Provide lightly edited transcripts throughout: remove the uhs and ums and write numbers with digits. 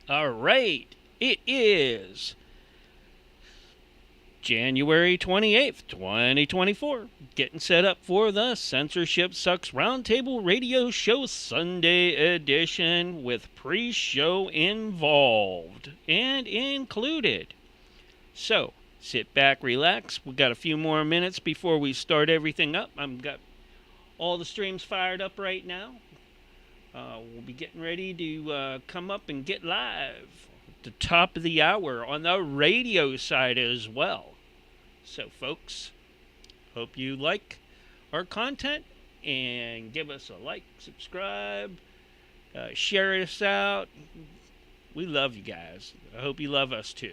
All right. It is January 28th, 2024. Getting set up for the Censorship Sucks Roundtable Radio Show Sunday edition with pre-show involved and included. So, sit back, relax. We've got a few more minutes before we start everything up. I've got all the streams fired up right now. We'll be getting ready to come up and get live at the top of the hour on the radio side as well. So, folks, hope you like our content and give us a like, subscribe, share us out. We love you guys. I hope you love us too.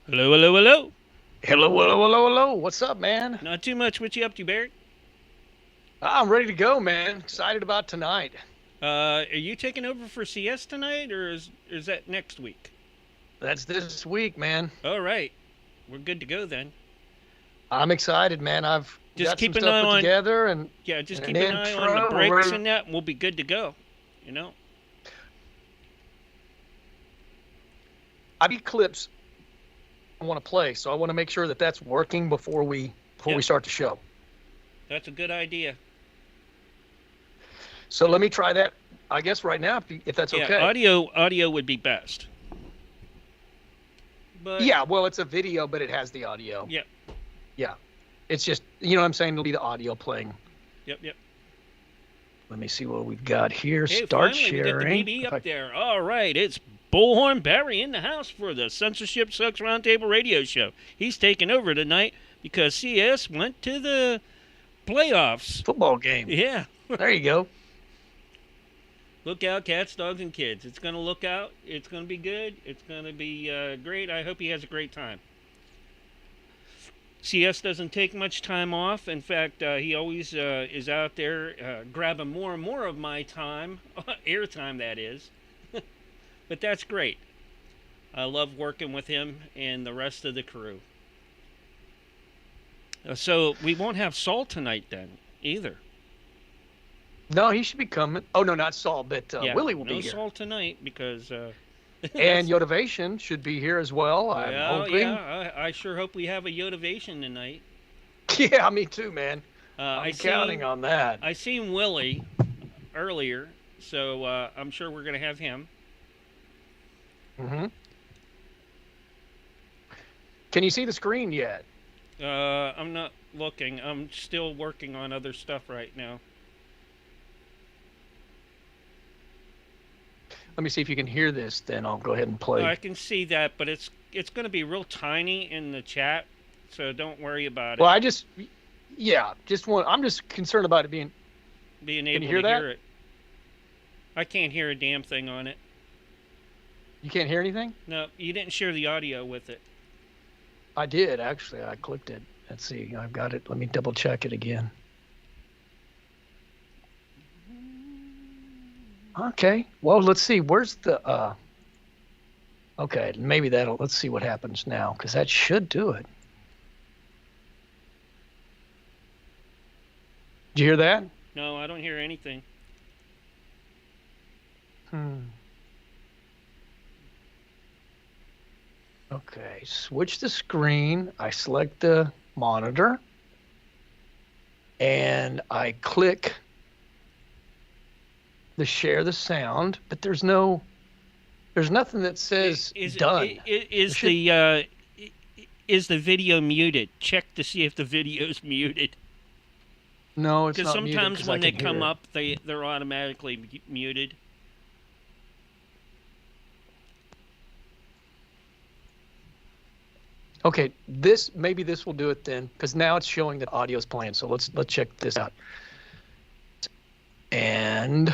Hello, hello, hello. Hello, hello, hello, hello. What's up, man? Not too much. What you up to, Barry? I'm ready to go, man. Excited about tonight. Are you taking over for CS tonight, or is that next week? That's this week, man. All right, we're good to go then. I'm excited, man. I've Just got some keep an stuff eye put on, together and, yeah, just and an keep an eye on the intro. We're breaks ready. and that, and we'll be good to go. You know. I've got clips I want to play, so I want to make sure that that's working before we Yep. start the show. That's a good idea. So let me try that. I guess right now, if that's Yeah, okay. audio would be best. But Yeah, well, it's a video, but it has the audio. yeah, Yeah, it's just you know what I'm saying. It'll be the audio playing. yep. Let me see what we've got here. Hey, Start finally we got the sharing. BB If I- up there. All right, it's Bullhorn Barry in the house for the Censorship Sucks Roundtable Radio Show. He's taking over tonight because CS went to the playoffs. Football game. Yeah. There you go. Look out, cats, dogs, and kids. It's going to look out. It's going to be good. It's going to be great. I hope he has a great time. CS doesn't take much time off. In fact, he always is out there grabbing more and more of my time, airtime that is. But that's great. I love working with him and the rest of the crew. So we won't have Saul tonight then either. No, he should be coming. Oh no, not Saul, but Yeah, Willie will no be here. Saul tonight because. And Yotivation should be here as well. I'm Well, hoping. yeah, I sure hope we have a Yotivation tonight. Yeah, me too, man. I I'm counting on that. I seen Willie earlier, so I'm sure we're gonna have him. hmm Can you see the screen yet? I'm not looking. I'm still working on other stuff right now. Let me see if you can hear this. Then I'll go ahead and play. I can see that, but it's gonna be real tiny in the chat, so don't worry about Well, it. I'm just concerned about it being. Being Can able you hear to that? hear it. I can't hear a damn thing on it. You can't hear anything? No, you didn't share the audio with it. I did actually. I clicked it. Let's see. I've got it. Let me double check it again. Okay. Well, let's see. Where's the Okay, maybe that'll let's see what happens now cuz that should do it. Did you hear that? No, I don't hear anything. Okay, switch the screen. I select the monitor and I click the share the sound, but there's nothing that says done. Is the video muted? Check to see if the video's muted. No, it's Because not muted sometimes 'cause I when they can hear come it. up, they're automatically muted. Okay, maybe this will do it then, because now it's showing that audio's playing. So let's check this out. And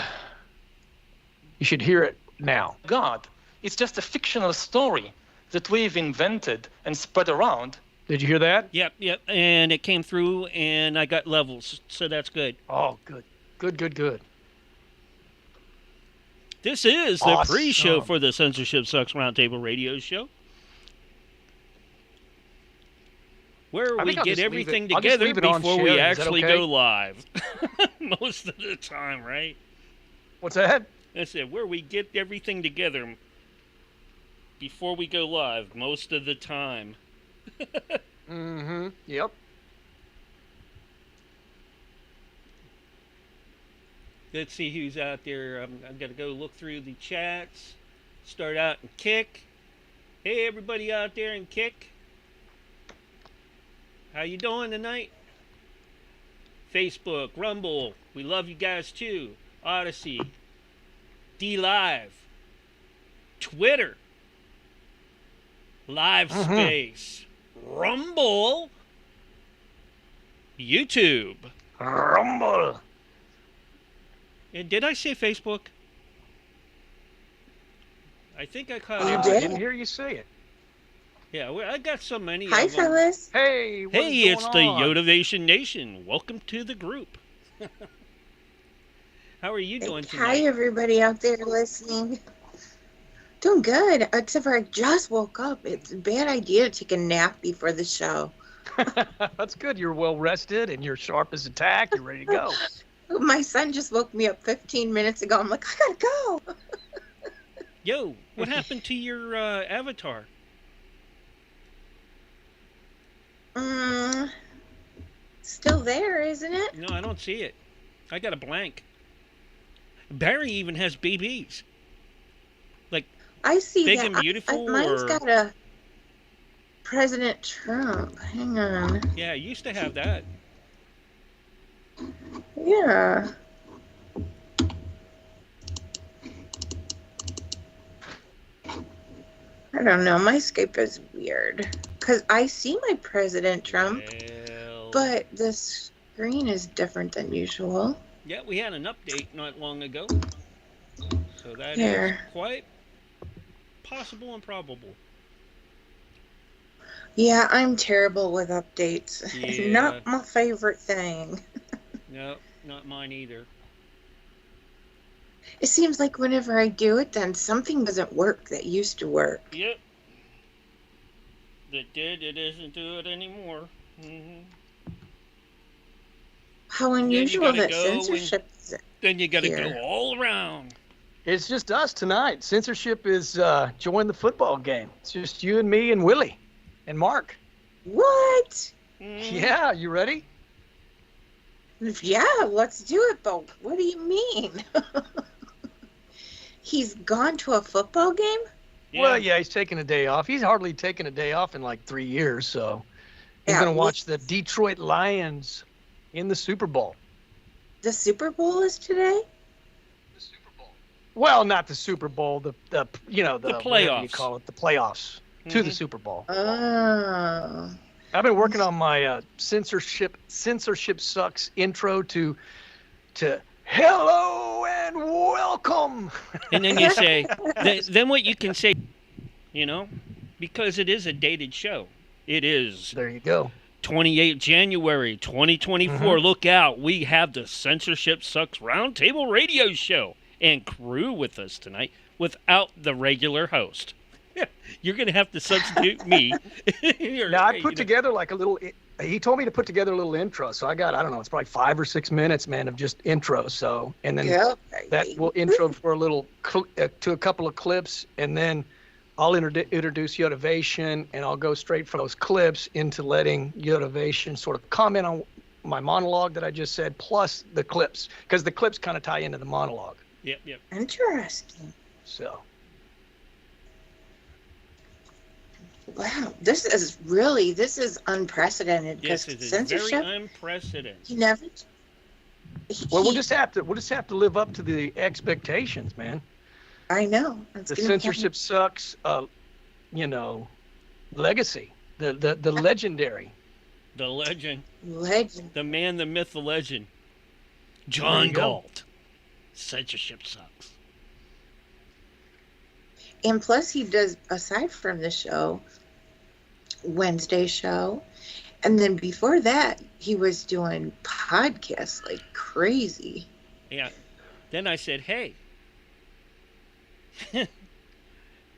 you should hear it now. God. It's just a fictional story that we've invented and spread around. Did you hear that? Yep, and it came through, and I got levels, so that's good. Oh, good. Good. This is the Awesome. pre-show for the Censorship Sucks Roundtable Radio Show, where I we think I'll get just leave everything it- I'll just together leave it on before we sharing. Is that actually okay? go live. Most of the time, right? What's that? I said, where we get everything together before we go live, most of the time. Yep. Let's see who's out there. I'm going to go look through the chats. Start out and Kick. Hey, everybody out there in Kick. How you doing tonight? Facebook, Rumble. We love you guys too. Odyssey. D Live. Twitter. Live Space. Rumble. YouTube. Rumble. And did I say Facebook? I think I caught I it. didn't hear you say it. Yeah, I got so many Hi, of them. fellas. Hey, what is Hey, going it's the on? Yotivation Nation. Welcome to the group. How are you doing Hi, tonight? everybody out there listening. Doing good, except for I just woke up. It's a bad idea to take a nap before the show. That's good. You're well rested and you're sharp as a tack. You're ready to go. My son just woke me up 15 minutes ago. I'm like, I gotta go. Yo, what happened to your avatar? Still there, isn't it? No, I don't see it. I got a blank. Barry even has BBs. Like I see Big that. and Beautiful, Mine's or got a President Trump. Hang on. yeah, I used to have that. Yeah. I don't know. My Skype is weird. Because I see my President Trump, Well, but the screen is different than usual. yeah, we had an update not long ago, so that is Here. quite possible and probable. Yeah, I'm terrible with updates. Yeah. Not my favorite thing. No, not mine either. It seems like whenever I do it, then something doesn't work that used to work. Yep. That did. It doesn't do it anymore. How unusual gotta that go censorship is. Then you got to Here. go all around. It's just us tonight. Censorship is join the football game. It's just you and me and Willie and Mark. What? Yeah, you ready? Yeah, let's do it, but what do you mean? He's gone to a football game? Yeah. Well, yeah, he's taking a day off. He's hardly taken a day off in like 3 years, so he's Yeah, going to watch the Detroit Lions in the Super Bowl. The Super Bowl is today? The Super Bowl. Well, not the Super Bowl, the whatever playoffs. you call it, the playoffs to the Super Bowl. Oh. I've been working on my censorship sucks intro to hello and welcome. And then you say, then what you can say, because it is a dated show. It is There you go. 28 January 2024. Look out. We have the Censorship Sucks Roundtable Radio Show and crew with us tonight without the regular host. You're going to have to substitute me. Now, I put together like a little, he told me to put together a little intro. So I got, I don't know, it's probably 5 or 6 minutes, man, of just intro. So, and then that will intro for a little, to a couple of clips. And then I'll introduce Yotivation, and I'll go straight from those clips into letting Yotivation sort of comment on my monologue that I just said, plus the clips, because the clips kind of tie into the monologue. Yep. Interesting. So. Wow, this is unprecedented Yes, because it is censorship. very unprecedented. He never. Well, we'll just have to live up to the expectations, man. I know. The censorship sucks. Legacy. The legendary. The legend. Legend. The man, the myth, the legend. There John you go. Galt. Censorship sucks. And plus, he does, aside from the show, Wednesday show, and then before that, he was doing podcasts like crazy. Yeah. Then I said, hey,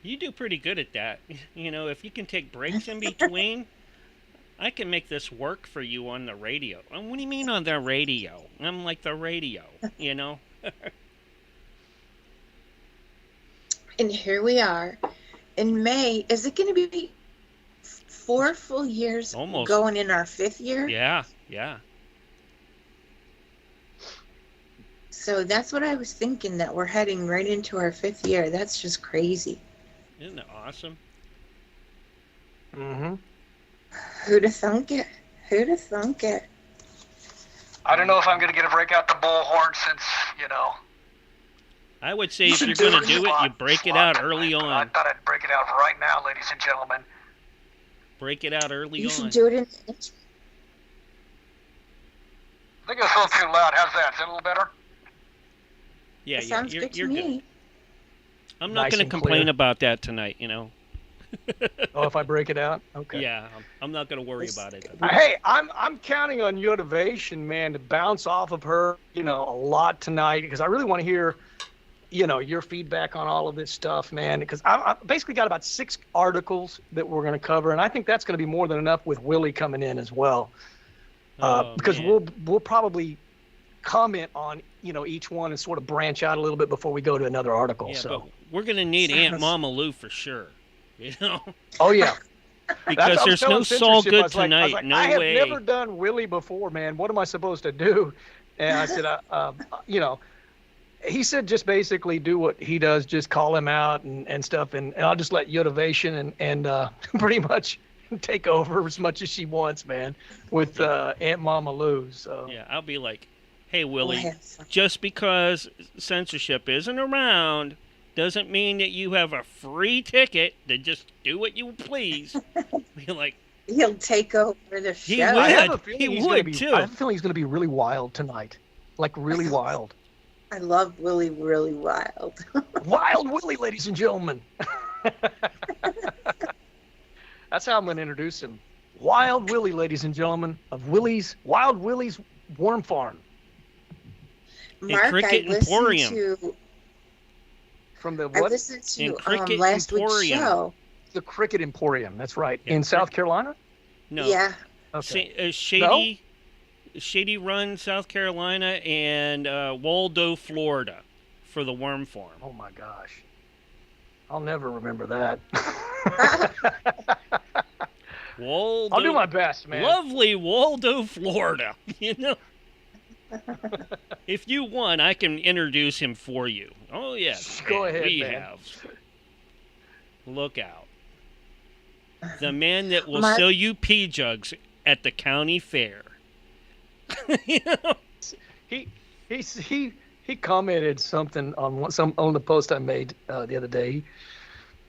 you do pretty good at that. If you can take breaks in between, I can make this work for you on the radio. And what do you mean on the radio? I'm like the radio, And here we are in May. Is it going to be 4 full years Almost. Going in our 5th year? Yeah. So that's what I was thinking, that we're heading right into our 5th year. That's just crazy. Isn't that awesome? Mm-hmm. Who'd have thunk it? I don't know if I'm going to get a break out the bullhorn since, I would say if you're going to do it, you break it out early I on. thought I'd break it out right now, ladies and gentlemen. Break it out early You on. should do it in. I think it was a little too loud. How's that? Is that a little better? Yeah, Sounds you're good to good. me. I'm not Nice going to and complain clear. about that tonight, Oh, if I break it out? Okay. Yeah, I'm not going to worry about it. Hey, I'm counting on Yotivation, man, to bounce off of her, a lot tonight, because I really want to hear, your feedback on all of this stuff, man, because I basically got about 6 articles that we're going to cover, and I think that's going to be more than enough with Willie coming in as well. Because man. we'll probably comment on, each one and sort of branch out a little bit before we go to another article. Yeah, So but we're going to need Aunt Mama Lou for sure. Oh, yeah. Because there's no Saul Good tonight. No I have way. never done Willie before, man. What am I supposed to do? And I said, he said just basically do what he does, just call him out and stuff, and I'll just let Yotivation and pretty much take over as much as she wants, man, with Aunt Mama Lou. So yeah, I'll be like, hey, Willie, just because censorship isn't around doesn't mean that you have a free ticket to just do what you please. Be like, he'll take over the show. He would. I have a feeling He he's would, gonna be, too. I have a feeling he's going to be really wild tonight, like really wild. I love Willie really wild. Wild Willie, ladies and gentlemen. That's how I'm going to introduce him. Wild Willie, ladies and gentlemen, of Wild Willie's Worm Farm. Mark, Cricket I listened Emporium. to. From the I what? listened to Cricket last week's Emporium. show. The Cricket Emporium. That's right. Yeah, In South Carolina? no. Yeah. Okay. Shady Run, South Carolina, and Waldo, Florida, for the worm farm. Oh my gosh. I'll never remember that. Waldo, I'll do my best, man. Lovely Waldo, Florida. If you want, I can introduce him for you. Oh yes, Go ahead, we man. have. Look out. The man that will Mark- sell you pea jugs at the county fair. He commented something on the post I made the other day,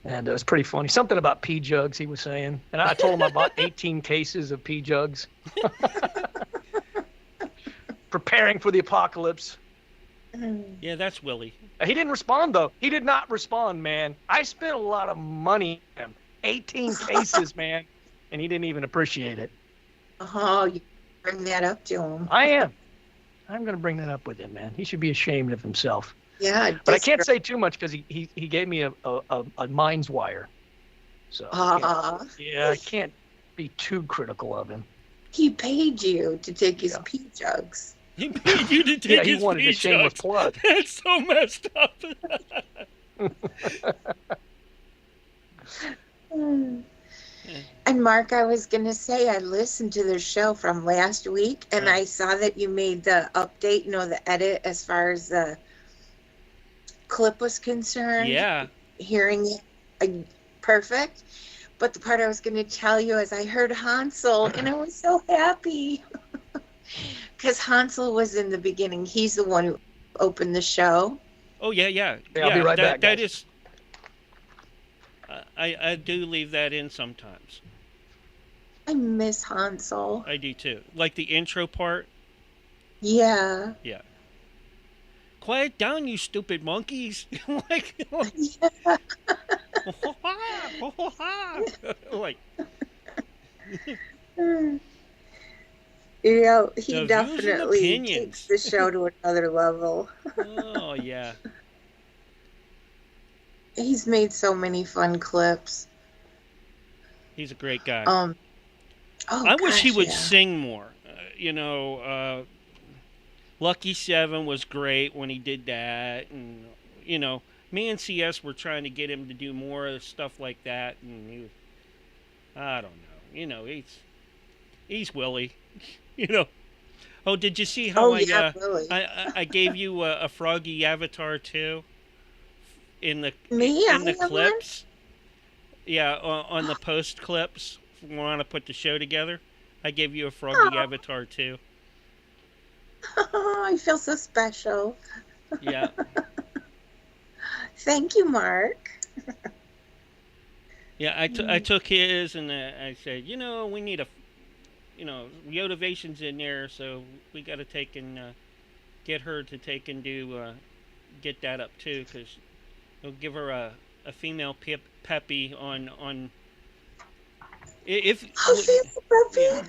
and it was pretty funny. Something about pea jugs he was saying, and I told him I bought 18 cases of pea jugs. Preparing for the apocalypse. Yeah, that's Willie. He didn't respond though. He did not respond, man. I spent a lot of money on him. 18 cases, man, and he didn't even appreciate it. Oh, you bring that up to him. I am. I'm going to bring that up with him, man. He should be ashamed of himself. Yeah. But I can't say too much because he gave me a mind's wire. So I can't be too critical of him. He paid you to take his pea jugs. He paid you to take Yeah, he his wanted pea a shameless jugs. plug. That's so messed up. And Mark, I was going to say, I listened to the show from last week, and I saw that you made the update, the edit as far as the clip was concerned. Yeah. Hearing it, perfect. But the part I was going to tell you is I heard Hansel, and I was so happy. Because Hansel was in the beginning. He's the one who opened the show. Oh, yeah. Yeah, I'll be right back, That guys. is... I do leave that in sometimes. I miss Hansel. I do too. Like the intro part. Yeah. Yeah. Quiet down, you stupid monkeys. Like, like, yeah, he The definitely views and takes the show to another level. oh, yeah. He's made so many fun clips. He's a great guy. I wish he would sing more. Lucky 7 was great when he did that. And, me and CS were trying to get him to do more stuff like that. And he was, I don't know. He's Willie. Oh, did you see how Willie. I gave you a Froggy avatar too? In the have clips, yeah, on the post clips. If we want to put the show together, I gave you a Froggy avatar too. Oh, I feel so special. Yeah. Thank you, Mark. Yeah, I took his and I said, we need a, Yotivation's in there, so we got to take and get her to take and do get that up too, because it'll give her female Peppy on. If Peppy.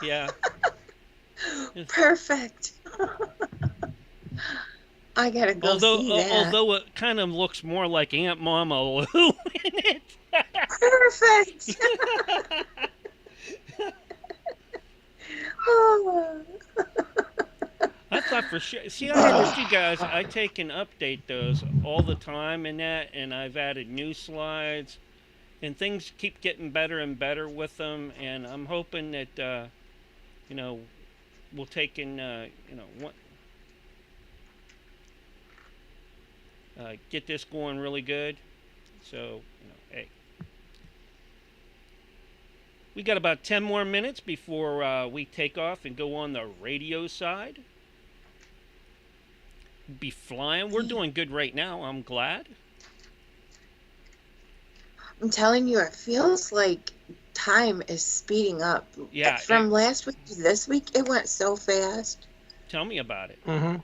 Yeah. Perfect. I gotta go see that. Although it kind of looks more like Aunt Mama Lou in it. Perfect. Oh. I thought for sure. See, I told you guys I take and update those all the time and that, and I've added new slides, and things keep getting better and better with them, and I'm hoping that, we'll take and, get this going really good. So, hey. We got about 10 more minutes before we take off and go on the radio side. Be flying. We're doing good right now. I'm glad. I'm telling you, it feels like time is speeding up. Yeah. From last week to this week, it went so fast. Tell me about it. Mm-hmm.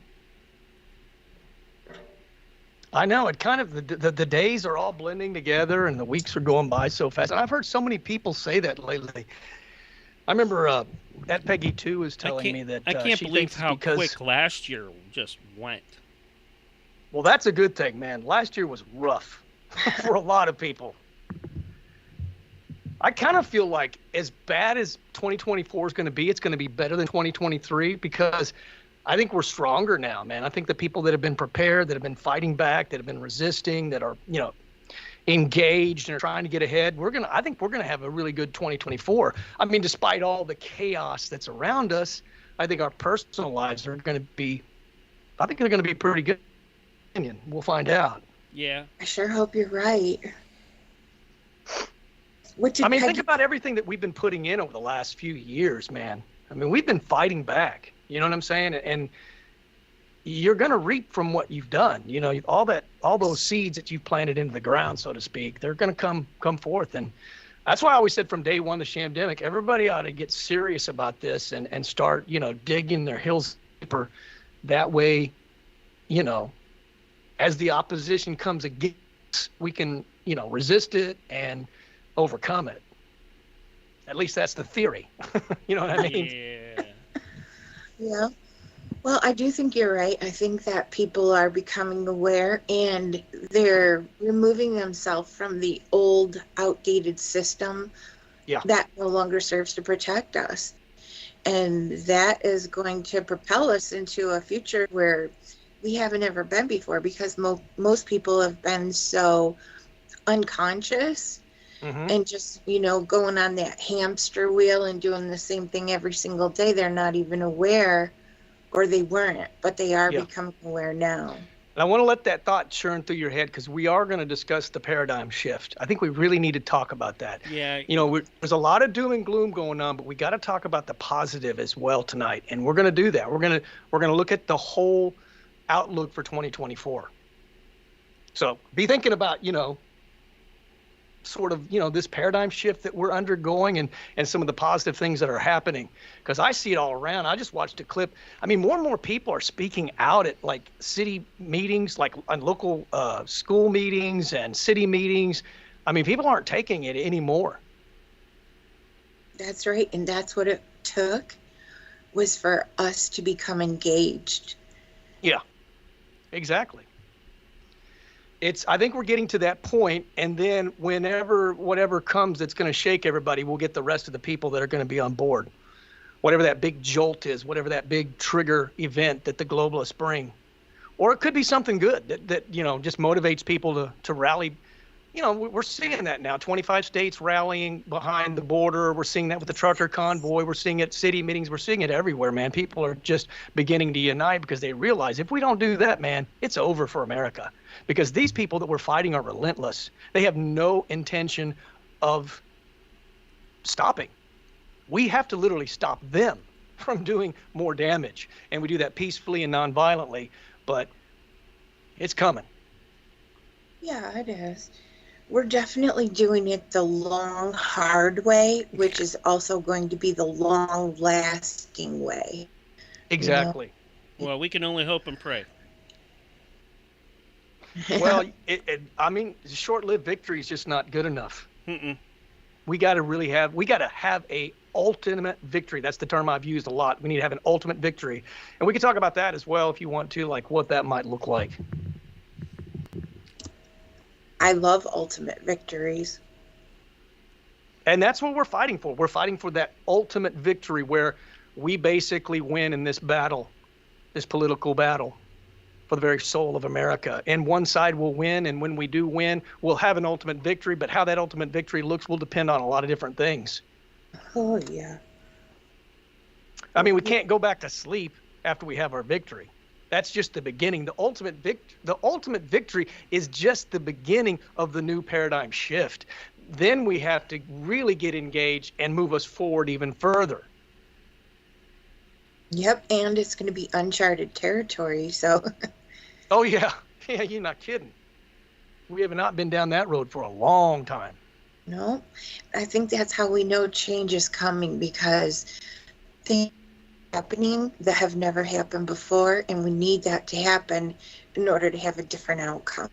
I know it kind of the days are all blending together and the weeks are going by so fast. And I've heard so many people say that lately. I remember that Peggy 2 was telling me that I can't she believe thinks how because, quick last year just went. Well, that's a good thing, man. Last year was rough for a lot of people. I kind of feel like as bad as 2024 is going to be, it's going to be better than 2023 because I think we're stronger now, man. I think the people that have been prepared, that have been fighting back, that have been resisting, that are, engaged and are trying to get ahead, I think we're going to have a really good 2024. I mean, despite all the chaos that's around us, I think our personal lives are going to be, I think they're going to be pretty good. We'll find out. Yeah. I sure hope you're right. Think about everything that we've been putting in over the last few years, man. I mean, we've been fighting back. You know what I'm saying? And you're going to reap from what you've done. All those seeds that you've planted into the ground, so to speak, they're going to come forth. And that's why I always said from day one, the Shamdemic, everybody ought to get serious about this and start, digging their heels deeper. That way, as the opposition comes against, we can, resist it and overcome it. At least that's the theory. You know what I mean? Yeah. Yeah. Well, I do think you're right. I think that people are becoming aware and they're removing themselves from the old, outdated system that no longer serves to protect us. And that is going to propel us into a future where we haven't ever been before because most people have been so unconscious and just, going on that hamster wheel and doing the same thing every single day. They're not even aware, or they weren't, but they are becoming aware now. And I want to let that thought churn through your head because we are going to discuss the paradigm shift. I think we really need to talk about that. Yeah. There's a lot of doom and gloom going on, but we got to talk about the positive as well tonight. And we're going to do that. We're going to look at the whole outlook for 2024. So be thinking about, sort of, this paradigm shift that we're undergoing and some of the positive things that are happening. Because I see it all around. I just watched a clip. I mean, more and more people are speaking out at like city meetings, like on local school meetings and city meetings. I mean, people aren't taking it anymore. That's right. And that's what it took, was for us to become engaged. Yeah, exactly. I think we're getting to that point, and then whatever comes that's going to shake everybody, we'll get the rest of the people that are going to be on board. Whatever that big jolt is, whatever that big trigger event that the globalists bring. Or it could be something good that just motivates people to rally. We're seeing that now. 25 states rallying behind the border. We're seeing that with the trucker convoy. We're seeing it at city meetings. We're seeing it everywhere, man. People are just beginning to unite because they realize if we don't do that, man, it's over for America. Because these people that we're fighting are relentless. They have no intention of stopping. We have to literally stop them from doing more damage. And we do that peacefully and nonviolently, but it's coming. Yeah, it is. We're definitely doing it the long, hard way, which is also going to be the long-lasting way. Exactly. Well, we can only hope and pray. Well, I mean, short-lived victory is just not good enough. Mm-mm. We got to have a ultimate victory. That's the term I've used a lot. We need to have an ultimate victory. And we can talk about that as well if you want to, like what that might look like. I love ultimate victories. And that's what we're fighting for. We're fighting for that ultimate victory where we basically win in this battle, this political battle for the very soul of America. And one side will win, and when we do win, we'll have an ultimate victory. But how that ultimate victory looks will depend on a lot of different things. Oh, yeah. I mean, we can't go back to sleep after we have our victory. That's just the beginning. The ultimate victory is just the beginning of the new paradigm shift. Then we have to really get engaged and move us forward even further. Yep, and it's going to be uncharted territory, so. Oh, yeah. Yeah, you're not kidding. We have not been down that road for a long time. No, I think that's how we know change is coming, because things are happening that have never happened before, and we need that to happen in order to have a different outcome.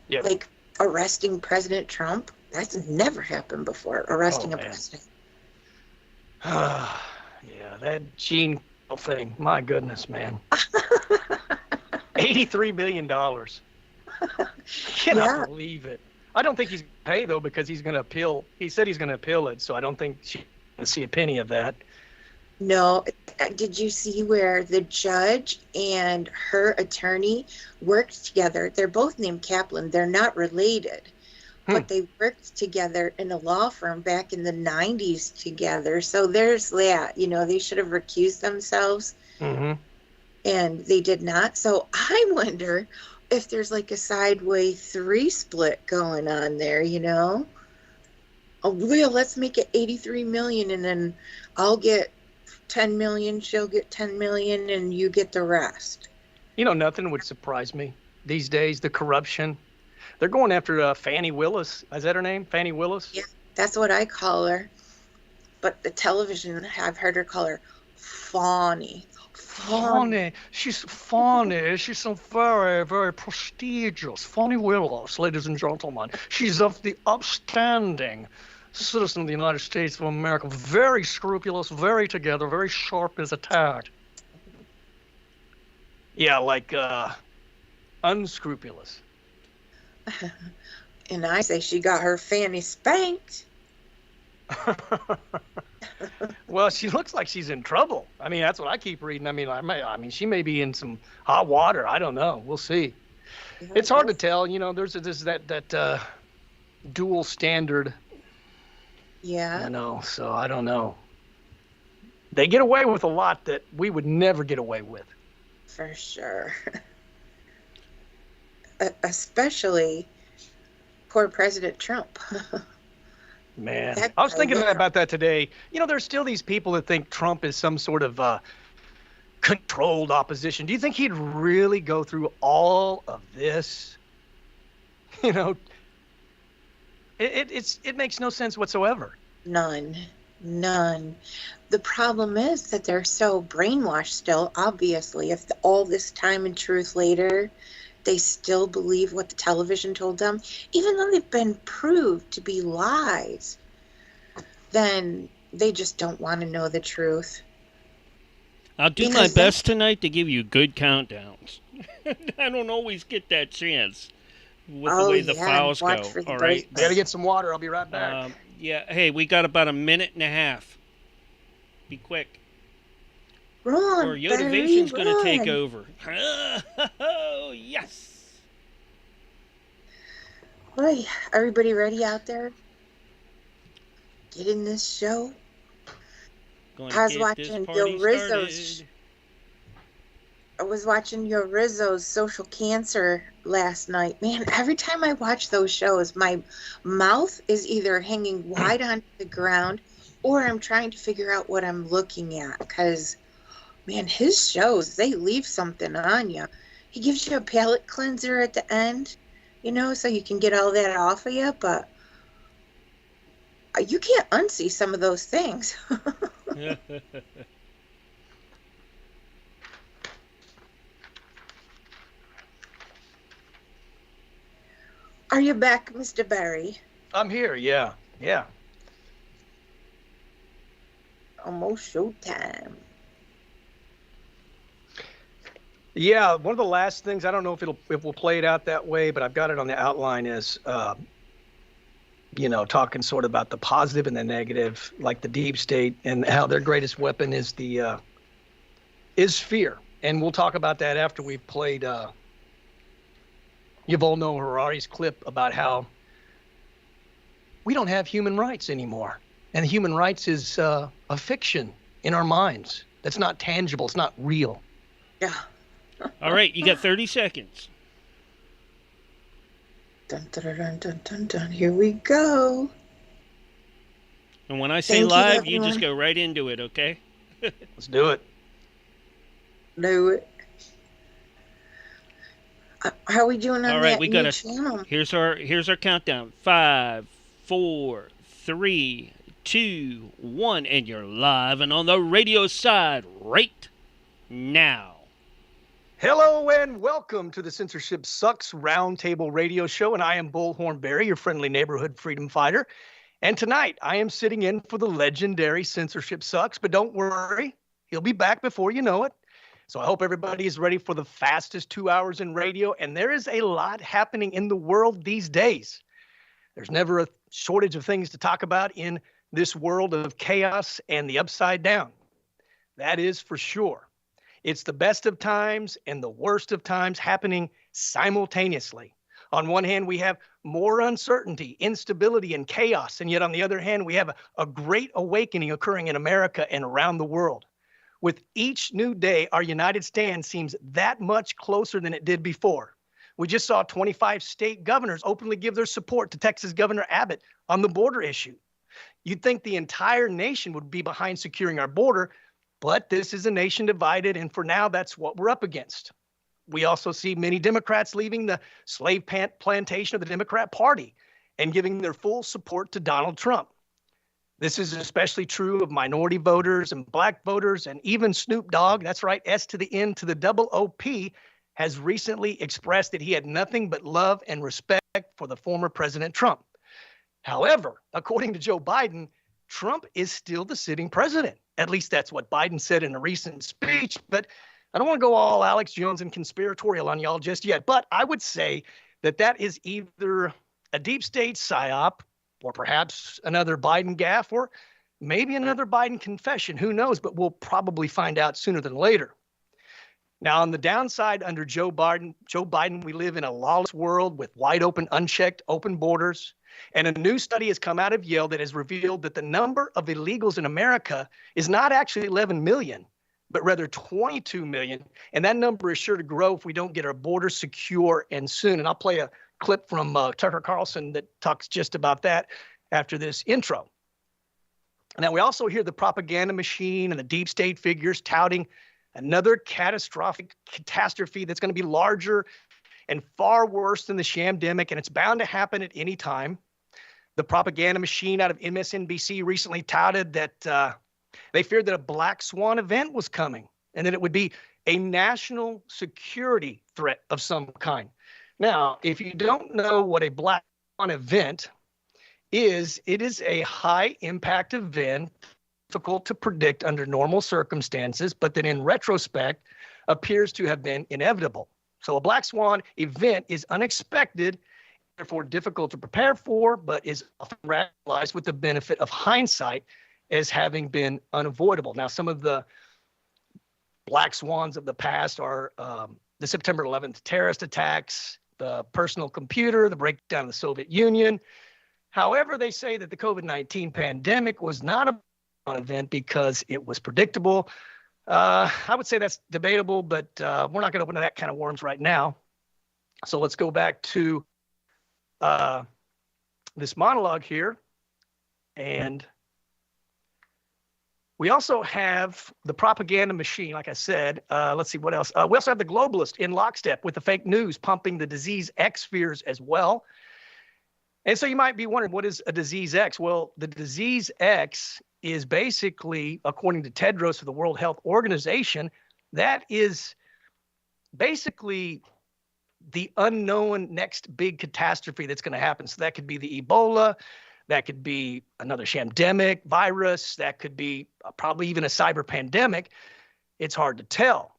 Yeah. Like arresting President Trump, that's never happened before, arresting a president. Yeah, that Gene thing, my goodness, man. $83 million. I cannot believe it. I don't think he's going to pay, though, because he's going to appeal. He said he's going to appeal it, so I don't think she's going to see a penny of that. No. Did you see where the judge and her attorney worked together? They're both named Kaplan. They're not related, but they worked together in a law firm back in the 90s together. So there's that. You know, they should have recused themselves, and they did not. So I wonder if there's like a sideways 3 split going on there, you know? Oh, well, let's make it 83 million, and then I'll get 10 million, she'll get 10 million, and you get the rest. You know, nothing would surprise me these days, the corruption. They're going after Fannie Willis. Is that her name? Fannie Willis? Yeah, that's what I call her. But the television, I've heard her call her Fawny. Fawny. She's Fawny. She's so very, very prestigious. Fannie Willis, ladies and gentlemen. She's of the upstanding citizen of the United States of America. Very scrupulous, very together, very sharp as a tack. Yeah, like unscrupulous. And I say she got her fanny spanked. Well, she looks like she's in trouble. I mean, that's what I keep reading. I mean, she may be in some hot water. I don't know. We'll see. Yeah, it's hard to tell. You know, there's that dual standard. Yeah. I know. So I don't know. They get away with a lot that we would never get away with. For sure. Especially poor President Trump. Man, I was thinking about that today. You know, there's still these people that think Trump is some sort of controlled opposition. Do you think he'd really go through all of this? You know, it makes no sense whatsoever. None. The problem is that they're so brainwashed still, obviously. If all this time and truth later, they still believe what the television told them, even though they've been proved to be lies, then they just don't want to know the truth. I'll do my best tonight to give you good countdowns. I don't always get that chance with the way the files go. All right. I got to get some water. I'll be right back. Yeah. Hey, we got about a minute and a half. Be quick. Run, or Yotivation's going to take over. Oh, yes. Hey, everybody ready out there? Get in this show. I was watching Yo Rizzo's. I was watching Yo Rizzo's Social Cancer last night. Man, every time I watch those shows, my mouth is either hanging wide onto the ground, or I'm trying to figure out what I'm looking at, because man, his shows, they leave something on you. He gives you a palate cleanser at the end, you know, so you can get all that off of you, but you can't unsee some of those things. Are you back, Mr. Barry? I'm here, yeah. Almost showtime. Yeah, one of the last things, I don't know if we'll play it out that way, but I've got it on the outline is, talking sort of about the positive and the negative, like the deep state and how their greatest weapon is is fear. And we'll talk about that after we've played Yuval Noah Harari's clip about how we don't have human rights anymore. And human rights is a fiction in our minds. That's not tangible. It's not real. Yeah. All right, you got 30 seconds. Dun, dun, dun, dun, dun, dun. Here we go. And when I say live, you just go right into it, okay? Let's do it. Do it. How are we doing on that new channel? Here's our countdown. 5, 4, 3, 2, 1, and you're live and on the radio side right now. Hello and welcome to the Censorship Sucks Roundtable Radio Show, and I am Bullhorn Barry, your friendly neighborhood freedom fighter. And tonight I am sitting in for the legendary Censorship Sucks, but don't worry, he'll be back before you know it. So I hope everybody is ready for the fastest 2 hours in radio, and there is a lot happening in the world these days. There's never a shortage of things to talk about in this world of chaos and the upside down. That is for sure. It's the best of times and the worst of times happening simultaneously. On one hand, we have more uncertainty, instability, and chaos. And yet on the other hand, we have a great awakening occurring in America and around the world. With each new day, our united stand seems that much closer than it did before. We just saw 25 state governors openly give their support to Texas Governor Abbott on the border issue. You'd think the entire nation would be behind securing our border, but this is a nation divided, and for now, that's what we're up against. We also see many Democrats leaving the slave plantation of the Democrat Party and giving their full support to Donald Trump. This is especially true of minority voters and black voters, and even Snoop Dogg, that's right, S to the N to the double OP, has recently expressed that he had nothing but love and respect for the former President Trump. However, according to Joe Biden, Trump is still the sitting president. At least that's what Biden said in a recent speech, but I don't want to go all Alex Jones and conspiratorial on y'all just yet, but I would say that that is either a deep state psyop or perhaps another Biden gaffe or maybe another Biden confession. Who knows, but we'll probably find out sooner than later. Now, on the downside, under Joe Biden, we live in a lawless world with wide open, unchecked, open borders. And a new study has come out of Yale that has revealed that the number of illegals in America is not actually 11 million, but rather 22 million. And that number is sure to grow if we don't get our borders secure and soon. And I'll play a clip from Tucker Carlson that talks just about that after this intro. Now, we also hear the propaganda machine and the deep state figures touting another catastrophic catastrophe that's going to be larger and far worse than the shamdemic, and it's bound to happen at any time. The propaganda machine out of MSNBC recently touted that they feared that a black swan event was coming and that it would be a national security threat of some kind. Now, if you don't know what a black swan event is, it is a high-impact event, difficult to predict under normal circumstances, but that in retrospect appears to have been inevitable. So a black swan event is unexpected, therefore difficult to prepare for, but is often rationalized with the benefit of hindsight as having been unavoidable. Now, some of the black swans of the past are the September 11th terrorist attacks, the personal computer, the breakdown of the Soviet Union. However, they say that the COVID-19 pandemic was not an event because it was predictable. I would say that's debatable, but we're not going to open that kind of worms right now. So let's go back to this monologue here. And we also have the propaganda machine, like I said. Let's see what else. We also have the globalist in lockstep with the fake news, pumping the disease X fears as well. And so you might be wondering, what is a disease X? Well, the disease X is basically, according to Tedros of the World Health Organization, that is basically the unknown next big catastrophe that's going to happen. So that could be the Ebola, that could be another shamdemic virus, that could be probably even a cyber pandemic. It's hard to tell.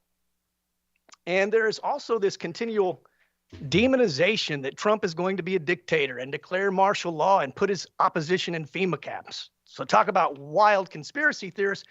And there is also this continual demonization that Trump is going to be a dictator and declare martial law and put his opposition in FEMA camps. So talk about wild conspiracy theorists.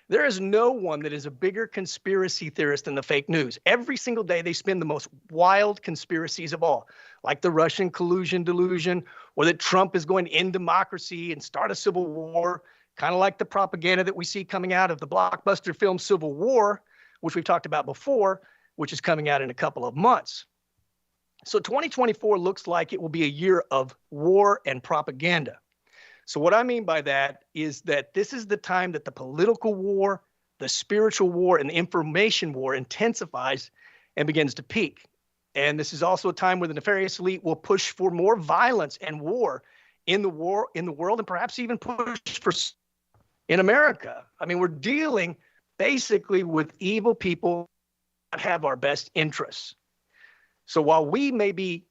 There is no one that is a bigger conspiracy theorist than the fake news. Every single day they spin the most wild conspiracies of all, like the Russian collusion delusion, or that Trump is going to end democracy and start a civil war, kind of like the propaganda that we see coming out of the blockbuster film Civil War, which we've talked about before, which is coming out in a couple of months. So 2024 looks like it will be a year of war and propaganda. So what I mean by that is that this is the time that the political war, the spiritual war, and the information war intensifies and begins to peak. And this is also a time where the nefarious elite will push for more violence and war in the world, and perhaps even push for in America. I mean, we're dealing basically with evil people that have our best interests. So while we may be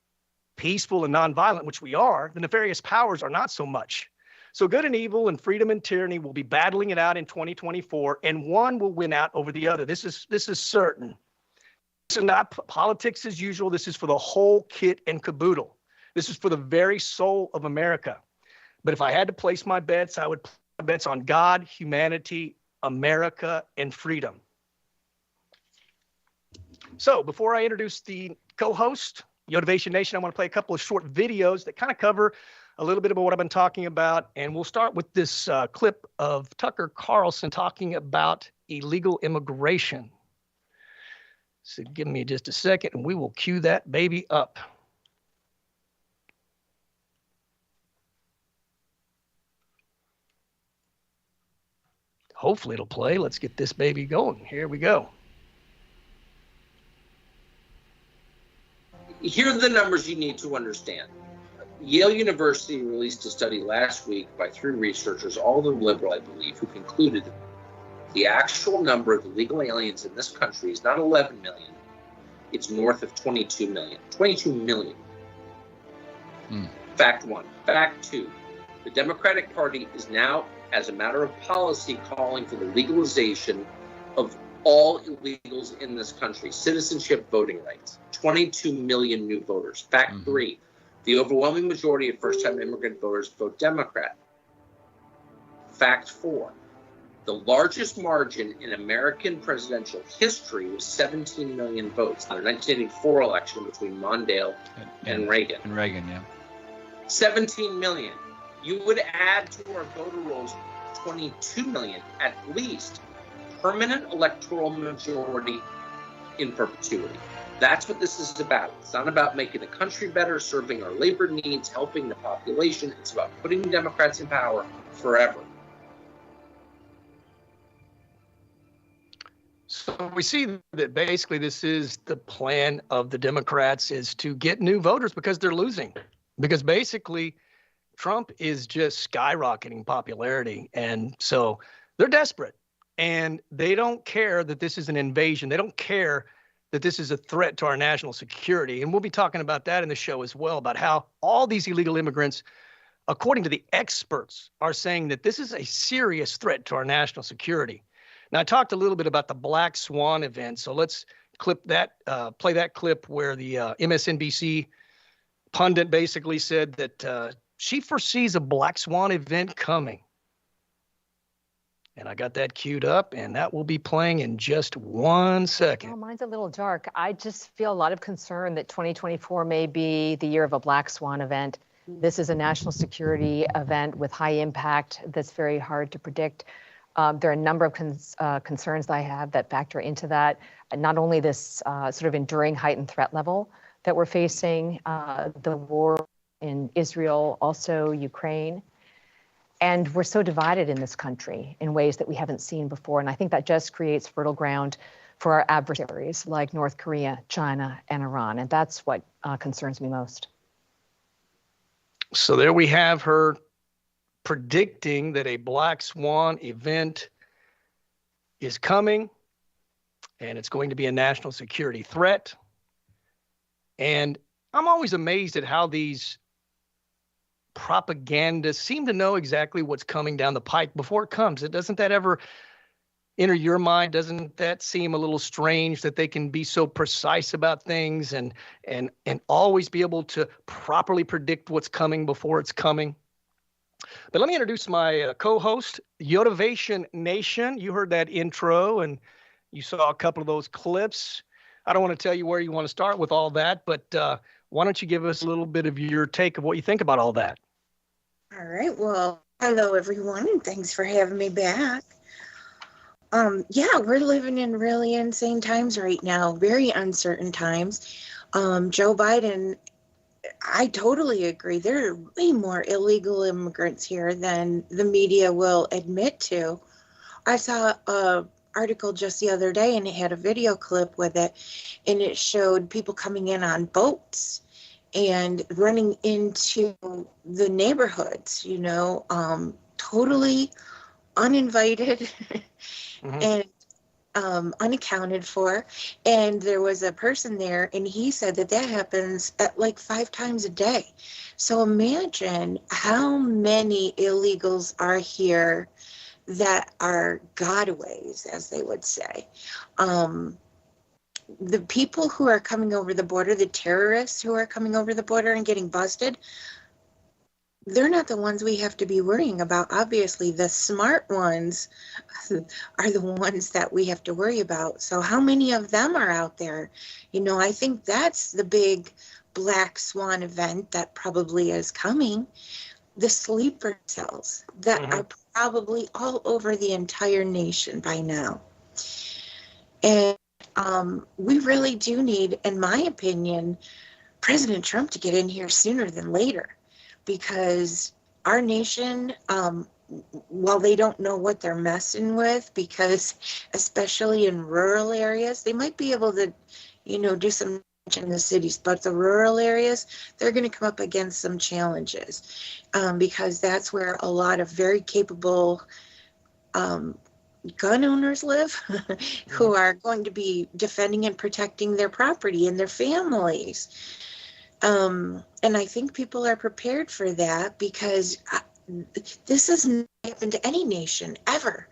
peaceful and nonviolent, which we are, the nefarious powers are not so much. So good and evil and freedom and tyranny will be battling it out in 2024, and one will win out over the other. This is certain. This is not politics as usual. This is for the whole kit and caboodle. This is for the very soul of America. But if I had to place my bets, I would place my bets on God, humanity, America, and freedom. So before I introduce the co-host, Yotivation Nation, I want to play a couple of short videos that kind of cover a little bit about what I've been talking about. And we'll start with this clip of Tucker Carlson talking about illegal immigration. So give me just a second and we will cue that baby up. Hopefully it'll play. Let's get this baby going. Here we go. Here are the numbers you need to understand. Yale University released a study last week by 3 researchers, all of them liberal, I believe, who concluded that the actual number of illegal aliens in this country is not 11 million. It's north of 22 million. 22 million. Fact 1. Fact 2. The Democratic Party is now, as a matter of policy, calling for the legalization of all illegals in this country. Citizenship, voting rights. 22 million new voters. Fact 3. The overwhelming majority of first-time immigrant voters vote Democrat. Fact 4. The largest margin in American presidential history was 17 million votes in the 1984 election between Mondale and Reagan. 17 million. You would add to our voter rolls 22 million at least. Permanent electoral majority in perpetuity. That's what this is about. It's not about making the country better, serving our labor needs, helping the population. It's about putting Democrats in power forever. So we see that basically this is the plan of the Democrats, is to get new voters because they're losing. Because basically Trump is just skyrocketing popularity. And so they're desperate. And they don't care that this is an invasion. They don't care that this is a threat to our national security. And we'll be talking about that in the show as well, about how all these illegal immigrants, according to the experts, are saying that this is a serious threat to our national security. Now, I talked a little bit about the Black Swan event. So let's play that clip where the MSNBC pundit basically said that she foresees a Black Swan event coming. And I got that queued up, and that will be playing in just 1 second. Oh, mine's a little dark. I just feel a lot of concern that 2024 may be the year of a Black Swan event. This is a national security event with high impact that's very hard to predict. There are a number of concerns that I have that factor into that. Not only this sort of enduring heightened threat level that we're facing, the war in Israel, also Ukraine. And we're so divided in this country in ways that we haven't seen before. And I think that just creates fertile ground for our adversaries like North Korea, China, and Iran. And that's what concerns me most. So there we have her predicting that a Black Swan event is coming, and it's going to be a national security threat. And I'm always amazed at how these propagandists seem to know exactly what's coming down the pike before it comes. Doesn't that ever enter your mind? Doesn't that seem a little strange that they can be so precise about things and always be able to properly predict what's coming before it's coming? But let me introduce my co-host, Yotivation Nation. You heard that intro and you saw a couple of those clips. I don't want to tell you where you want to start with all that, but why don't you give us a little bit of your take of what you think about all that? All right. Well, hello, everyone, and thanks for having me back. Yeah, we're living in really insane times right now, very uncertain times. Joe Biden, I totally agree. There are way more illegal immigrants here than the media will admit to. I saw an article just the other day, and it had a video clip with it, and it showed people coming in on boats and running into the neighborhoods, totally uninvited and unaccounted for. And there was a person there, and he said that happens at like 5 times a day. So imagine how many illegals are here that are gotaways, as they would say. The people who are coming over the border, the terrorists who are coming over the border and getting busted, they're not the ones we have to be worrying about. Obviously, the smart ones are the ones that we have to worry about. So how many of them are out there? I think that's the big black swan event that probably is coming. The sleeper cells that are probably all over the entire nation by now. And we really do need, in my opinion, President Trump to get in here sooner than later. Because our nation, while they don't know what they're messing with, because especially in rural areas, they might be able to, do some in the cities, but the rural areas, they're going to come up against some challenges because that's where a lot of very capable gun owners live who are going to be defending and protecting their property and their families. And I think people are prepared for that because this hasn't happened to any nation ever.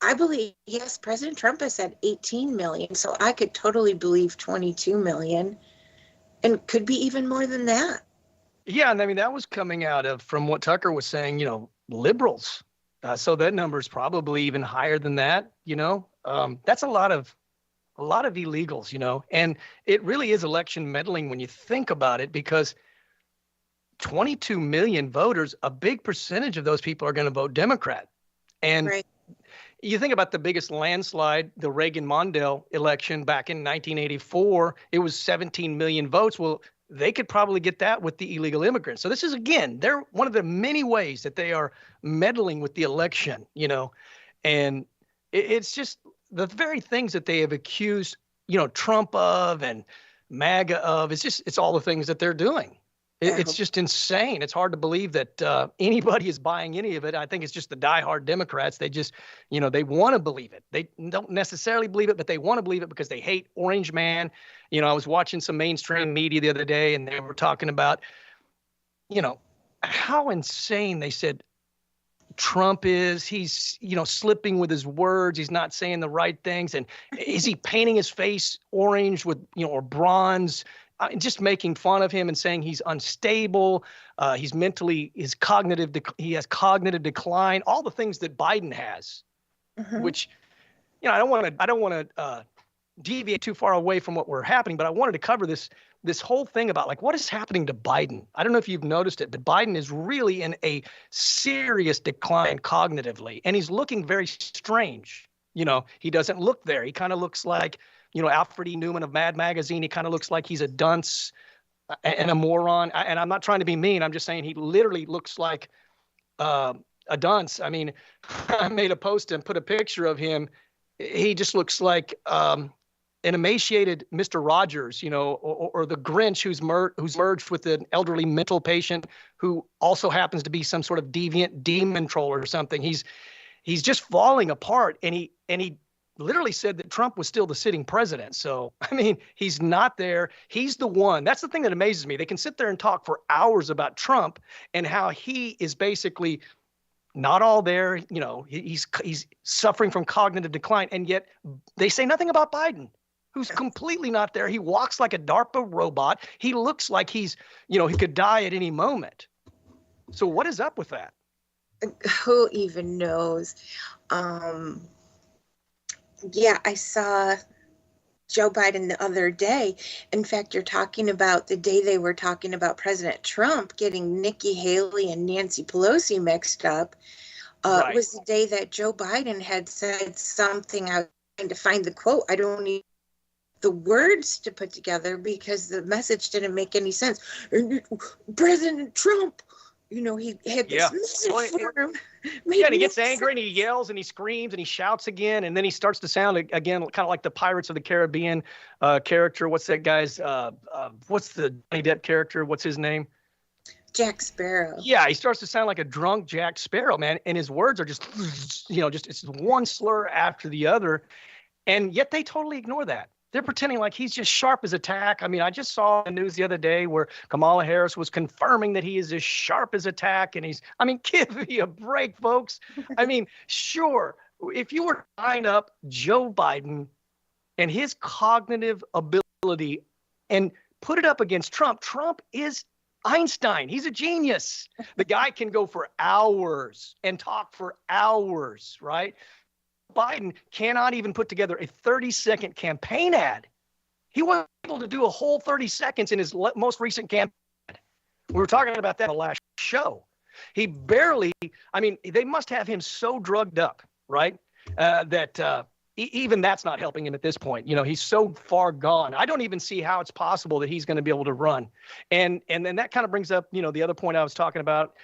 I believe, yes, President Trump has said 18 million, so I could totally believe 22 million and could be even more than that. Yeah, and I mean, that was coming out of, from what Tucker was saying, liberals. So that number is probably even higher than that, That's a lot of illegals, and it really is election meddling when you think about it, because 22 million voters, a big percentage of those people are going to vote Democrat. And right. You think about the biggest landslide, the Reagan-Mondale election back in 1984, it was 17 million votes. Well, they could probably get that with the illegal immigrants. So this is, again, they're one of the many ways that they are meddling with the election, and it's just the very things that they have accused, Trump of and MAGA of. It's all the things that they're doing. It's just insane. It's hard to believe that anybody is buying any of it. I think it's just the diehard Democrats. They just, they want to believe it. They don't necessarily believe it, but they want to believe it because they hate Orange Man. I was watching some mainstream media the other day, and they were talking about, how insane they said Trump is. He's, slipping with his words. He's not saying the right things. And is he painting his face orange with, or bronze? Just making fun of him and saying he's unstable. He's mentally, he has cognitive decline, all the things that Biden has, which, I don't want to deviate too far away from what we're happening, but I wanted to cover this whole thing about like what is happening to Biden. I don't know if you've noticed it, but Biden is really in a serious decline cognitively, and he's looking very strange. He doesn't look there. He kind of looks like, Alfred E. Newman of Mad Magazine. He kind of looks like he's a dunce and a moron. And I'm not trying to be mean. I'm just saying he literally looks like a dunce. I mean, I made a post and put a picture of him. He just looks like an emaciated Mr. Rogers, or the Grinch who's merged with an elderly mental patient who also happens to be some sort of deviant demon troll or something. He's just falling apart, and he literally said that Trump was still the sitting president. So, I mean, he's not there. He's the one. That's the thing that amazes me. They can sit there and talk for hours about Trump and how he is basically not all there. You know, he's suffering from cognitive decline. And yet they say nothing about Biden, who's completely not there. He walks like a DARPA robot. He looks like he's, you know, he could die at any moment. So what is up with that? Who even knows? Yeah, I saw Joe Biden the other day. In fact, you're talking about the day they were talking about President Trump getting Nikki Haley and Nancy Pelosi mixed up. Right. Was the day that Joe Biden had said something. I was trying to find the quote. I don't need the words to put together because the message didn't make any sense. President Trump, you know, he had this message for him. Yeah, and he gets angry and he yells and he screams and he shouts again, and then he starts to sound again kind of like the Pirates of the Caribbean character. What's that guy's? What's the Johnny Depp character? What's his name? Jack Sparrow. Yeah, he starts to sound like a drunk Jack Sparrow, man, and his words are just, you know, just it's one slur after the other, and yet they totally ignore that. They're pretending like he's just sharp as a tack. I mean, I just saw the news the other day where Kamala Harris was confirming that he is as sharp as a tack. And I mean, give me a break, folks. I mean, sure, if you were to line up Joe Biden and his cognitive ability and put it up against Trump, Trump is Einstein. He's a genius. The guy can go for hours and talk for hours, right? Biden cannot even put together a 30-second campaign ad. He wasn't able to do a whole 30 seconds in his most recent campaign. We were talking about that in the last show. He barely, I mean, they must have him so drugged up, right? That even that's not helping him at this point. You know, he's so far gone. I don't even see how it's possible that he's going to be able to run. And then that kind of brings up, you know, the other point I was talking about,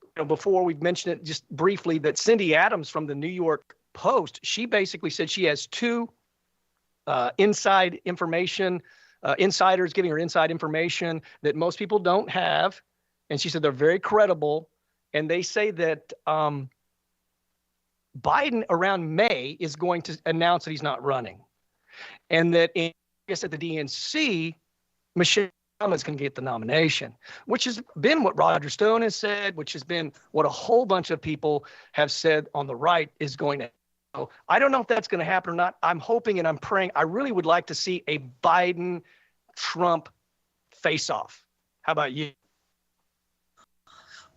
you know, before. We've mentioned it just briefly, that Cindy Adams from the New York Post, she basically said she has two inside information, insiders giving her inside information that most people don't have. And she said they're very credible. And they say that Biden around May is going to announce that he's not running. And that I guess at the DNC, Michelle Obama is going to get the nomination, which has been what Roger Stone has said, which has been what a whole bunch of people have said on the right is going to. I don't know if that's going to happen or not. I'm hoping and I'm praying. I really would like to see a Biden-Trump face-off. How about you?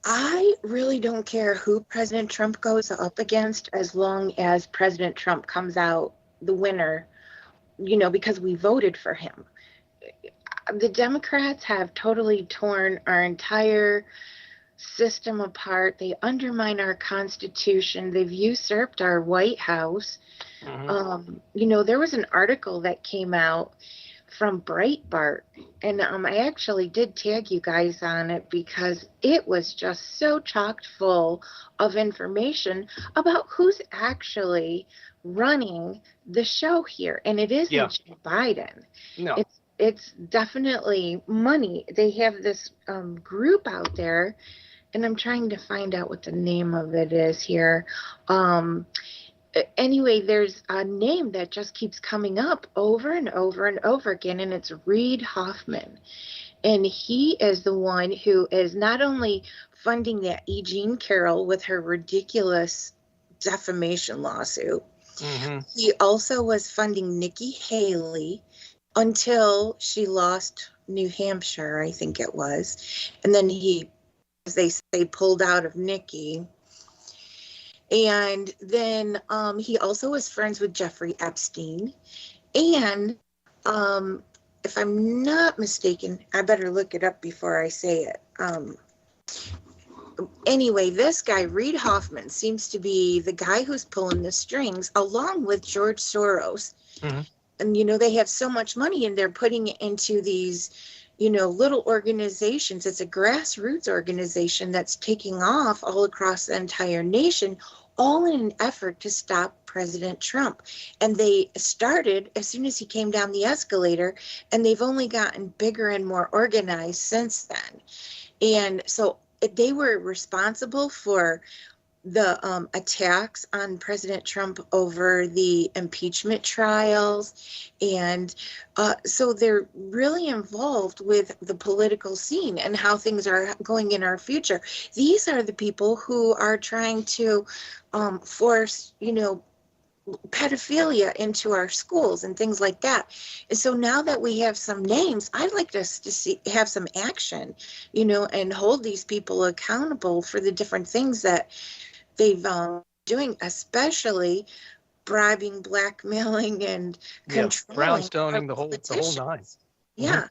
I really don't care who President Trump goes up against as long as President Trump comes out the winner, you know, because we voted for him. The Democrats have totally torn our entire system apart. They undermine our Constitution. They've usurped our White House. Mm-hmm. You know, there was an article that came out from Breitbart, and I actually did tag you guys on it because it was just so chock full of information about who's actually running the show here. And it isn't Joe Biden. No. It's definitely money. They have this group out there, and I'm trying to find out what the name of it is here. Anyway, there's a name that just keeps coming up over and over and over again, and it's Reid Hoffman. And he is the one who is not only funding that E. Jean Carroll with her ridiculous defamation lawsuit, he also was funding Nikki Haley until she lost New Hampshire, I think it was. And then he, as they say, pulled out of Nikki. And then he also was friends with Jeffrey Epstein. And if I'm not mistaken, I better look it up before I say it. Anyway, this guy, Reid Hoffman, seems to be the guy who's pulling the strings, along with George Soros. Mm-hmm. And, you know, they have so much money and they're putting it into these, you know, little organizations. It's a grassroots organization that's taking off all across the entire nation, all in an effort to stop President Trump. And they started as soon as he came down the escalator, and they've only gotten bigger and more organized since then. And so they were responsible for the attacks on President Trump over the impeachment trials. And so they're really involved with the political scene and how things are going in our future. These are the people who are trying to force, pedophilia into our schools and things like that. And so now that we have some names, I'd like us to have some action, and hold these people accountable for the different things that they've doing, especially bribing, blackmailing, and controlling. Brownstoning the whole nine. Yeah.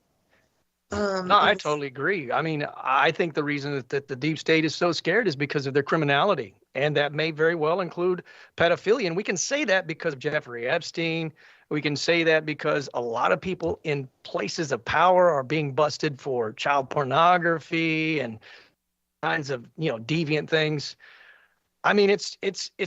No, I totally agree. I mean, I think the reason that the deep state is so scared is because of their criminality, and that may very well include pedophilia. And we can say that because of Jeffrey Epstein. We can say that because a lot of people in places of power are being busted for child pornography and kinds of deviant things. I mean, it's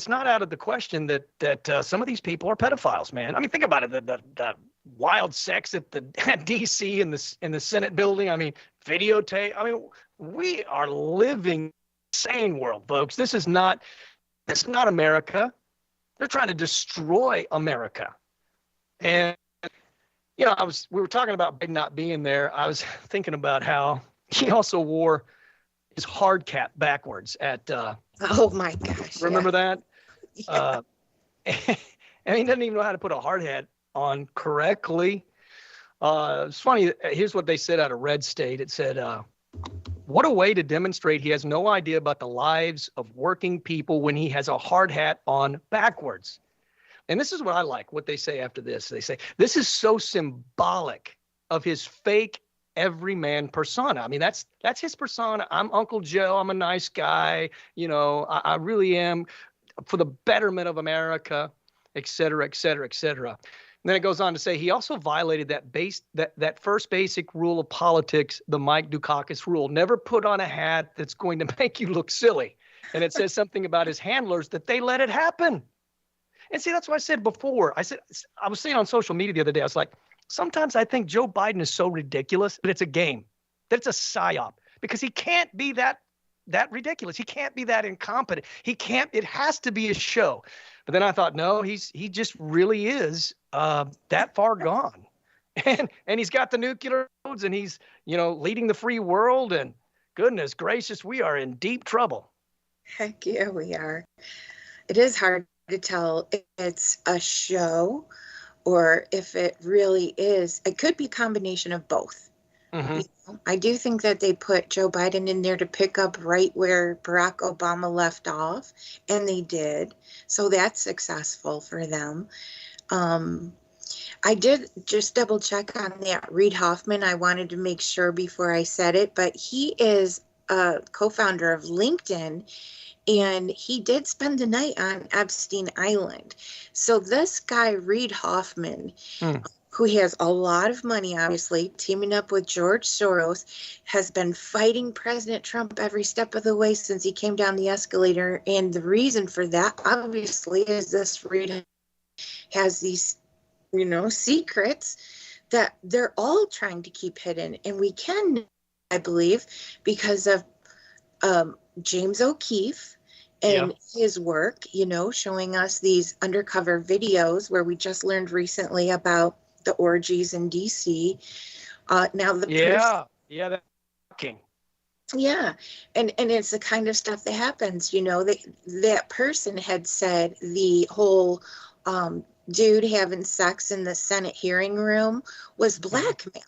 not out of the question that some of these people are pedophiles, man. I mean, think about it. The wild sex at DC in the Senate building. I mean, videotape. I mean, we are living insane world, folks. This is not America. They're trying to destroy America. And we were talking about Biden not being there. I was thinking about how he also wore his hard cap backwards at oh my gosh. Remember that? Yeah. And he doesn't even know how to put a hard hat on correctly. It's funny. Here's what they said out of Red State. It said, what a way to demonstrate he has no idea about the lives of working people when he has a hard hat on backwards. And this is what I like, what they say after this. They say, this is so symbolic of his fake everyman persona. I mean, that's his persona. I'm Uncle Joe. I'm a nice guy. I really am for the betterment of America, et cetera, et cetera, et cetera. And then it goes on to say he also violated that first basic rule of politics, the Mike Dukakis rule. Never put on a hat that's going to make you look silly. And it says something about his handlers that they let it happen. And see, that's what I said before. I was saying on social media the other day, I was like, sometimes I think Joe Biden is so ridiculous that it's a game, that it's a psyop, because he can't be that ridiculous. He can't be that incompetent. It has to be a show. But then I thought, no, he just really is that far gone. And he's got the nuclear codes, and he's, leading the free world, and goodness gracious, we are in deep trouble. Heck yeah, we are. It is hard to tell if it's a show or if it really is. It could be a combination of both. Mm-hmm. I do think that they put Joe Biden in there to pick up right where Barack Obama left off, and they did. So that's successful for them. I did just double check on that Reid Hoffman. I wanted to make sure before I said it, but he is a co-founder of LinkedIn, and he did spend the night on Epstein Island. So this guy, Reid Hoffman, who has a lot of money, obviously, teaming up with George Soros, has been fighting President Trump every step of the way since he came down the escalator. And the reason for that, obviously, is this Reid has these, secrets that they're all trying to keep hidden. And we can, I believe, because of James O'Keefe and his work, showing us these undercover videos where we just learned recently about the orgies in DC. Now the that's shocking. Yeah, and it's the kind of stuff that happens. That person had said the whole dude having sex in the Senate hearing room was blackmail.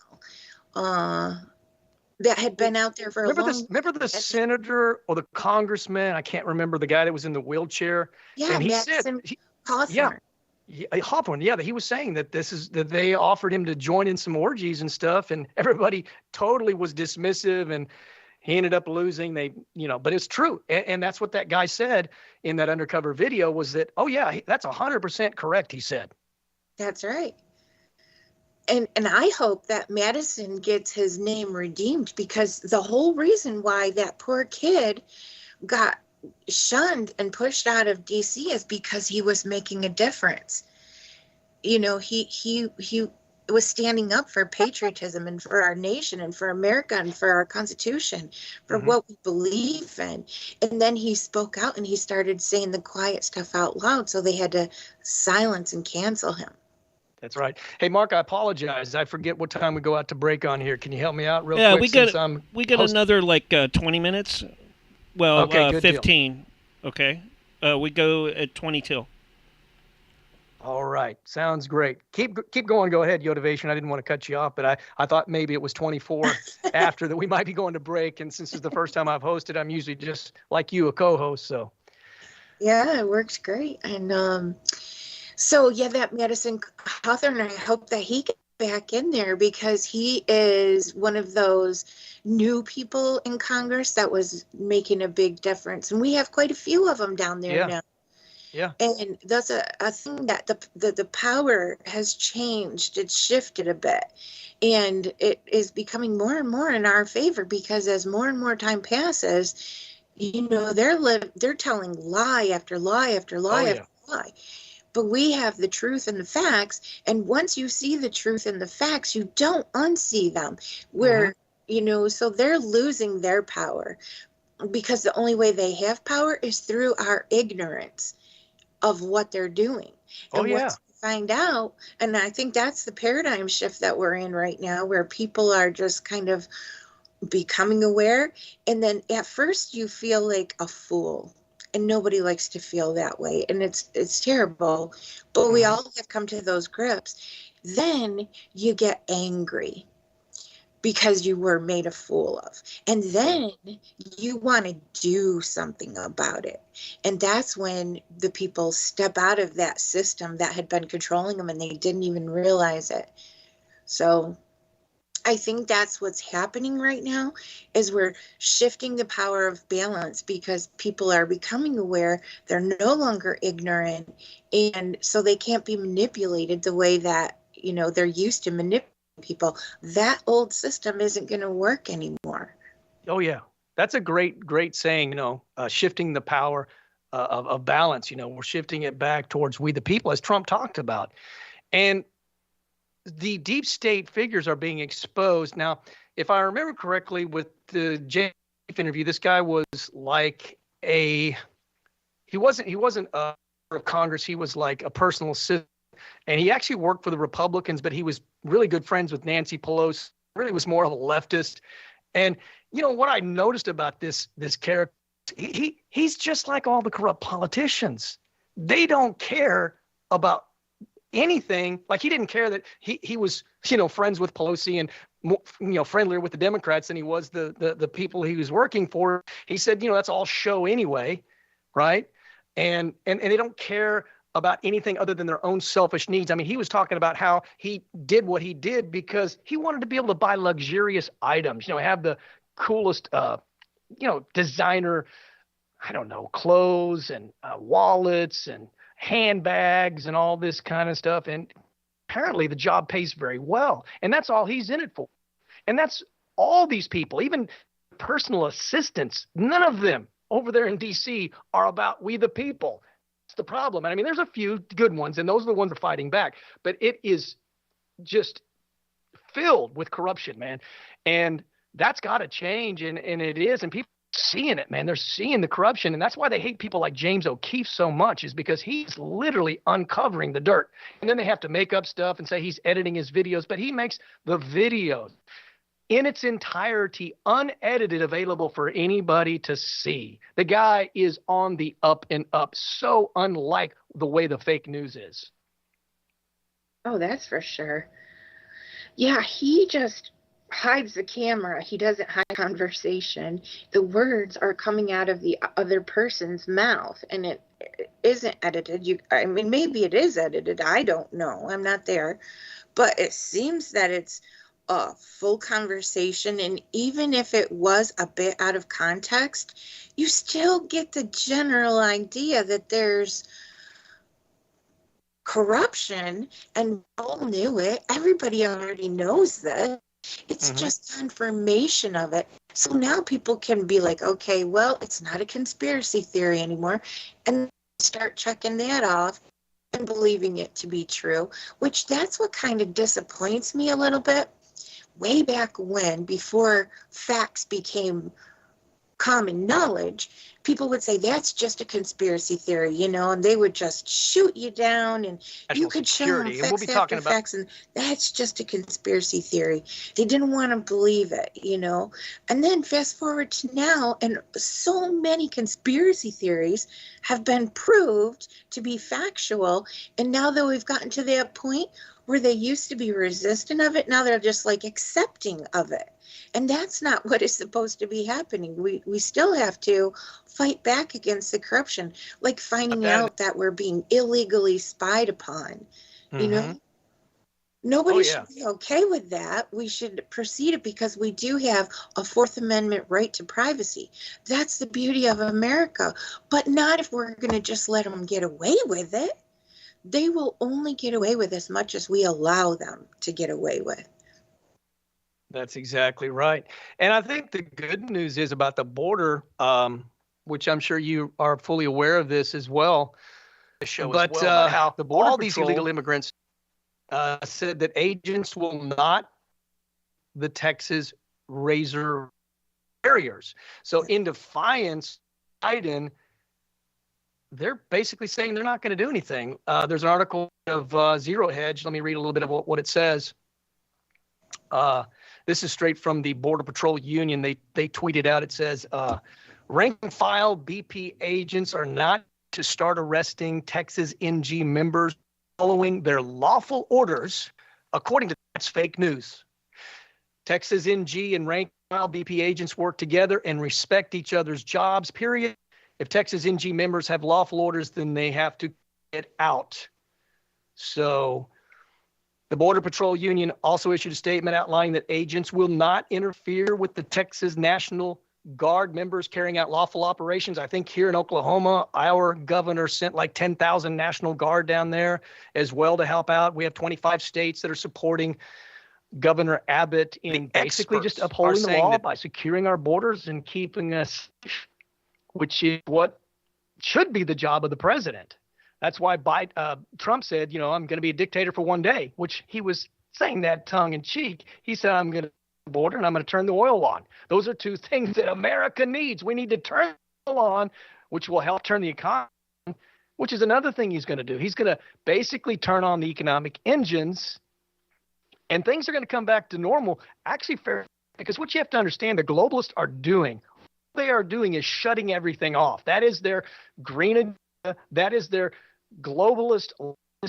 That had been out there for a long time. Remember the senator or the congressman? I can't remember the guy that was in the wheelchair. Yeah, and he Madison said, Hawthorne. Hawthorne, that he was saying that that they offered him to join in some orgies and stuff, and everybody totally was dismissive, and he ended up losing. But it's true, and that's what that guy said in that undercover video was that, that's 100% correct. He said, that's right. And I hope that Madison gets his name redeemed, because the whole reason why that poor kid got shunned and pushed out of DC is because he was making a difference. He was standing up for patriotism and for our nation and for America and for our Constitution, for what we believe in. And then he spoke out and he started saying the quiet stuff out loud. So they had to silence and cancel him. That's right. Hey, Mark, I apologize. I forget what time we go out to break on here. Can you help me out real quick? We got another like 20 minutes. Well, okay, 15. Deal. Okay. We go at 20 till. All right. Sounds great. Keep going. Go ahead, Yotivation. I didn't want to cut you off, but I thought maybe it was 24 after that we might be going to break. And since it's the first time I've hosted, I'm usually just like you, a co-host. So. Yeah, it works great. And so, yeah, that Madison Cawthorn, I hope that he gets back in there because he is one of those new people in Congress that was making a big difference. And we have quite a few of them down there now. Yeah. And that's a thing that the power has changed. It's shifted a bit. And it is becoming more and more in our favor because as more and more time passes, you know, they're telling lie after lie after lie after lie. But we have the truth and the facts. And once you see the truth and the facts, you don't unsee them. You know, so they're losing their power because the only way they have power is through our ignorance of what they're doing. And once we find out, and I think that's the paradigm shift that we're in right now, where people are just kind of becoming aware. And then at first you feel like a fool, and nobody likes to feel that way. And it's terrible, but we all have come to those grips. Then you get angry because you were made a fool of. And then you want to do something about it. And that's when the people step out of that system that had been controlling them and they didn't even realize it. So I think that's what's happening right now is we're shifting the power of balance because people are becoming aware. They're no longer ignorant. And so they can't be manipulated the way that, you know, they're used to manipulating people. That old system isn't going to work anymore. Oh, yeah. That's a great saying, you know, shifting the power of balance. You know, we're shifting it back towards we the people, as Trump talked about. And the deep state figures are being exposed. Now, if I remember correctly, with the James interview, this guy was like he wasn't a member of Congress. He was like a personal assistant. And he actually worked for the Republicans, but he was really good friends with Nancy Pelosi. Really was more of a leftist. And, you know, what I noticed about this character, he's just like all the corrupt politicians. They don't care about anything. Like he didn't care that he was, you know, friends with Pelosi and, you know, friendlier with the Democrats than he was the people he was working for. He said, you know, that's all show anyway, right? And they don't care about anything other than their own selfish needs. I mean, he was talking about how he did what he did because he wanted to be able to buy luxurious items, you know, have the coolest, you know, designer, I don't know, clothes and wallets and handbags and all this kind of stuff. And apparently the job pays very well. And that's all he's in it for. And that's all these people, even personal assistants, none of them over there in D.C. are about we the people. The problem. And I mean, there's a few good ones, and those are the ones that are fighting back. But it is just filled with corruption, man. And that's got to change, and it is. And people are seeing it, man. They're seeing the corruption, and that's why they hate people like James O'Keefe so much, is because he's literally uncovering the dirt. And then they have to make up stuff and say he's editing his videos, but he makes the videos in its entirety, unedited, available for anybody to see. The guy is on the up and up, so unlike the way the fake news is. Oh, that's for sure. Yeah, he just hides the camera. He doesn't hide conversation. The words are coming out of the other person's mouth, and it isn't edited. I mean, maybe it is edited. I don't know. I'm not there. But it seems that it's a full conversation, and even if it was a bit out of context, you still get the general idea that there's corruption, and all knew it. Everybody already knows that. It's just confirmation of it. So now people can be like, okay, well, it's not a conspiracy theory anymore, and start checking that off. And and believing it to be true, which that's what kind of disappoints me a little bit. Way back when, before facts became common knowledge, people would say that's just a conspiracy theory, you know, and they would just shoot you down, and you could show them facts after facts, and that's just a conspiracy theory. They didn't want to believe it, you know. And then fast forward to now, and so many conspiracy theories have been proved to be factual, and now that we've gotten to that point where they used to be resistant of it, now they're just like accepting of it. And that's not what is supposed to be happening. We still have to fight back against the corruption, like finding out that we're being illegally spied upon. You know, nobody should be okay with that. We should proceed it because we do have a Fourth Amendment right to privacy. That's the beauty of America, but not if we're going to just let them get away with it. They will only get away with as much as we allow them to get away with. That's exactly right. And I think the good news is about the border, which I'm sure you are fully aware of this as well. But how the border all these illegal immigrants said that agents will not the Texas razor barriers. So in defiance, Biden, they're basically saying they're not going to do anything. There's an article of Zero Hedge. Let me read a little bit of what it says. This is straight from the Border Patrol Union. They tweeted out, it says, rank and file BP agents are not to start arresting Texas NG members following their lawful orders, according to that's fake news. Texas NG and rank and file BP agents work together and respect each other's jobs, period. If Texas NG members have lawful orders, then they have to get out. So the Border Patrol Union also issued a statement outlining that agents will not interfere with the Texas National Guard members carrying out lawful operations. I think here in Oklahoma, our governor sent like 10,000 National Guard down there as well to help out. We have 25 states that are supporting Governor Abbott in basically just upholding the law by securing our borders and keeping us safe, which is what should be the job of the president. That's why Trump said, you know, I'm going to be a dictator for one day, which he was saying that tongue in cheek. He said, I'm going to the border and I'm going to turn the oil on. Those are two things that America needs. We need to turn the oil on, which will help turn the economy on, which is another thing he's going to do. He's going to basically turn on the economic engines and things are going to come back to normal. Actually, fair, because what you have to understand, the globalists are doing, what they are doing is shutting everything off. That is their green agenda. That is their globalist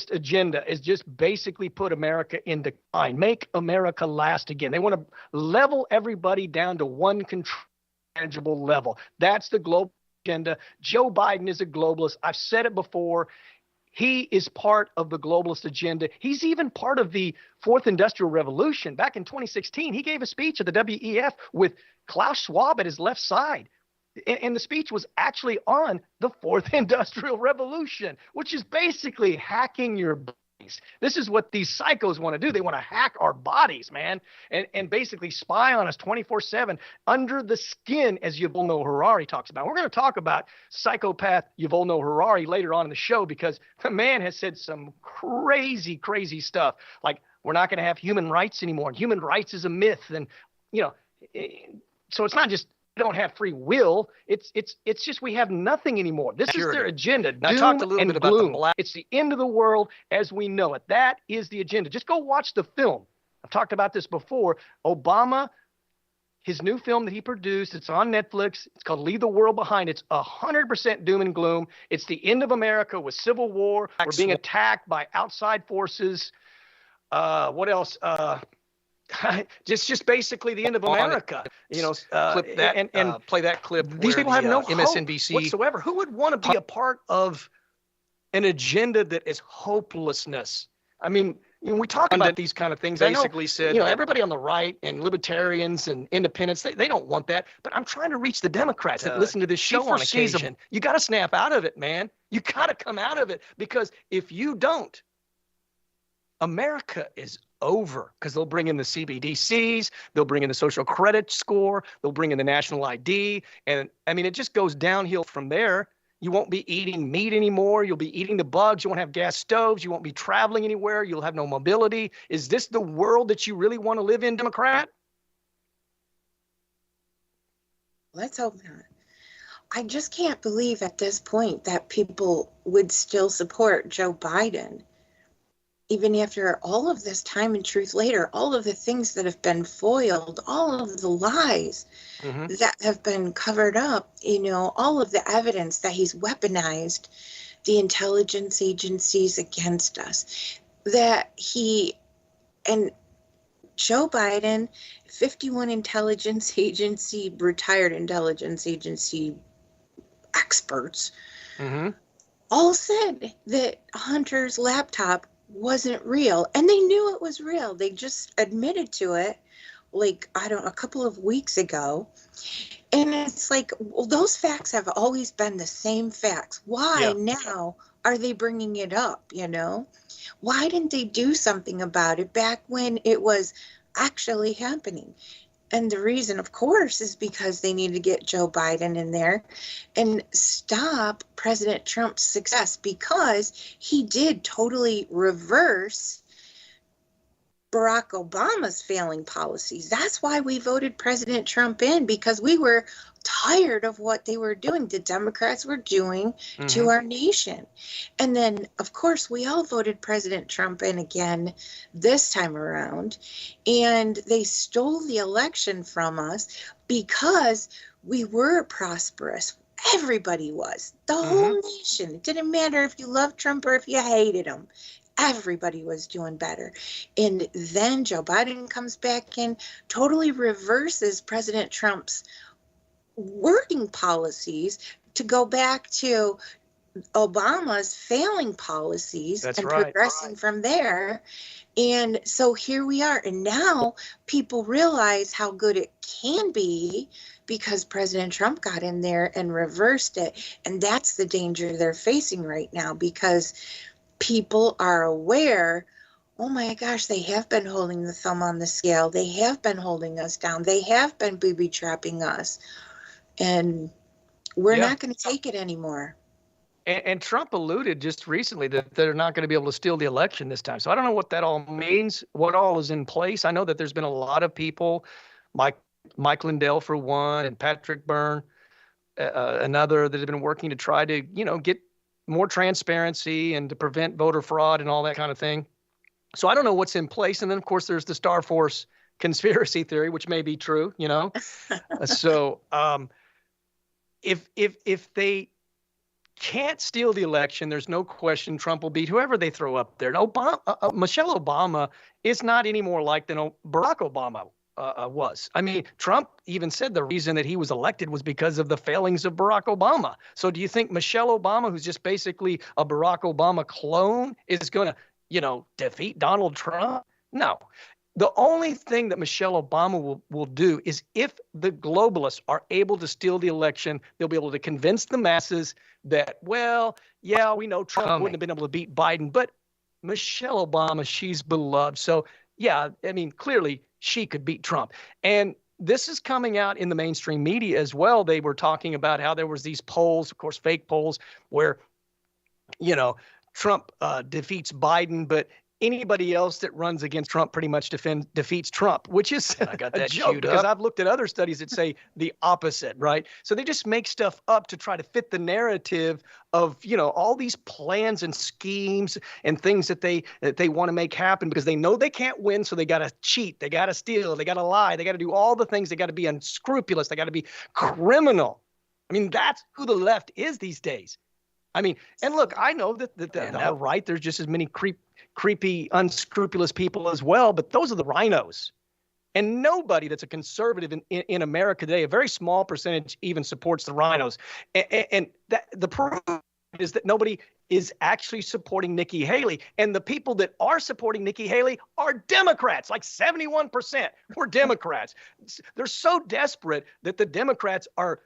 agenda, is just basically put America in decline, make America last again. They want to level everybody down to one manageable level. That's the global agenda. Joe Biden is a globalist. I've said it before. He is part of the globalist agenda. He's even part of the Fourth Industrial Revolution. Back in 2016, he gave a speech at the WEF with Klaus Schwab at his left side. And the speech was actually on the Fourth Industrial Revolution, which is basically hacking your bodies. This is what these psychos want to do. They want to hack our bodies, man, and basically spy on us 24/7 under the skin, as Yuval Noah Harari talks about. We're going to talk about psychopath Yuval Noah Harari later on in the show because the man has said some crazy, crazy stuff. Like, we're not going to have human rights anymore. And human rights is a myth. And, you know, so it's not just we don't have free will. It's just we have nothing anymore. This is their agenda. Doom I talked a little bit about the it's the end of the world as we know it. That is the agenda. Just go watch the film. I've talked about this before. Obama, his new film that he produced, it's on Netflix. It's called Leave the World Behind. It's 100% doom and gloom. It's the end of America with civil war. We're being attacked by outside forces. What else? Just basically the end of America, you know. Clip that and play that clip. These people have no MSNBC hope whatsoever. Who would want to be a part of an agenda that is hopelessness? I mean, we talk about these kind of things. Basically, said, you know, everybody on the right and libertarians and independents, they don't want that. But I'm trying to reach the Democrats that listen to this show on occasion. You got to snap out of it, man. You got to come out of it, because if you don't, America is over, because they'll bring in the CBDCs, they'll bring in the social credit score, they'll bring in the national ID. And I mean, it just goes downhill from there. You won't be eating meat anymore. You'll be eating the bugs. You won't have gas stoves. You won't be traveling anywhere. You'll have no mobility. Is this the world that you really want to live in, Democrat? Let's hope not. I just can't believe at this point that people would still support Joe Biden. Even after all of this time and truth later, all of the things that have been foiled, all of the lies that have been covered up, all of the evidence that he's weaponized the intelligence agencies against us, that and Joe Biden, 51 retired intelligence agency experts, all said that Hunter's laptop wasn't real, and they knew it was real. They just admitted to it a couple of weeks ago. And it's like, well, those facts have always been the same facts. Why now are they bringing it up? Why didn't they do something about it back when it was actually happening? And the reason, of course, is because they need to get Joe Biden in there and stop President Trump's success, because he did totally reverse Barack Obama's failing policies. That's why we voted President Trump in, because we were tired of what they were doing, the Democrats were doing to our nation. And then, of course, we all voted President Trump in again this time around, and they stole the election from us because we were prosperous. Everybody was. The whole nation. It didn't matter if you loved Trump or if you hated him. Everybody was doing better. And then Joe Biden comes back in, totally reverses President Trump's working policies to go back to Obama's failing policies progressing from there. And so here we are. And now people realize how good it can be because President Trump got in there and reversed it. And that's the danger they're facing right now, because people are aware, oh my gosh, they have been holding the thumb on the scale. They have been holding us down. They have been booby trapping us. And we're not going to take it anymore. And Trump alluded just recently that they're not going to be able to steal the election this time. So I don't know what that all means, what all is in place. I know that there's been a lot of people, Mike Lindell for one, and Patrick Byrne, another, that have been working to try to, get more transparency and to prevent voter fraud and all that kind of thing. So I don't know what's in place. And then, of course, there's the Star Force conspiracy theory, which may be true, So if they can't steal the election, there's no question Trump will beat whoever they throw up there. Michelle Obama is not any more like than Barack Obama was. I mean, Trump even said the reason that he was elected was because of the failings of Barack Obama. So do you think Michelle Obama, who's just basically a Barack Obama clone, is going to, defeat Donald Trump? No. The only thing that Michelle Obama will do is, if the globalists are able to steal the election, they'll be able to convince the masses that, well, yeah, we know Trump wouldn't have been able to beat Biden, but Michelle Obama, she's beloved. So, yeah, I mean, clearly she could beat Trump. And this is coming out in the mainstream media as well. They were talking about how there was these polls, of course, fake polls, where, Trump defeats Biden, but anybody else that runs against Trump pretty much defeats Trump, which is I got that a joke, because I've looked at other studies that say the opposite, right? So they just make stuff up to try to fit the narrative of, all these plans and schemes and things that they want to make happen, because they know they can't win. So they got to cheat, they got to steal, they got to lie, they got to do all the things. They got to be unscrupulous, they got to be criminal. I mean, that's who the left is these days. I mean, and look, I know that the right, there's just as many creepy, unscrupulous people as well, but those are the rhinos. And nobody that's a conservative in America today, a very small percentage, even supports the rhinos. And the proof is that nobody is actually supporting Nikki Haley. And the people that are supporting Nikki Haley are Democrats. Like 71% were Democrats. They're so desperate that the Democrats are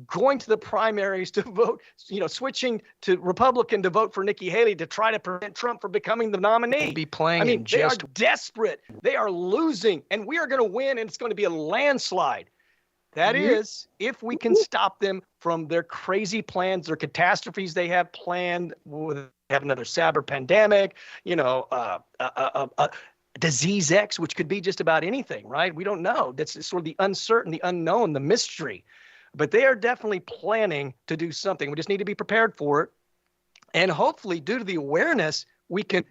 going to the primaries to vote, switching to Republican to vote for Nikki Haley to try to prevent Trump from becoming the nominee. They are desperate. They are losing, and we are going to win, and it's going to be a landslide. That is, if we can stop them from their crazy plans, their catastrophes they have planned, have another cyber pandemic, disease X, which could be just about anything, right? We don't know. That's sort of the uncertain, the unknown, the mystery. But they are definitely planning to do something. We just need to be prepared for it. And hopefully, due to the awareness, we can,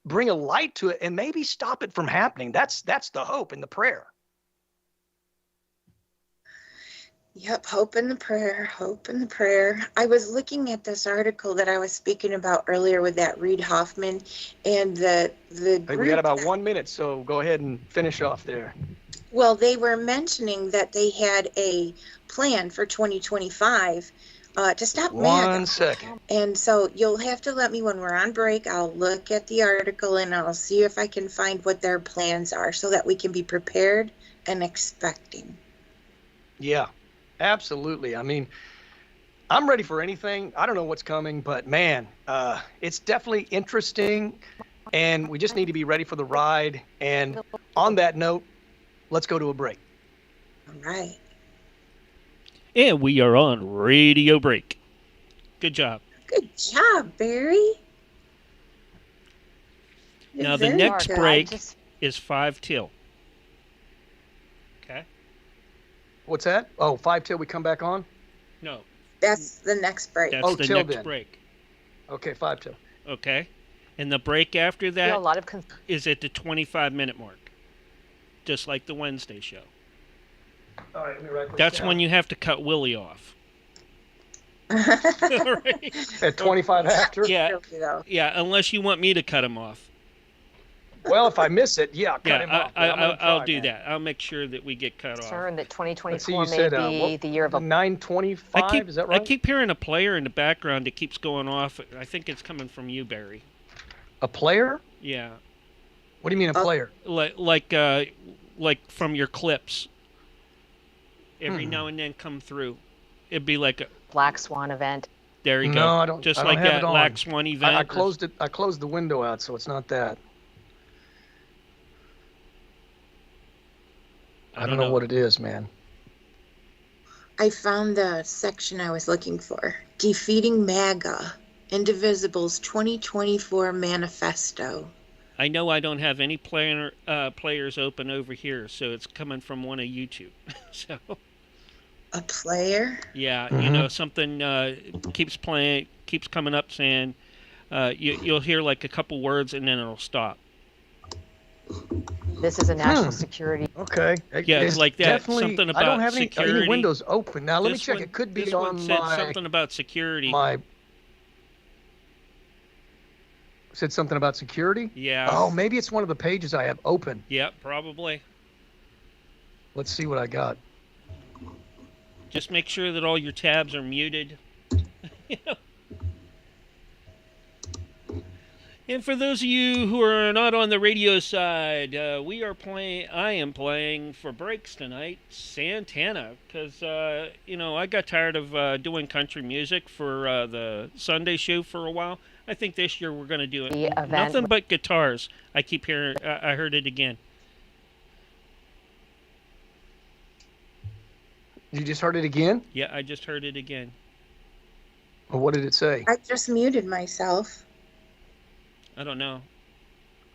bring a light to it and maybe stop it from happening. That's the hope and the prayer. Yep, hope and the prayer. I was looking at this article that I was speaking about earlier with that Reid Hoffman and the Hey, we got about 1 minute, so go ahead and finish off there. Well, they were mentioning that they had a plan for 2025 to stop MAGA. 1 second. And so you'll have to let me, when we're on break, I'll look at the article and I'll see if I can find what their plans are so that we can be prepared and expecting. Yeah, absolutely. I mean, I'm ready for anything. I don't know what's coming, but man, it's definitely interesting, and we just need to be ready for the ride. And on that note, let's go to a break. All right. And we are on radio break. Good job. Good job, Barry. Now the next break is 5 till. Okay. What's that? Oh, 5 till we come back on? No. That's the next break. That's the next break. Okay, 5 till. Okay. And the break after that a lot of is at the 25-minute mark. Just like the Wednesday show. All right, let me write this That's down. when you have to cut Willie off. Right? At 25 after? Yeah, unless you want me to cut him off. Well, if I miss it, cut him off. I'll do that. I'll make sure that we get cut off. Concerned that 2024 you said, may be the year of a 9:25. Is that right? I keep hearing a player in the background that keeps going off. I think it's coming from you, Barry. A player? Yeah. What do you mean a player? Like from your clips. Every now and then come through. It'd be like a Black Swan event. There you go. No, I don't. Just I don't like have that it on. Black Swan event. I closed it. I closed the window out, so it's not that. I don't know what it is, man. I found the section I was looking for. Defeating MAGA. Indivisible's 2024 Manifesto. I know I don't have any players open over here, so it's coming from one of YouTube. So. A player? Yeah, something keeps coming up saying, you'll hear like a couple words and then it'll stop. This is a national security. Okay. Yeah, it's like that. Something about I don't have security. any windows open. Now, let me check. It could be this on one said my... something about security. Said something about security? Yeah. Oh, maybe it's one of the pages I have open. Yeah, probably. Let's see what I got. Just make sure that all your tabs are muted. And for those of you who are not on the radio side, I am playing for breaks tonight, Santana, because, I got tired of doing country music for the Sunday show for a while. I think this year we're going to do it. Nothing but guitars. I keep hearing, I heard it again. You just heard it again? Yeah, I just heard it again. Well, what did it say? I just muted myself. I don't know.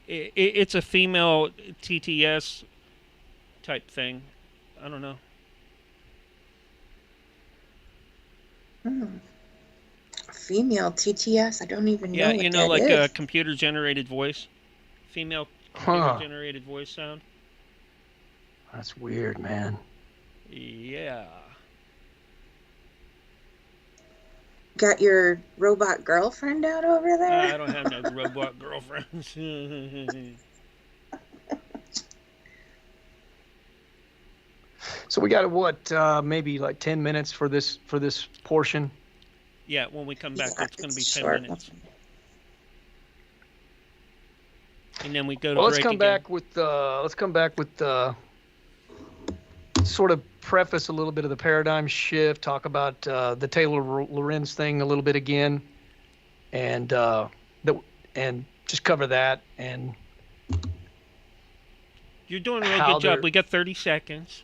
It's a female TTS type thing. I don't know. Female TTS? I don't even know what that is. Yeah, like a computer-generated voice. Female computer-generated voice sound. That's weird, man. Yeah. Got your robot girlfriend out over there? I don't have no robot girlfriends. So we got maybe like 10 minutes for this portion. Yeah, when we come back, it's going to be 10 minutes. And then we go to break let's come back with sort of preface a little bit of the paradigm shift, talk about the Taylor Lorenz thing a little bit again, and just cover that. And you're doing a real good job. We got 30 seconds.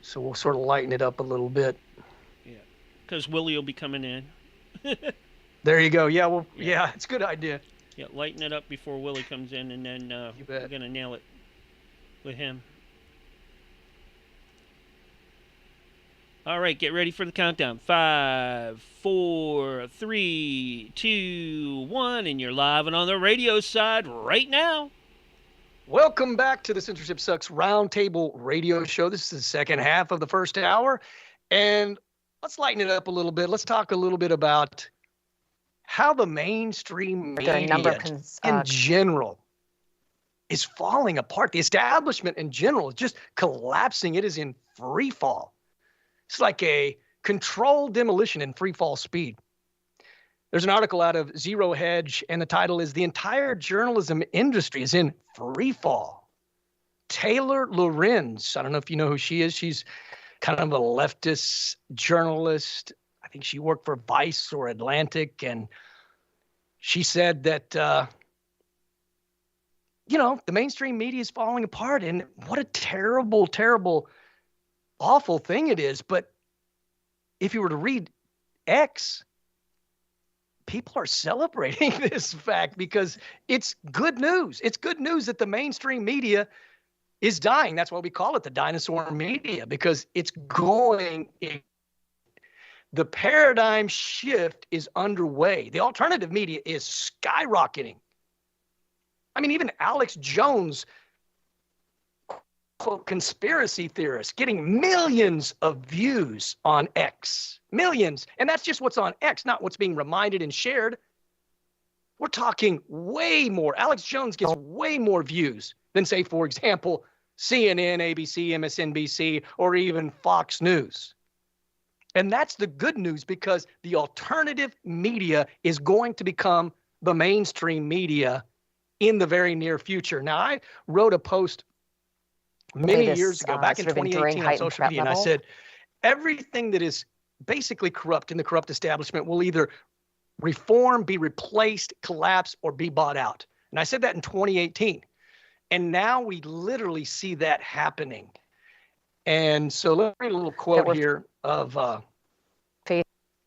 So we'll sort of lighten it up a little bit. Yeah, because Willie will be coming in. There you go. Yeah, well, yeah, it's a good idea. Yeah, lighten it up before Willie comes in, and then we're going to nail it with him. All right, get ready for the countdown. 5, 4, 3, 2, 1, and you're live and on the radio side right now. Welcome back to the Censorship Sucks Roundtable Radio Show. This is the second half of the first hour, and let's lighten it up a little bit. Let's talk a little bit about how the mainstream media in general is falling apart. The establishment in general is just collapsing. It is in free fall. It's like a controlled demolition in free fall speed. There's an article out of Zero Hedge, and the title is "The Entire Journalism Industry is in Free Fall." Taylor Lorenz, I don't know if you know who she is. She's kind of a leftist journalist. I think she worked for Vice or Atlantic, and she said that, the mainstream media is falling apart, and what a terrible, terrible, awful thing it is. But if you were to read X, people are celebrating this fact because it's good news. It's good news that the mainstream media is dying. That's why we call it the dinosaur media, because it's going. The paradigm shift is underway. The alternative media is skyrocketing. I mean, even Alex Jones, quote, conspiracy theorist, getting millions of views on X. Millions. And that's just what's on X, not what's being reminded and shared. We're talking way more. Alex Jones gets way more views than, say, for example, CNN, ABC, MSNBC, or even Fox News. And that's the good news, because the alternative media is going to become the mainstream media in the very near future. Now, I wrote a post many years ago, back in 2018 on social media, and I said, everything that is basically corrupt in the corrupt establishment will either reform, be replaced, collapse, or be bought out. And I said that in 2018. And now we literally see that happening. And so let me read a little quote here of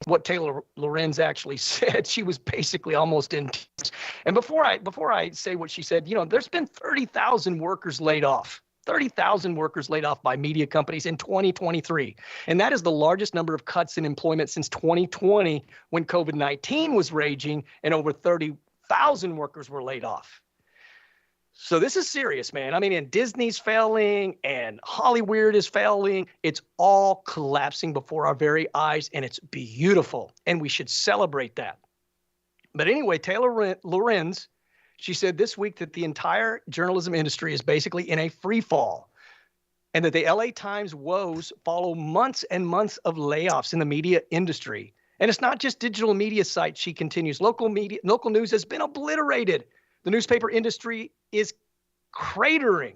what Taylor Lorenz actually said. She was basically almost in tears. And before I say what she said, there's been 30,000 workers laid off. 30,000 workers laid off by media companies in 2023. And that is the largest number of cuts in employment since 2020, when COVID-19 was raging and over 30,000 workers were laid off. So this is serious, man. I mean, and Disney's failing and Hollywood is failing. It's all collapsing before our very eyes, and it's beautiful, and we should celebrate that. But anyway, Taylor Lorenz, she said this week that the entire journalism industry is basically in a free fall, and that the LA Times woes follow months and months of layoffs in the media industry. And it's not just digital media sites, she continues. Local news has been obliterated. The newspaper industry is cratering,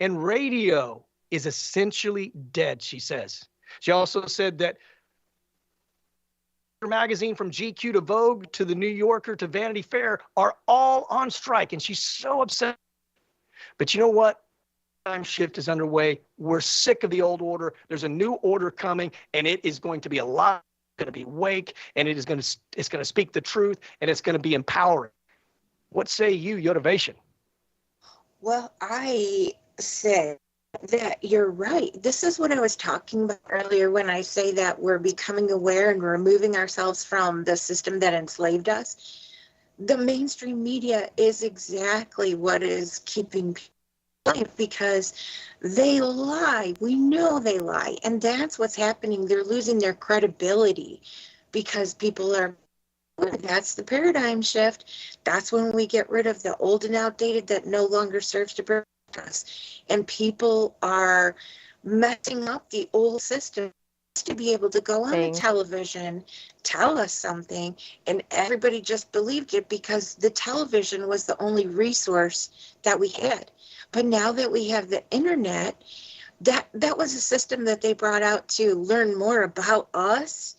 and radio is essentially dead, she says. She also said that magazine, from GQ to Vogue to the New Yorker to Vanity Fair, are all on strike, and she's so upset. But you know what? Time shift is underway. We're sick of the old order. There's a new order coming, and it is going to be alive, going to be awake, and it's going to speak the truth, and it's going to be empowering. What say you, Yotivation? Well, I said that you're right. This is what I was talking about earlier when I say that we're becoming aware and removing ourselves from the system that enslaved us. The mainstream media is exactly what is keeping people alive, because they lie. We know they lie. And that's what's happening. They're losing their credibility because people are. That's the paradigm shift. That's when we get rid of the old and outdated that no longer serves to protect us. And people are messing up the old system to be able to go on the television, tell us something, and everybody just believed it because the television was the only resource that we had. But now that we have the internet, that was a system that they brought out to learn more about us.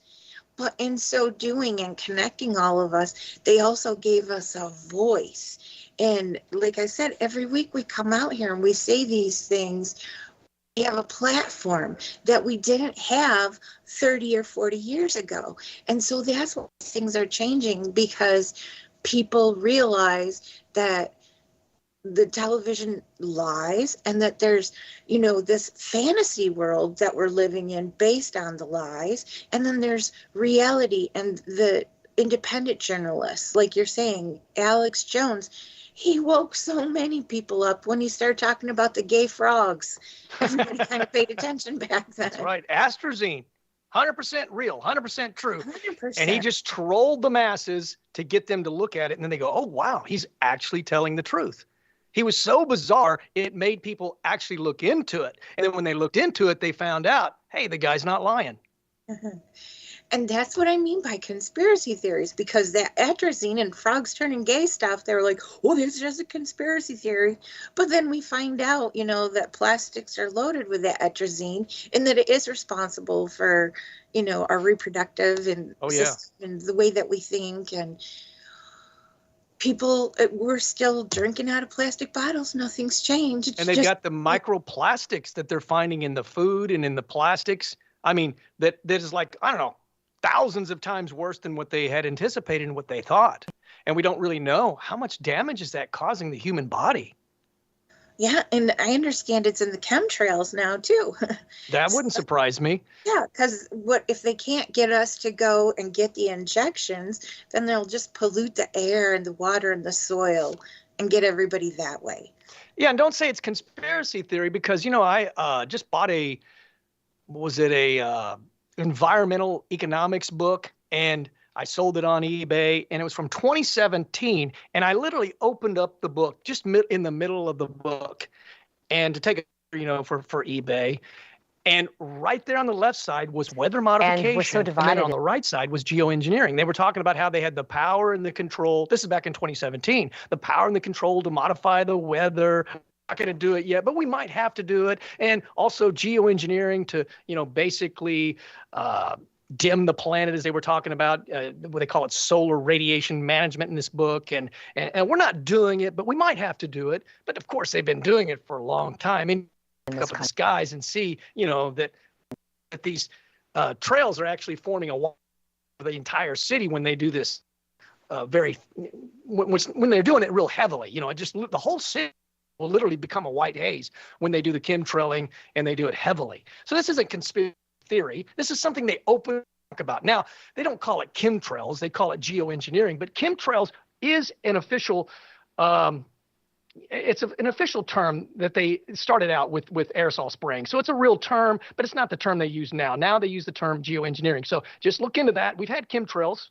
But in so doing and connecting all of us, they also gave us a voice. And like I said, every week we come out here and we say these things. We have a platform that we didn't have 30 or 40 years ago. And so that's why things are changing, because people realize that the television lies and that there's, this fantasy world that we're living in based on the lies. And then there's reality and the independent journalists, like you're saying, Alex Jones. He woke so many people up when he started talking about the gay frogs. Everybody kind of paid attention back then. That's right. Astrazine, 100% real, 100% true. 100%. And he just trolled the masses to get them to look at it. And then they go, oh, wow, he's actually telling the truth. He was so bizarre, it made people actually look into it. And then when they looked into it, they found out, hey, the guy's not lying. And that's what I mean by conspiracy theories, because that atrazine and frogs turning gay stuff, they were like, oh, this is just a conspiracy theory. But then we find out, that plastics are loaded with that atrazine and that it is responsible for, our reproductive and system and the way that we think. And people, we're still drinking out of plastic bottles. Nothing's changed. And they've got the microplastics that they're finding in the food and in the plastics. I mean, that is like, I don't know, thousands of times worse than what they had anticipated and what they thought. And we don't really know how much damage is that causing the human body. Yeah, and I understand it's in the chemtrails now too. That wouldn't surprise me. Yeah, because what if they can't get us to go and get the injections, then they'll just pollute the air and the water and the soil and get everybody that way. Yeah, and don't say it's conspiracy theory, because, I just bought a environmental economics book, and I sold it on eBay, and it was from 2017. And I literally opened up the book just in the middle of the book, and to take it, for eBay. And right there on the left side was weather modification. And we're so divided. And then on the right side was geoengineering. They were talking about how they had the power and the control. This is back in 2017. The power and the control to modify the weather. Not going to do it yet, but we might have to do it. And also geoengineering to, basically dim the planet, as they were talking about, what they call it, solar radiation management in this book. And we're not doing it, but we might have to do it. But of course, they've been doing it for a long time. And look up at the skies and see, that these trails are actually forming a wall for the entire city when they do this when they're doing it real heavily. It just, the whole city will literally become a white haze when they do the chemtrailing and they do it heavily. So this isn't conspiracy theory. This is something they openly talk about. Now, they don't call it chemtrails. They call it geoengineering. But chemtrails is an official an official term that they started out with aerosol spraying. So it's a real term, but it's not the term they use now. Now they use the term geoengineering. So just look into that. We've had chemtrails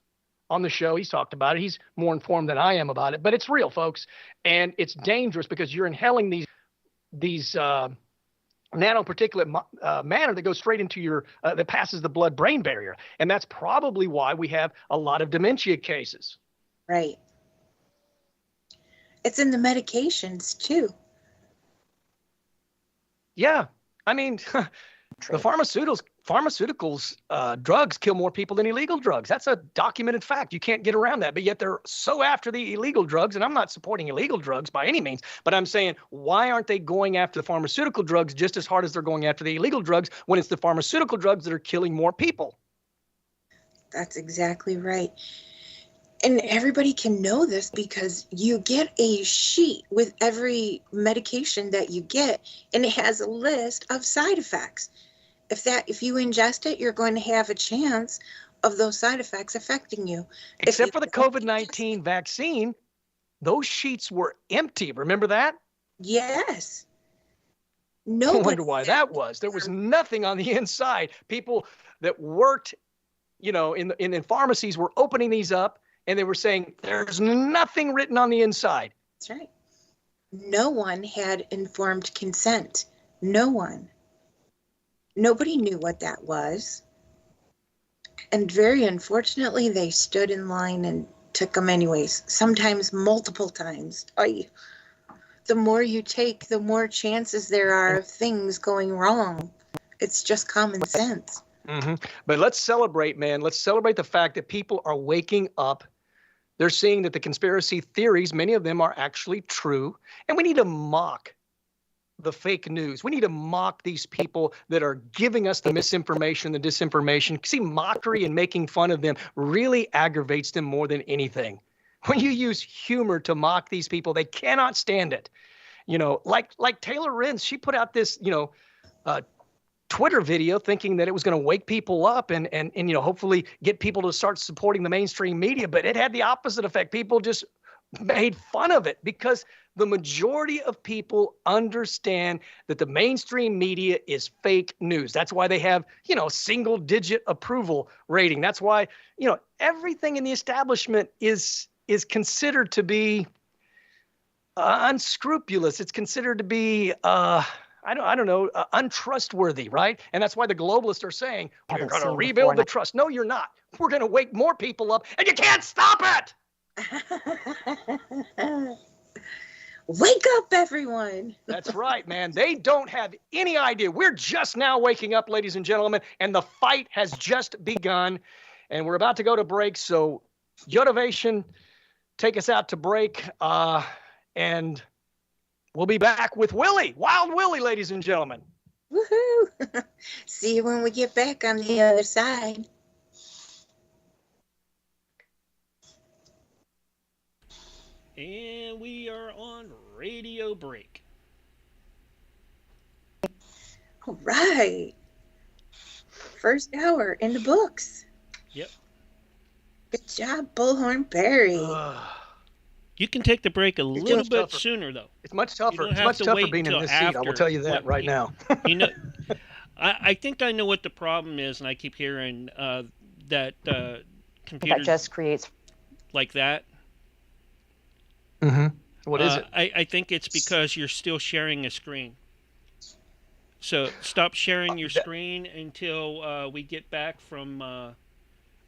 on the show. He's talked about it. He's more informed than I am about it, but it's real, folks. And it's dangerous because you're inhaling these nanoparticulate matter that goes straight into your, that passes the blood-brain barrier. And that's probably why we have a lot of dementia cases. Right. It's in the medications too. Yeah. I mean, the pharmaceuticals, drugs kill more people than illegal drugs. That's a documented fact. You can't get around that. But yet they're so after the illegal drugs, and I'm not supporting illegal drugs by any means, but I'm saying, why aren't they going after the pharmaceutical drugs just as hard as they're going after the illegal drugs when it's the pharmaceutical drugs that are killing more people? That's exactly right. And everybody can know this because you get a sheet with every medication that you get, and it has a list of side effects. If you ingest it, you're going to have a chance of those side effects affecting you. Except for the COVID-19 vaccine, those sheets were empty. Remember that? Yes. I wonder why that was. There was nothing on the inside. People that worked, in pharmacies were opening these up, and they were saying, there's nothing written on the inside. That's right. No one had informed consent. No one. Nobody knew what that was. And very unfortunately, they stood in line and took them anyways, sometimes multiple times. The more you take, the more chances there are of things going wrong. It's just common sense. Mm-hmm. But let's celebrate, man. Let's celebrate the fact that people are waking up. They're seeing that the conspiracy theories, many of them are actually true. And we need to mock the fake news. We need to mock these people that are giving us the misinformation, the disinformation. See, mockery and making fun of them really aggravates them more than anything. When you use humor to mock these people, they cannot stand it. Like Taylor Renz, she put out this, Twitter video thinking that it was going to wake people up and hopefully get people to start supporting the mainstream media, but it had the opposite effect. People just made fun of it because the majority of people understand that the mainstream media is fake news. That's why they have, single digit approval rating. That's why, everything in the establishment is considered to be unscrupulous. It's considered to be, untrustworthy, right? And that's why the globalists are saying, we're going to rebuild the trust. No, you're not. We're going to wake more people up, and you can't stop it. Wake up, everyone. That's right, man. They don't have any idea. We're just now waking up, ladies and gentlemen, and the fight has just begun, and we're about to go to break. So, Yotivation, take us out to break, and we'll be back with Willie, Wild Willie, ladies and gentlemen. Woohoo! See you when we get back on the other side. And we are on radio break. All right. First hour in the books. Yep. Good job, Bullhorn Barry. You can take the break a little bit sooner, though. It's much tougher. It's much tougher being in this seat. I will tell you that right now. I think I know what the problem is, and I keep hearing that computers that just creates like that. Mm-hmm. What is it? I think it's because you're still sharing a screen. So stop sharing your screen until we get back from.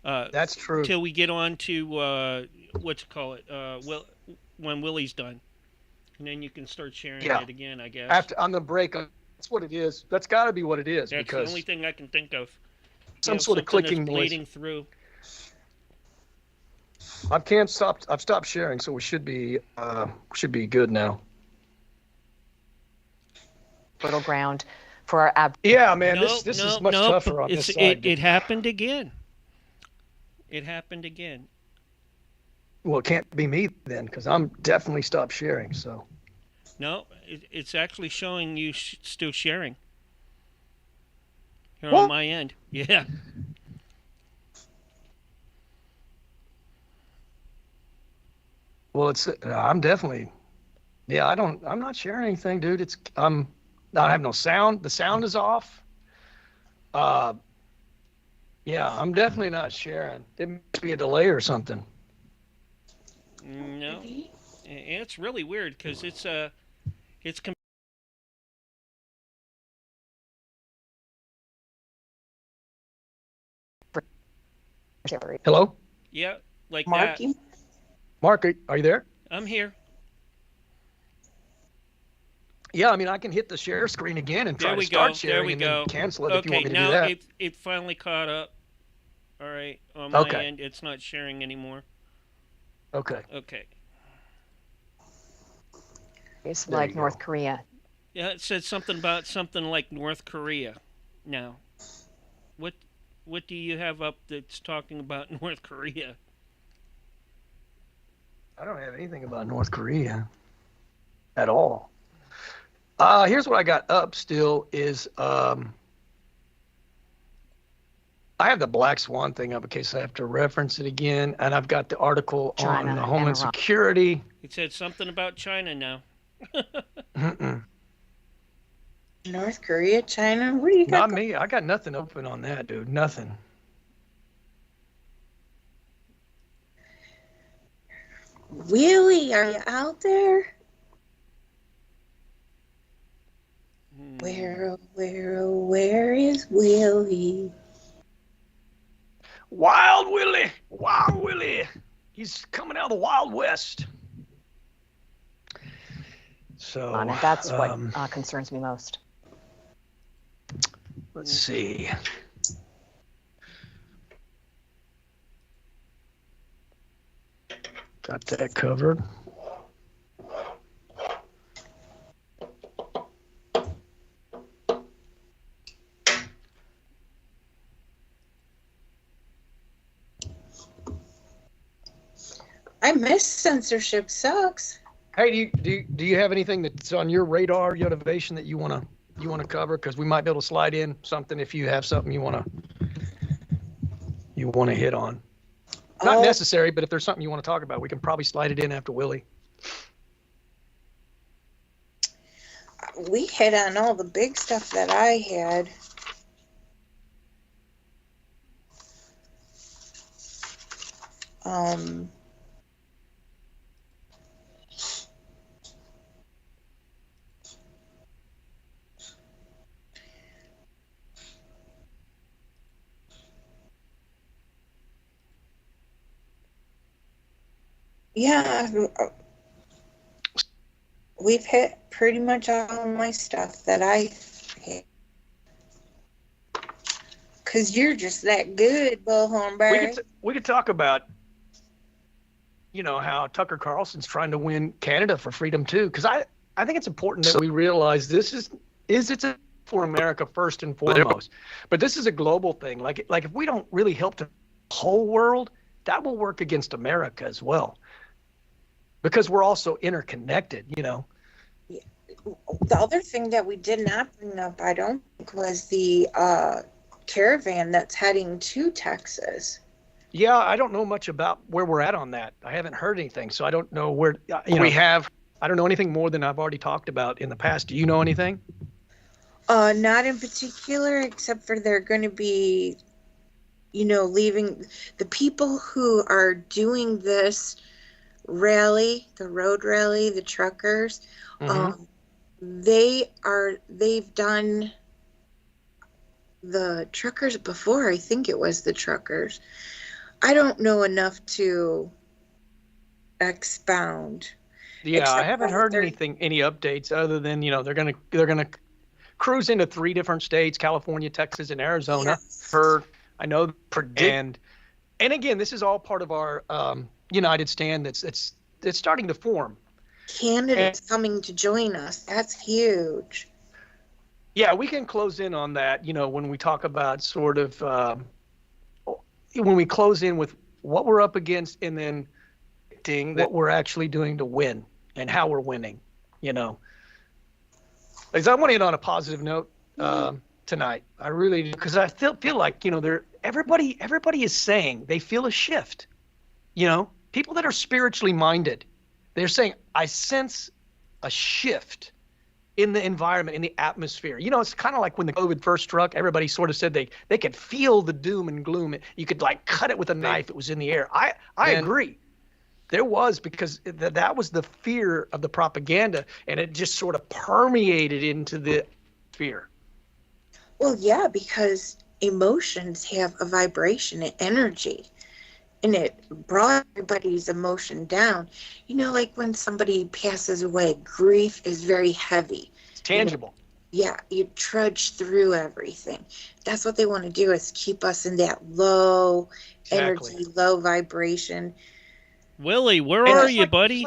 That's true. Until we get on to when Willie's done, and then you can start sharing it again. I guess on the break. That's what it is. That's got to be what it is. That's because the only thing I can think of. Some sort of clicking noise. Bleeding through. I've stopped sharing, so we should be good now. Fertile ground for our ab. Yeah, man, this is much tougher on this side. It happened again. It happened again. Well, it can't be me then, because I'm definitely stopped sharing. So. No, it's actually showing you still sharing. Here on my end, yeah. Well, I'm definitely, I'm not sharing anything, dude. I have no sound. The sound is off. Yeah, I'm definitely not sharing. It must be a delay or something. No, it's really weird because it's. Hello? Yeah, like Marky? that. Mark, are you there? I'm here. Yeah, I mean, I can hit the share screen again and try to start sharing and then cancel it if you want me to do that. Okay, now it finally caught up. All right, on my end, it's not sharing anymore. Okay. Okay. It's like North Korea. Yeah, it said something about something like North Korea. Now, what do you have up that's talking about North Korea? I don't have anything about North Korea at all. Here's what I got up still is I have the Black Swan thing up in case I have to reference it again, and I've got the article on the Homeland Security. It said something about China now. North Korea, China? What do you got? Not me. I got nothing open on that, dude. Nothing. Willie, are you out there? Where is Willie? Wild Willie. He's coming out of the Wild West. So And that's what concerns me most. Let's see. Got that covered. I miss Censorship Sucks. Hey, do you have anything that's on your radar, Yotivation, that you wanna cover? Because we might be able to slide in something if you have something you wanna hit on. Not necessary, but if there's something you want to talk about, we can probably slide it in after Willie. We hit on all the big stuff that I had. Yeah, we've hit pretty much all my stuff that I hit. Because you're just that good, Bullhorn Bird. We could talk about, how Tucker Carlson's trying to win Canada for freedom, too. Because I think it's important that we realize this is for America first and foremost. But this is a global thing. Like if we don't really help the whole world, that will work against America as well. Because we're also interconnected, Yeah. The other thing that we did not bring up, I don't think, was the caravan that's heading to Texas. Yeah, I don't know much about where we're at on that. I haven't heard anything, so I don't know where we have. I don't know anything more than I've already talked about in the past. Do you know anything? Not in particular, except for they're going to be, leaving the people who are doing this rally, the road rally, the truckers. Mm-hmm. They've done the truckers before. I think it was the truckers. I don't know enough to expound. Yeah, I haven't heard any updates other than, they're gonna cruise into 3 different states, California, Texas, and Arizona. Yes. I know and again, this is all part of our united stand that's starting to form. Canada's coming to join us. That's huge. Yeah, we can close in on that, when we talk about sort of when we close in with what we're up against and then what we're actually doing to win and how we're winning, Because I want to end on a positive note tonight. I really do, because I feel like, everybody is saying they feel a shift. People that are spiritually minded, they're saying, I sense a shift in the environment, in the atmosphere. It's kind of like when the COVID first struck, everybody sort of said they could feel the doom and gloom. You could cut it with a knife. It was in the air. I agree. There was, because that was the fear of the propaganda, and it just sort of permeated into the fear. Well, yeah, because emotions have a vibration, an energy, and it brought everybody's emotion down. Like when somebody passes away, grief is very heavy. It's tangible. Yeah, you trudge through everything. That's what they want to do, is keep us in that low energy, low vibration. Willie, where are you, buddy?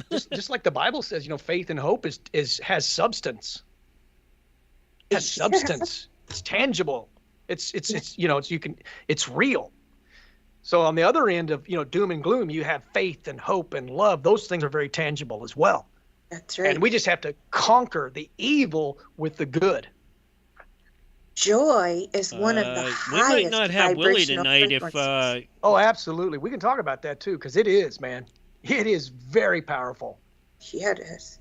Just like the Bible says, faith and hope has substance. It has substance. It's tangible. It's real. So on the other end of, doom and gloom, you have faith and hope and love. Those things are very tangible as well. That's right. And we just have to conquer the evil with the good. Joy is one of the highest. We might not have Willie tonight if. Oh, absolutely. We can talk about that too, because it is, man. It is very powerful. Yeah, it is.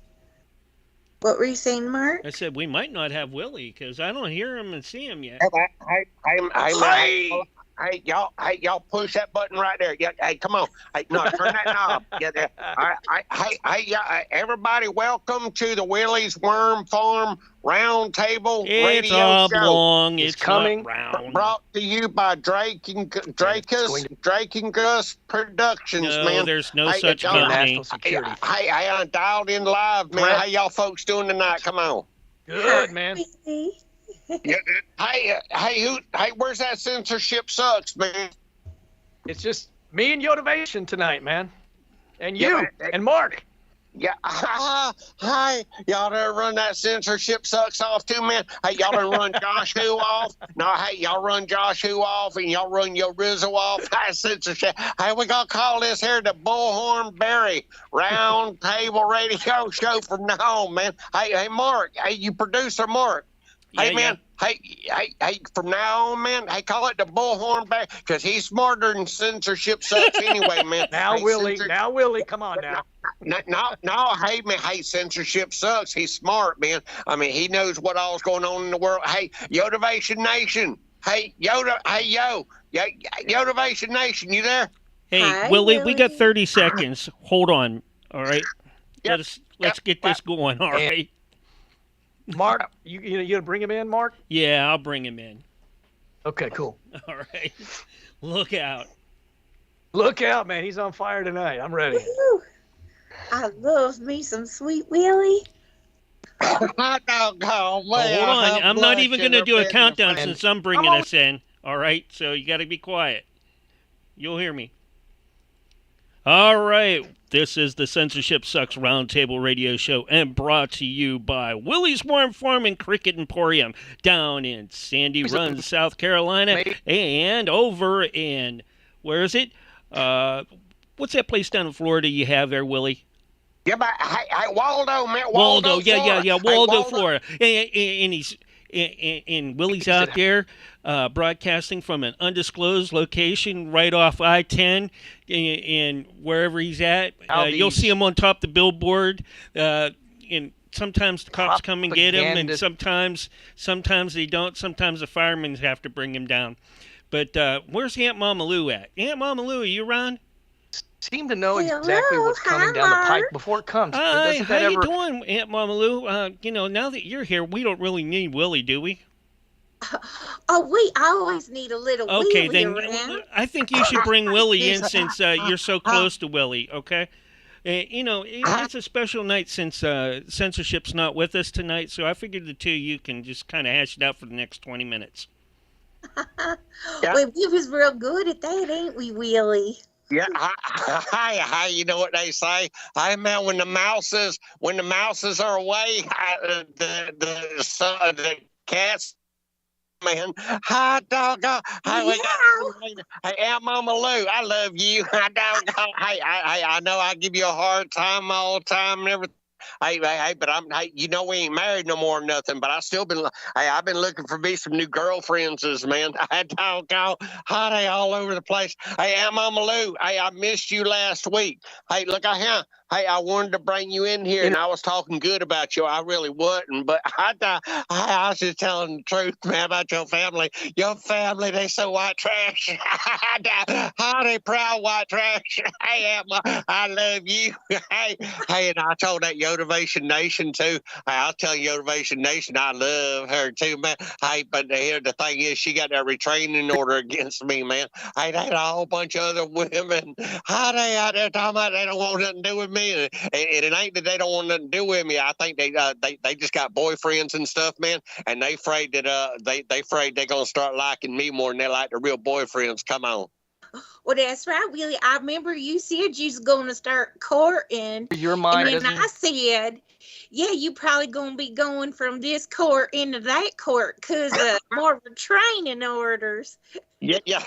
What were you saying, Mark? I said we might not have Willie because I don't hear him and see him yet. Hey, y'all push that button right there. Yeah, hey, come on. Hey, no, turn that knob. Yeah, everybody, welcome to the Willie's Worm Farm Round Table Radio Show. Oblong. It's coming. Round. Brought to you by Drake and Gus Productions, no, man. There's no such company. I dialed in live, man. How y'all folks doing tonight? Come on. Good, man. Yeah, hey, where's that Censorship Sucks, man? It's just me and Yotivation tonight, man. And you and Mark. Yeah, hi, y'all done run that censorship sucks off too, man. Hey, y'all done run Josh Who off. No, hey, y'all run Josh Who off, and y'all run your Rizzo off. Hey, censorship. Hey, we gonna call this here the Bullhorn Berry Round Table Radio Show from now on, man. Hey, Mark. Hey, you producer Mark. Hey, Yeah, man. Hey, from now on, man, hey, call it the Bullhorn Berry, because he's smarter than censorship sucks anyway, man. Now, hey, Willie, come on now. No, hey, man, hey, censorship sucks. He's smart, man. I mean, he knows what all's going on in the world. Hey, Yotivation Nation. Hey, Yotivation Nation, you there? Hey, Hi, Willie, we got Willie. 30 seconds. Hold on. All right. Yep, Let's get this going. All right. Mark, you gonna bring him in, Mark? Yeah, I'll bring him in. Okay, cool. All right. Look out. Look out, man. He's on fire tonight. I'm ready. Woo. I love me some Sweet Willie. I don't know. Hold on. I'm not even going to do a countdown since I'm bringing us in. All right. So you got to be quiet. You'll hear me. All right. This is the Censorship Sucks Roundtable Radio Show and brought to you by Willie's Warm Farm and Cricket Emporium down in Sandy Run, South Carolina, and over in, where is it? What's that place down in Florida you have there, Willie? Yeah, but hey, Waldo, man. Waldo, Florida. yeah. Waldo, Florida. And he's and Willie's out there broadcasting from an undisclosed location right off I-10 and wherever he's at. You'll see him on top of the billboard. And sometimes the cops come and get him, and sometimes they don't. Sometimes the firemen have to bring him down. But where's Aunt Mama Lou at? Aunt Mama Lou, are you around? Seem to know exactly what's coming down the pipe before it comes. Hi, how you doing, Aunt Mama Lou? Now that you're here, we don't really need Willie, do we? Oh, we always need a little Okay, Willie then around. I think you should bring Willie in since you're so close to Willie, okay? It's a special night since censorship's not with us tonight, so I figured the two of you can just kind of hash it out for the next 20 minutes. Well, we was real good at that, ain't we, Willie? Yeah, hi, you know what they say? Hey, man, when the mouses are away, the cats, man, hi, doggo. Hey, Aunt Mama Lou, I love you. Hi, doggo. Hey, I know I give you a hard time all the time and everything. Hey, but we ain't married no more or nothing, but I've been looking for me some new girlfriends, man. I don't go, they all over the place. Hey, Aunt Mama Lou, I missed you last week. Hey, look, I wanted to bring you in here, and I was talking good about you. I really wasn't, but I was just telling the truth, man, about your family. Your family, they so white trash. They proud white trash. Hey, Aunt, I love you. Hey, and I told that Yotivation Nation, too. I'll tell Yotivation Nation I love her, too, man. Hey, but here the thing is, she got that retraining order against me, man. Hey, they had a whole bunch of other women. They out there talking about they don't want nothing to do with me. And it ain't that they don't want nothing to do with me. I think they just got boyfriends and stuff, man. And they afraid that they afraid they're gonna start liking me more than they like the real boyfriends. Come on. Well, that's right, Willie. I remember you said you was going to start courting. Your mind, and then I said, yeah, you probably going to be going from this court into that court because of more training orders. Yeah,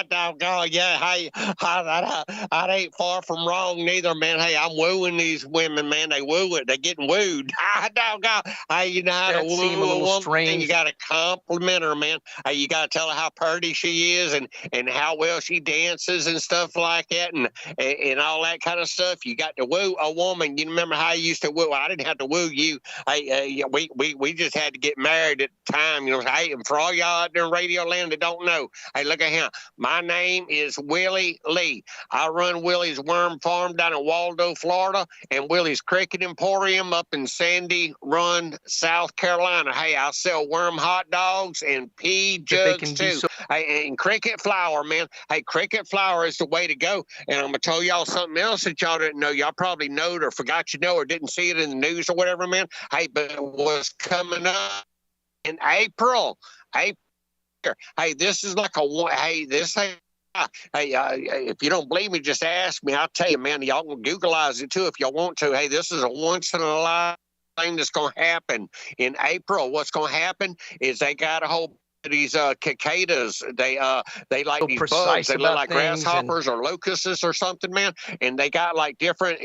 doggone, yeah. Hey, I ain't far from wrong neither, man. Hey, I'm wooing these women, man. They woo it. They're getting wooed. Doggone. Hey, you know how to woo a woman. You got to compliment her, man. Hey, you got to tell her how pretty she is and how well she dances and stuff like that and all that kind of stuff. You got to woo a woman. You remember how you used to woo? I didn't have to woo you. Hey, we just had to get married at the time. You know, hey, and for all y'all out there in Radio Land that don't know, hey, look at him. My name is Willie Lee. I run Willie's Worm Farm down in Waldo, Florida, and Willie's Cricket Emporium up in Sandy Run, South Carolina. Hey, I sell worm hot dogs and pea jugs too. Hey, and cricket flour, man. Hey, cricket flour is the way to go. And I'm going to tell y'all something else that y'all didn't know. Y'all probably know it or forgot you know or didn't see it in the news or whatever, man. Hey, but it was coming up in April. Hey, this is like this ain't Hey, if you don't believe me, just ask me. I'll tell you, man. Y'all can Googleize it too if y'all want to. Hey, this is a once in a lifetime thing that's going to happen in April. What's going to happen is they got a whole these cicadas. They like these bugs. They look like grasshoppers or locusts or something, man. And they got like different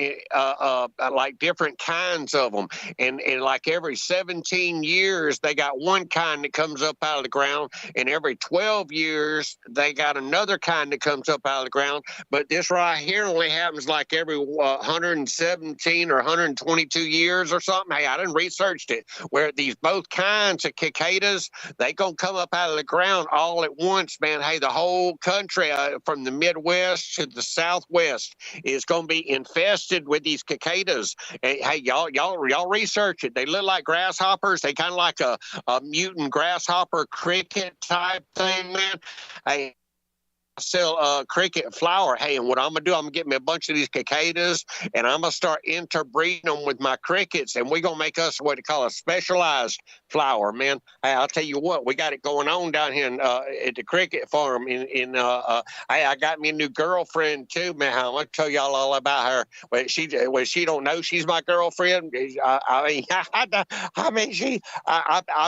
kinds of them. And like every 17 years, they got one kind that comes up out of the ground. And every 12 years, they got another kind that comes up out of the ground. But this right here only happens like every 117 or 122 years or something. Hey, I done researched it. Where these both kinds of cicadas, they gonna come up out of the ground all at once, man. Hey, the whole country from the Midwest to the Southwest is going to be infested with these cicadas. Hey, y'all research it. They look like grasshoppers. They kind of like a mutant grasshopper cricket type thing, man. Hey, sell cricket flour. Hey, and what I'm gonna do, I'm gonna get me a bunch of these cicadas, and I'm gonna start interbreeding them with my crickets, and we're gonna make us what they call a specialized flour, man. Hey, I'll tell you what, we got it going on down here at the cricket farm. Hey, I got me a new girlfriend too, man. I'm gonna tell y'all all about her. Well, she don't know she's my girlfriend. I've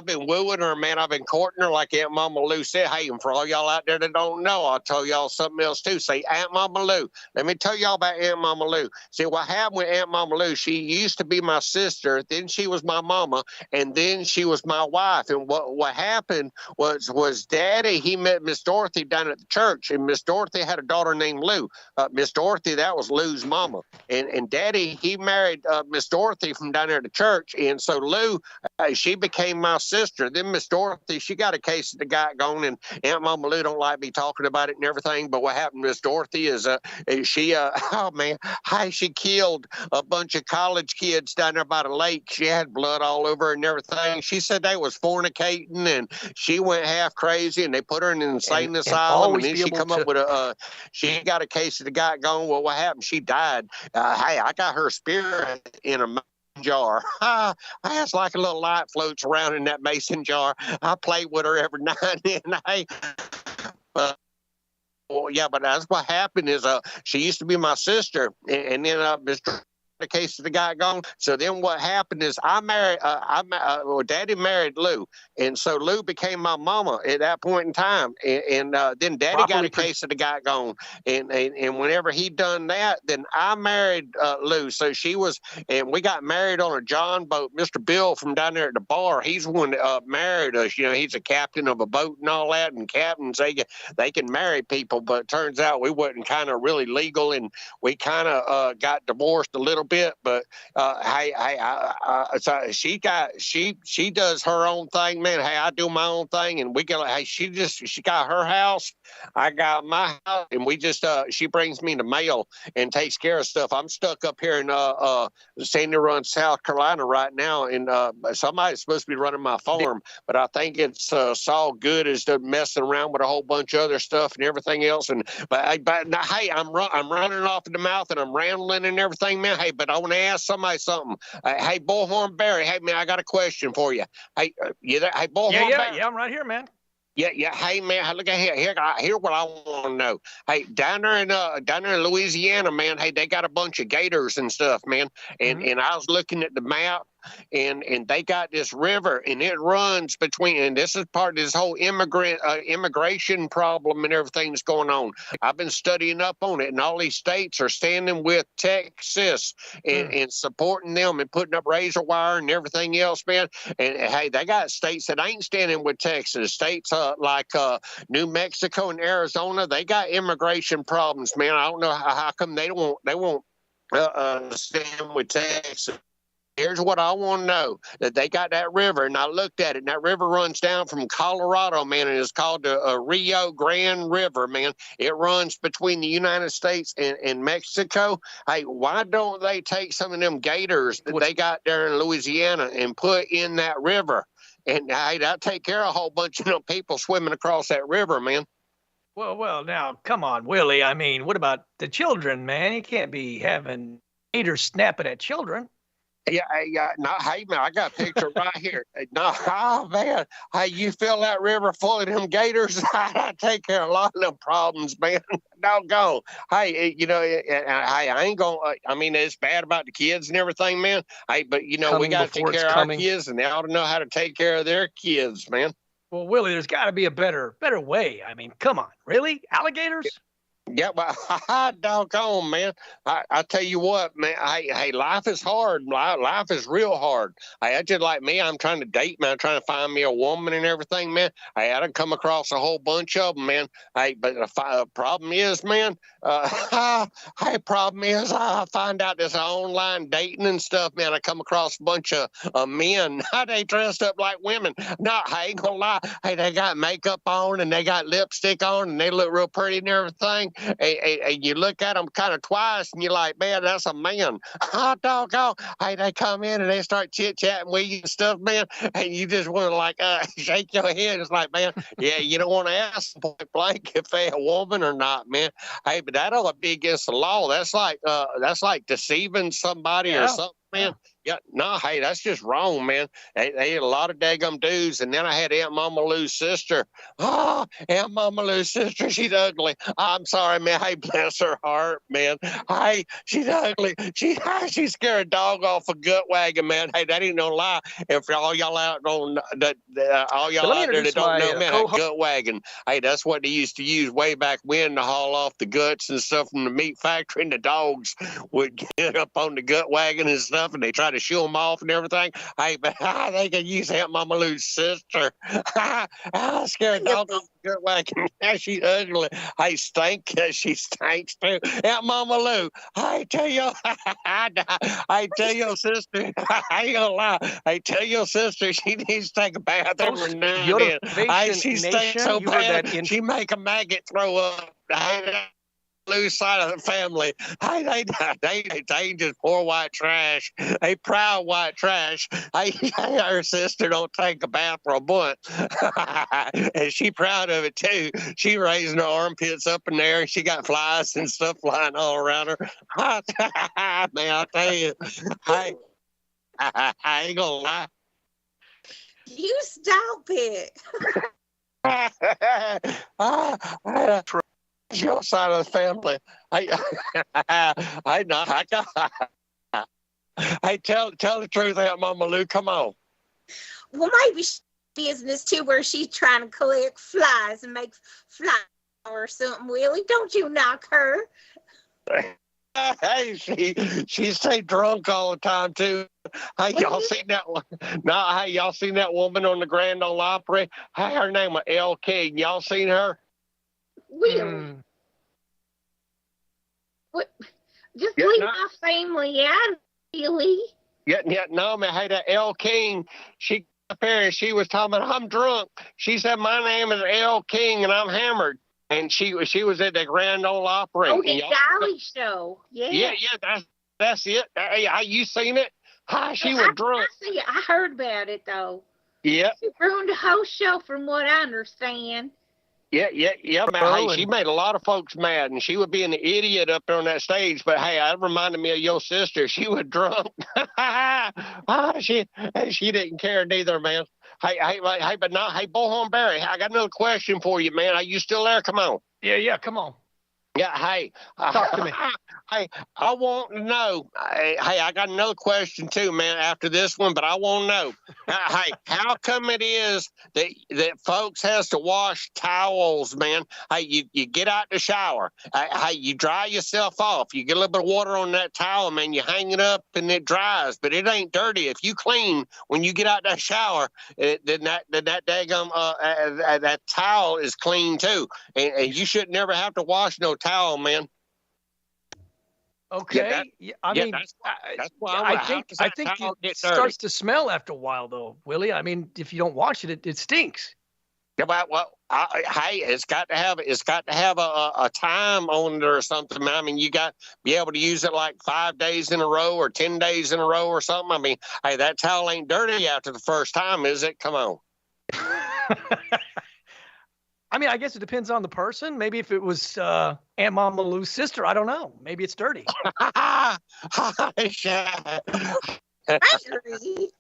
been wooing her, man. I've been courting her like Aunt Mama Lou said. Hey, and for all y'all out there that don't know, I'll tell y'all something else too. Say Aunt Mama Lou. Let me tell y'all about Aunt Mama Lou. See, what happened with Aunt Mama Lou, she used to be my sister, then she was my mama, and then she was my wife. And what happened was Daddy, he met Miss Dorothy down at the church, and Miss Dorothy had a daughter named Lou. Miss Dorothy, that was Lou's mama. And Daddy, he married Miss Dorothy from down there at the church. And so Lou, she became my sister. Then Miss Dorothy, she got a case of the guy gone, and Aunt Mama Lou don't like me talking about it and everything. But what happened to Miss Dorothy is she oh man, she killed a bunch of college kids down there by the lake. She had blood all over her and everything. She said they was fornicating, and she went half crazy, and they put her in an insane asylum. And then she come up with she got a case of the guy gone. Well, what happened? She died. Hey, I got her spirit in a jar. It's like a little light floats around in that mason jar. I play with her every night and then. Hey, well, yeah, but that's what happened is she used to be my sister, and then the case of the guy gone. So then what happened is Daddy married Lou, and so Lou became my mama at that point in time, and then Daddy got a case of the guy gone, and whenever he done that, then I married Lou. So she was, and we got married on a John boat. Mr. Bill from down there at the bar, he's the one that married us. You know, he's a captain of a boat and all that, and captains they can marry people, but it turns out we wasn't kind of really legal, and we kind of got divorced a little bit. But so she does her own thing, man. Hey, I do my own thing, and we get she got her house, I got my house, and we just she brings me the mail and takes care of stuff. I'm stuck up here in Sandy Run, South Carolina right now, and somebody's supposed to be running my farm, but I think it's Saul Good is messing around with a whole bunch of other stuff and everything else. And but hey, I'm running off in the mouth and I'm rambling and everything, man. Hey, but I want to ask somebody something. Hey, Bullhorn Barry. Hey, man, I got a question for you. Hey, you there? Hey, Bullhorn Barry. Yeah, I'm right here, man. Yeah. Hey, man, look at here. Here, what I want to know. Hey, down there in Louisiana, man. Hey, they got a bunch of gators and stuff, man. And and I was looking at the map. And they got this river, and it runs between, and this is part of this whole immigration problem and everything that's going on. I've been studying up on it, and all these states are standing with Texas and supporting them and putting up razor wire and everything else, man. And hey, they got states that ain't standing with Texas. States like New Mexico and Arizona, they got immigration problems, man. I don't know how come they won't stand with Texas. Here's what I want to know, that they got that river, and I looked at it, and that river runs down from Colorado, man, and it's called the Rio Grande River, man. It runs between the United States and Mexico. Hey, why don't they take some of them gators that they got there in Louisiana and put in that river? And hey, that'll take care of a whole bunch of them people swimming across that river, man. Well, now, come on, Willie. I mean, what about the children, man? You can't be having gators snapping at children. Yeah. No, hey, man, I got a picture right here. No, oh, man. Hey, you fill that river full of them gators, I take care of a lot of them problems, man. Doggone. Hey, hey, I ain't going to, I mean, it's bad about the kids and everything, man. Hey, but, we got to take care of our kids, and they ought to know how to take care of their kids, man. Well, Willie, there's got to be a better way. I mean, come on. Really? Alligators? Yeah, well, doggone, man. I tell you what, man. Hey, life is hard. Life is real hard. I just like me. I'm trying to date, man. I'm trying to find me a woman and everything, man. I done come across a whole bunch of them, man. Hey, but the problem is, man. Problem is, I find out this online dating and stuff, man. I come across a bunch of men. They dressed up like women. No, I ain't gonna lie. Hey, they got makeup on and they got lipstick on and they look real pretty and everything. And you look at them kind of twice and you're like, man, that's a man. Hot doggone. Hey, they come in and they start chit-chatting with you and stuff, man. And you just want to like shake your head. It's like, man, yeah, you don't want to ask them point blank if they a woman or not, man. Hey, but that ought to be against the law. That's like deceiving somebody or something, man. Yeah, no, hey, that's just wrong, man. They had a lot of daggum dudes, and then I had Aunt Mama Lou's sister. Oh, Aunt Mama Lou's sister, she's ugly. I'm sorry, man. Hey, bless her heart, man. Hey, she's ugly. She scared a dog off a gut wagon, man. Hey, that ain't no lie. And for all y'all out on all y'all out there that don't know, man, a gut wagon. Hey, that's what they used to use way back when to haul off the guts and stuff from the meat factory, and the dogs would get up on the gut wagon and stuff, and they try to shoo them off and everything. Hey, but they could use Aunt Mama Lou's sister. I scared dog off the gut wagon. She's ugly. Hey, stink. She stinks too. Aunt Mama Lou, I tell you, I tell your sister, I ain't gonna lie. I tell your sister she needs to take a bath every now and then. She stinks so bad, she make a maggot throw up. Lose side of the family. They just poor white trash. They proud white trash. Her sister don't take a bath for a month. And she proud of it too. She raising her armpits up in there and she got flies and stuff flying all around her. Man, I tell you, I ain't gonna lie. You stop it. Your side of the family. Tell the truth, Aunt Mama Lou. Come on. Well, maybe business too, where she's trying to collect flies and make flour or something. Willie, don't you knock her? Hey, she stay drunk all the time too. Hey, y'all seen that one? No, hey, y'all seen that woman on the Grand Ole Opry? Hey, her name was Elle King. Y'all seen her? Really? What? Just leave my family out, Billy. Yeah, no, man. Hey, that Elle King, she got up here and she was talking about, I'm drunk. She said, my name is Elle King and I'm hammered. And she was at the Grand Ole Opry. Oh, the Dolly Show. Yeah. Yeah, that's it. Hey, you seen it? Hi, she was drunk. I see it. I heard about it, though. Yeah. She ruined the whole show from what I understand. Yeah, man. Hey, she made a lot of folks mad, and she would be an idiot up there on that stage. But hey, that reminded me of your sister. She was drunk. She didn't care neither, man. Hey, but not. Hey, Bullhorn Barry, I got another question for you, man. Are you still there? Come on. Yeah, come on. Yeah, hey. Talk to me. Hey, I want to know. Hey, I got another question too, man, after this one, but I want to know. Hey, how come it is that folks has to wash towels, man? Hey, you get out the shower. Hey, you dry yourself off. You get a little bit of water on that towel, man. You hang it up and it dries, but it ain't dirty. If you clean when you get out that shower, then that daggum that towel is clean too, and you should never have to wash no towel, man. Okay. That's why I think it starts to smell after a while, though, Willie. I mean, if you don't wash it, it stinks. Yeah, well, hey, it's got to have a time on it or something. I mean, you got to be able to use it like 5 days in a row or 10 days in a row or something. I mean, hey, that towel ain't dirty after the first time, is it? Come on. I mean, I guess it depends on the person. Maybe if it was Aunt Mama Lou's sister, I don't know. Maybe it's dirty. Gregory.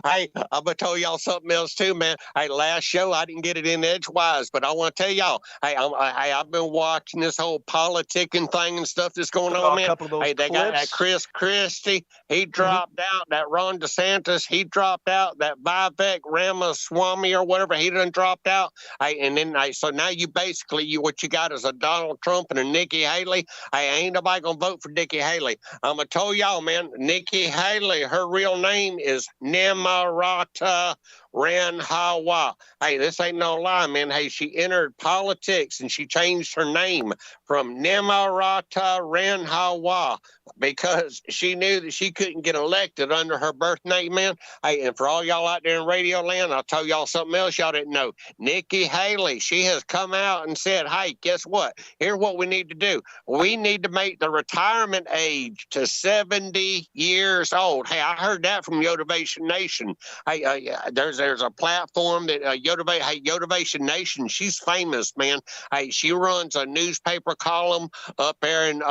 Hey, I'm gonna tell y'all something else too, man. Hey, last show I didn't get it in edgewise, but I want to tell y'all. Hey, I've been watching this whole politicking thing and stuff that's going on, man. A couple of those hey, they got that Chris Christie. He dropped out. That Ron DeSantis. He dropped out. That Vivek Ramaswamy or whatever. He done dropped out. Hey, and then so now you basically what you got is a Donald Trump and a Nikki Haley. Hey, ain't nobody gonna vote for Nikki Haley. I'm gonna tell y'all, man. Nikki Haley, her real name is Nimarata Ranhawa. Hey, this ain't no lie, man. Hey, she entered politics and she changed her name from Nimarata Ranhawa because she knew that she couldn't get elected under her birth name, man. Hey, and for all y'all out there in Radio Land, I'll tell y'all something else y'all didn't know. Nikki Haley, she has come out and said, hey, guess what? Here's what we need to do. We need to make the retirement age to 70 years old. Hey, I heard that from Yotivation Nation. Hey, there's a platform that Yotivation Nation, she's famous, man. Hey, she runs a newspaper column up there in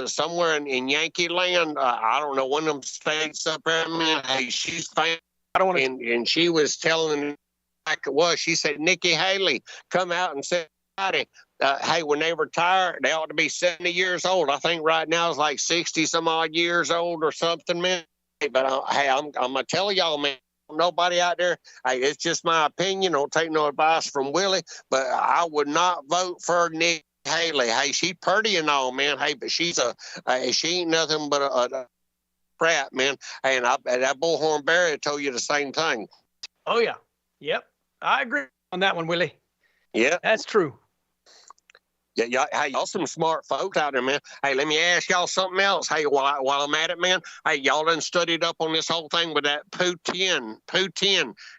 somewhere in Yankee Land. I don't know, one of them states up there, man. Hey, she's famous. And she was telling like it was. She said, Nikki Haley come out and said, hey, when they retire, they ought to be 70 years old. I think right now it's like 60 some odd years old or something, man. But hey, I'm gonna tell y'all, man. Nobody out there. Hey, it's just my opinion. Don't take no advice from Willie. But I would not vote for Nikki Haley. Hey, she's pretty and all, man. Hey, but she ain't nothing but a brat, man. Hey, and that Bullhorn Barry told you the same thing. Oh yeah, yep. I agree on that one, Willie. Yeah, that's true. Yeah, hey, y'all some smart folks out there, man. Hey, let me ask y'all something else. Hey, while I'm at it, man. Hey, y'all done studied up on this whole thing with that Putin.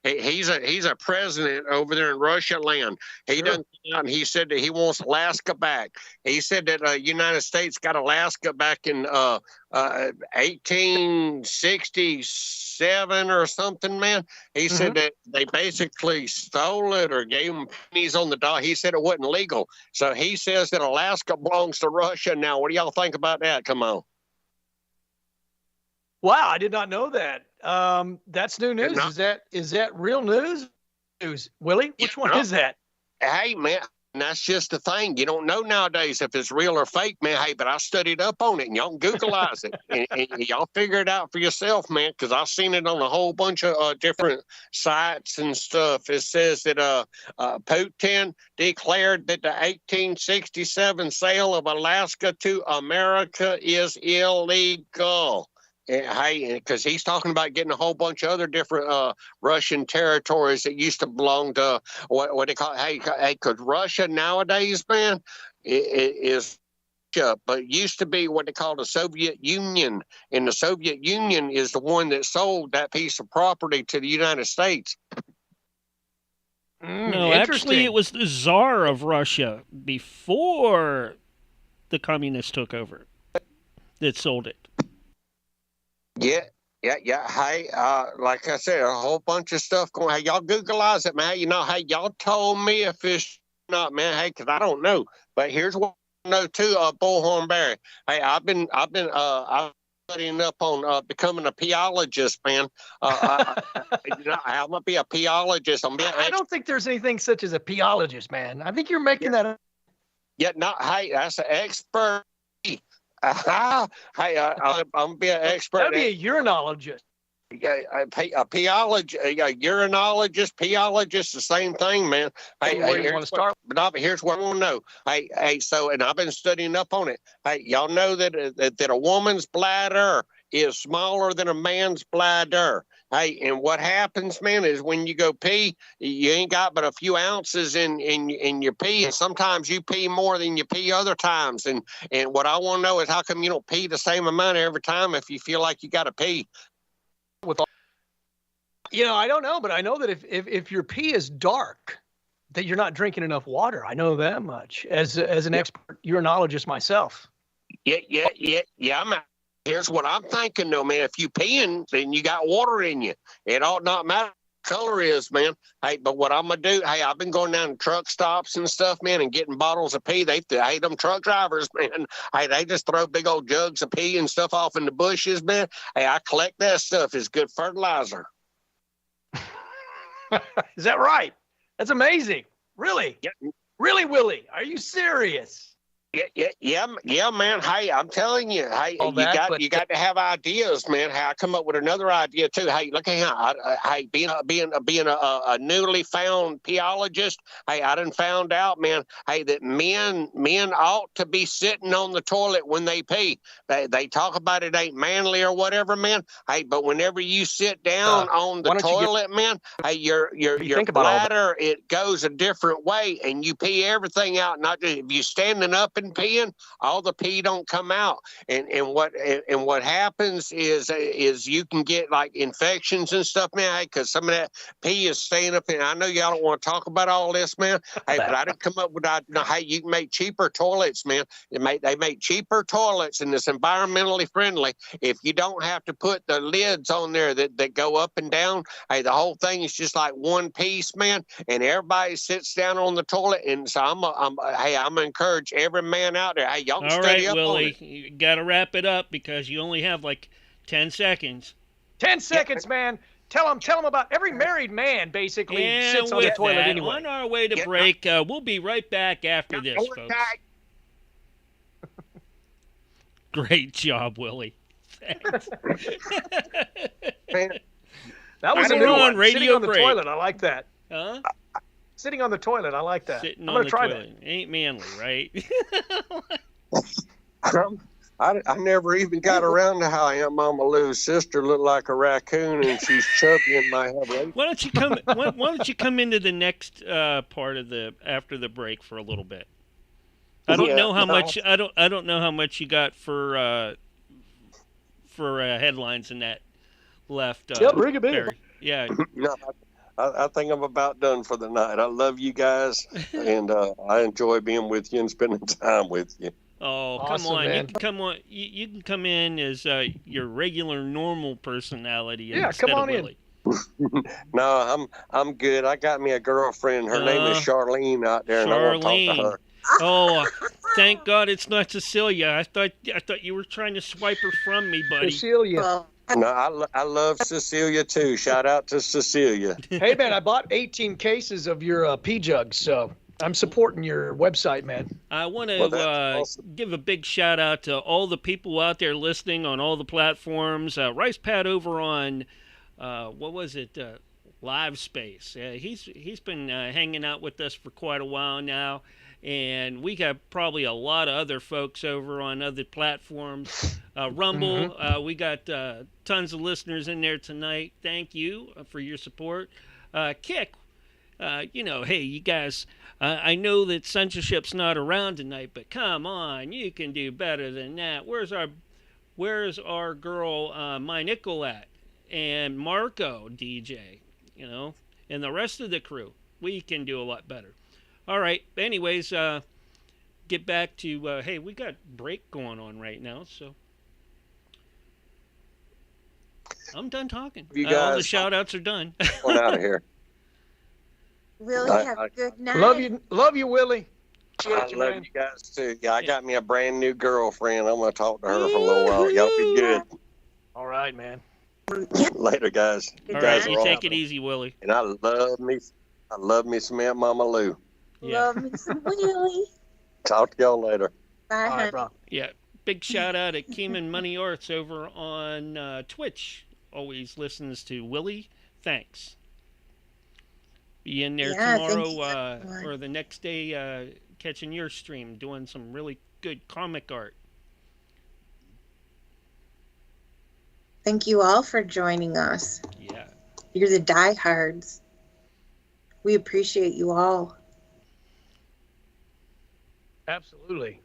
He's a president over there in Russia land. He done and he said that he wants Alaska back. He said that United States got Alaska back in 1867 or something, man. He said that they basically stole it or gave him pennies on the dollar. He said it wasn't legal. So he says that Alaska belongs to Russia now. What do y'all think about that? Come on. Wow, I did not know that. That's new news. Is that real news? Willie, which one is that? Hey, man, that's just the thing. You don't know nowadays if it's real or fake, man. Hey, but I studied up on it, and y'all can Googleize it. and y'all figure it out for yourself, man, because I've seen it on a whole bunch of different sites and stuff. It says that Putin declared that the 1867 sale of Alaska to America is illegal. Hey, because he's talking about getting a whole bunch of other different Russian territories that used to belong to what they call. Hey, because Russia nowadays, man, is but used to be what they call the Soviet Union, and the Soviet Union is the one that sold that piece of property to the United States. No, actually, it was the Tsar of Russia before the communists took over that sold it. Yeah. Hey, like I said, a whole bunch of stuff going. Hey, y'all Googleize it, man. You know, hey, y'all told me if it's not, man. Hey, because I don't know. But here's what I know too. Bullhorn Barry. Hey, I've been studying up on becoming a peologist, man. I'm gonna be a peologist. I don't think there's anything such as a peologist, man. I think you're making that up. Yeah, no. Hey, that's an expert. Hey, I'm gonna be an expert. That'd be a urinologist. A urinologist, peologist, the same thing, man. Hey, where you want to start? But here's what I want to know. Hey, so, and I've been studying up on it. Hey, y'all know that a woman's bladder is smaller than a man's bladder. Hey, and what happens, man, is when you go pee, you ain't got but a few ounces in your pee, and sometimes you pee more than you pee other times. And what I want to know is how come you don't pee the same amount every time if you feel like you got to pee? I don't know, but I know that if your pee is dark, that you're not drinking enough water. I know that much as an expert urinologist myself. Yeah. Here's what I'm thinking, though, man. If you peeing, then you got water in you. It ought not matter color is, man. Hey, but what I'm gonna do? Hey, I've been going down to truck stops and stuff, man, and getting bottles of pee. They hate them truck drivers, man. Hey, they just throw big old jugs of pee and stuff off in the bushes, man. Hey, I collect that stuff. It's good fertilizer. Is that right? That's amazing. Really? Yeah. Really, Willie? Are you serious? Yeah, man. Hey, I'm telling you, hey, you got to have ideas, man. Hey, I come up with another idea too. Hey, look at hey, being a newly found peologist. Hey, I done found out, man. Hey, that men ought to be sitting on the toilet when they pee. They talk about it ain't manly or whatever, man. Hey, but whenever you sit down on the toilet, man, hey, your bladder, it goes a different way, and you pee everything out. Not just if you standing up and peeing, all the pee don't come out, and what happens is you can get like infections and stuff, man. Because some of that pee is staying up in. I know y'all don't want to talk about all this, man. Hey, but I didn't come up with hey, you can make cheaper toilets, man. They make cheaper toilets, and it's environmentally friendly. If you don't have to put the lids on there that go up and down, hey, the whole thing is just like one piece, man. And everybody sits down on the toilet, and so I'm gonna encourage every man out there. Hey, y'all can study up on it. All right, Willie, you got to wrap it up because you only have like 10 seconds. 10 seconds, man. Tell them about every married man basically sits on the toilet anyway. On our way to break, we'll be right back after this, folks. Great job, Willie. Thanks. That was a new one. Radio Sitting on the break. toilet, I like that. Huh? Sitting on the toilet, I like that. Sitting I'm on gonna the try toilet. Ain't manly, right? I never even got around to how Aunt Mama Lou's sister looked like a raccoon, and she's chubby and might have rape. Why don't you come into the next part of after the break for a little bit? I don't know how much I don't know how much you got for headlines in that left. Bring it in. Yeah. No, I think I'm about done for the night. I love you guys, and I enjoy being with you and spending time with you. Oh, awesome, come on! Man. You can come on. You can come in as your regular, normal personality. Yeah, instead come on of Willie. In. No, I'm good. I got me a girlfriend. Her name is Charlene out there, and I want to talk to her. Oh, thank God it's not Cecilia. I thought you were trying to swipe her from me, buddy. Cecilia. No, I love Cecilia too. Shout out to Cecilia. Hey man, I bought 18 cases of your pee jugs, so I'm supporting your website, man. I want to give a big shout out to all the people out there listening on all the platforms. Rice Pat over on what was it? Live Space. He's been hanging out with us for quite a while now. And we have probably a lot of other folks over on other platforms. Rumble, we got tons of listeners in there tonight. Thank you for your support. Kick, hey, you guys, I know that censorship's not around tonight, but come on, you can do better than that. Where's our girl, My Nickel at? And Marco, DJ, and the rest of the crew. We can do a lot better. All right. Anyways, get back to, hey, we got break going on right now, so I'm done talking. You guys, all the shout-outs are done. Going out of here. Willie, have a good night. Love you, Willie. I love you guys, too. Yeah, I got me a brand new girlfriend. I'm going to talk to her for a little while. Y'all be good. All right, man. Later, guys. All right, you take it easy, Willie. And I love me some Aunt Mama Lou. Yeah. Love me some Willie. Talk to y'all later. Bye, all right, bro. Yeah, big shout out to Keeman Money Arts over on Twitch. Always listens to Willie. Thanks. Be in there tomorrow or the next day catching your stream, doing some really good comic art. Thank you all for joining us. Yeah. You're the diehards. We appreciate you all. Absolutely.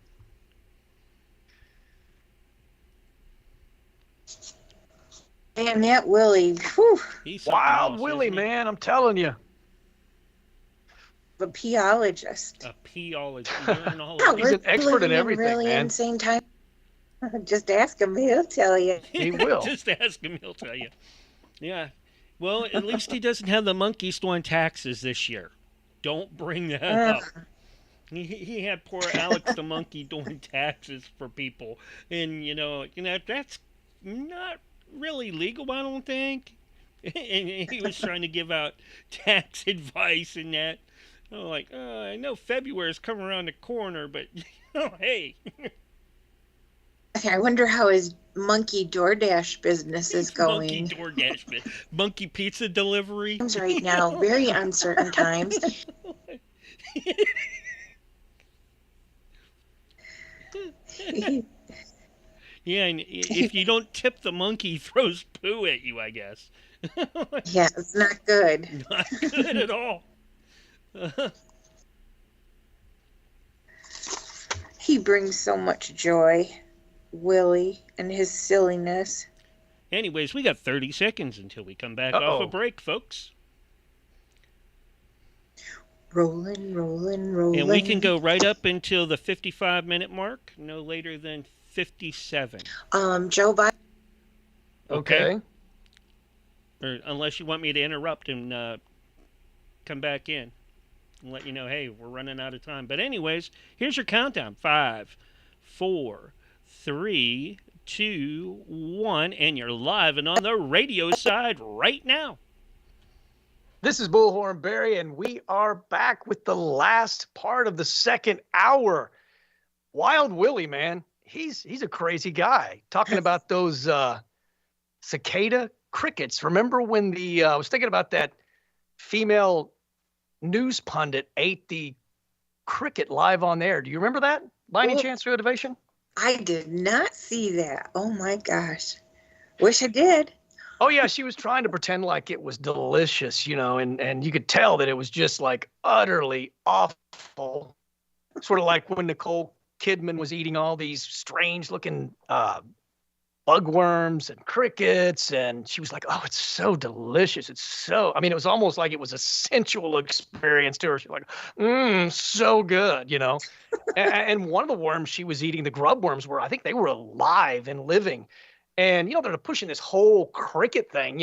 Man, that Willie. Whew. Wild Willie, man. I'm telling you. A peologist. A peologist. He's an expert in everything, really man. Insane time. Just ask him. He'll tell you. He will. Just ask him. He'll tell you. Yeah. Well, at least he doesn't have the monkeys doing taxes this year. Don't bring that up. He had poor Alex the monkey doing taxes for people, and that's not really legal, I don't think. And he was trying to give out tax advice and that. I'm like, I know February's coming around the corner, but hey. I wonder how his monkey DoorDash business is going. Monkey DoorDash, monkey pizza delivery. Right now, very uncertain times. Yeah, and if you don't tip the monkey, he throws poo at you, I guess. Yeah, it's not good. Not good at all. He brings so much joy, Willie, and his silliness. Anyways, we got 30 seconds until we come back off a break, folks. Rolling, rolling, rolling. And we can go right up until the 55-minute mark, no later than 57. Joe Biden. Okay. Or unless you want me to interrupt and come back in and let you know, hey, we're running out of time. But anyways, here's your countdown. 5, 4, 3, 2, 1, and you're live and on the radio side right now. This is Bullhorn Barry, and we are back with the last part of the second hour. Wild Willie, man. He's a crazy guy. Talking about those cicada crickets. Remember when I was thinking about that female news pundit ate the cricket live on air. Do you remember that? By any chance, through Innovation? I did not see that. Oh, my gosh. Wish I did. Oh, yeah, she was trying to pretend like it was delicious, and you could tell that it was just like utterly awful. Sort of like when Nicole Kidman was eating all these strange looking bugworms and crickets, and she was like, oh, it's so delicious. It was almost like it was a sensual experience to her. She's like, so good, and one of the worms she was eating, the grub worms, I think they were alive and living. And, they're pushing this whole cricket thing,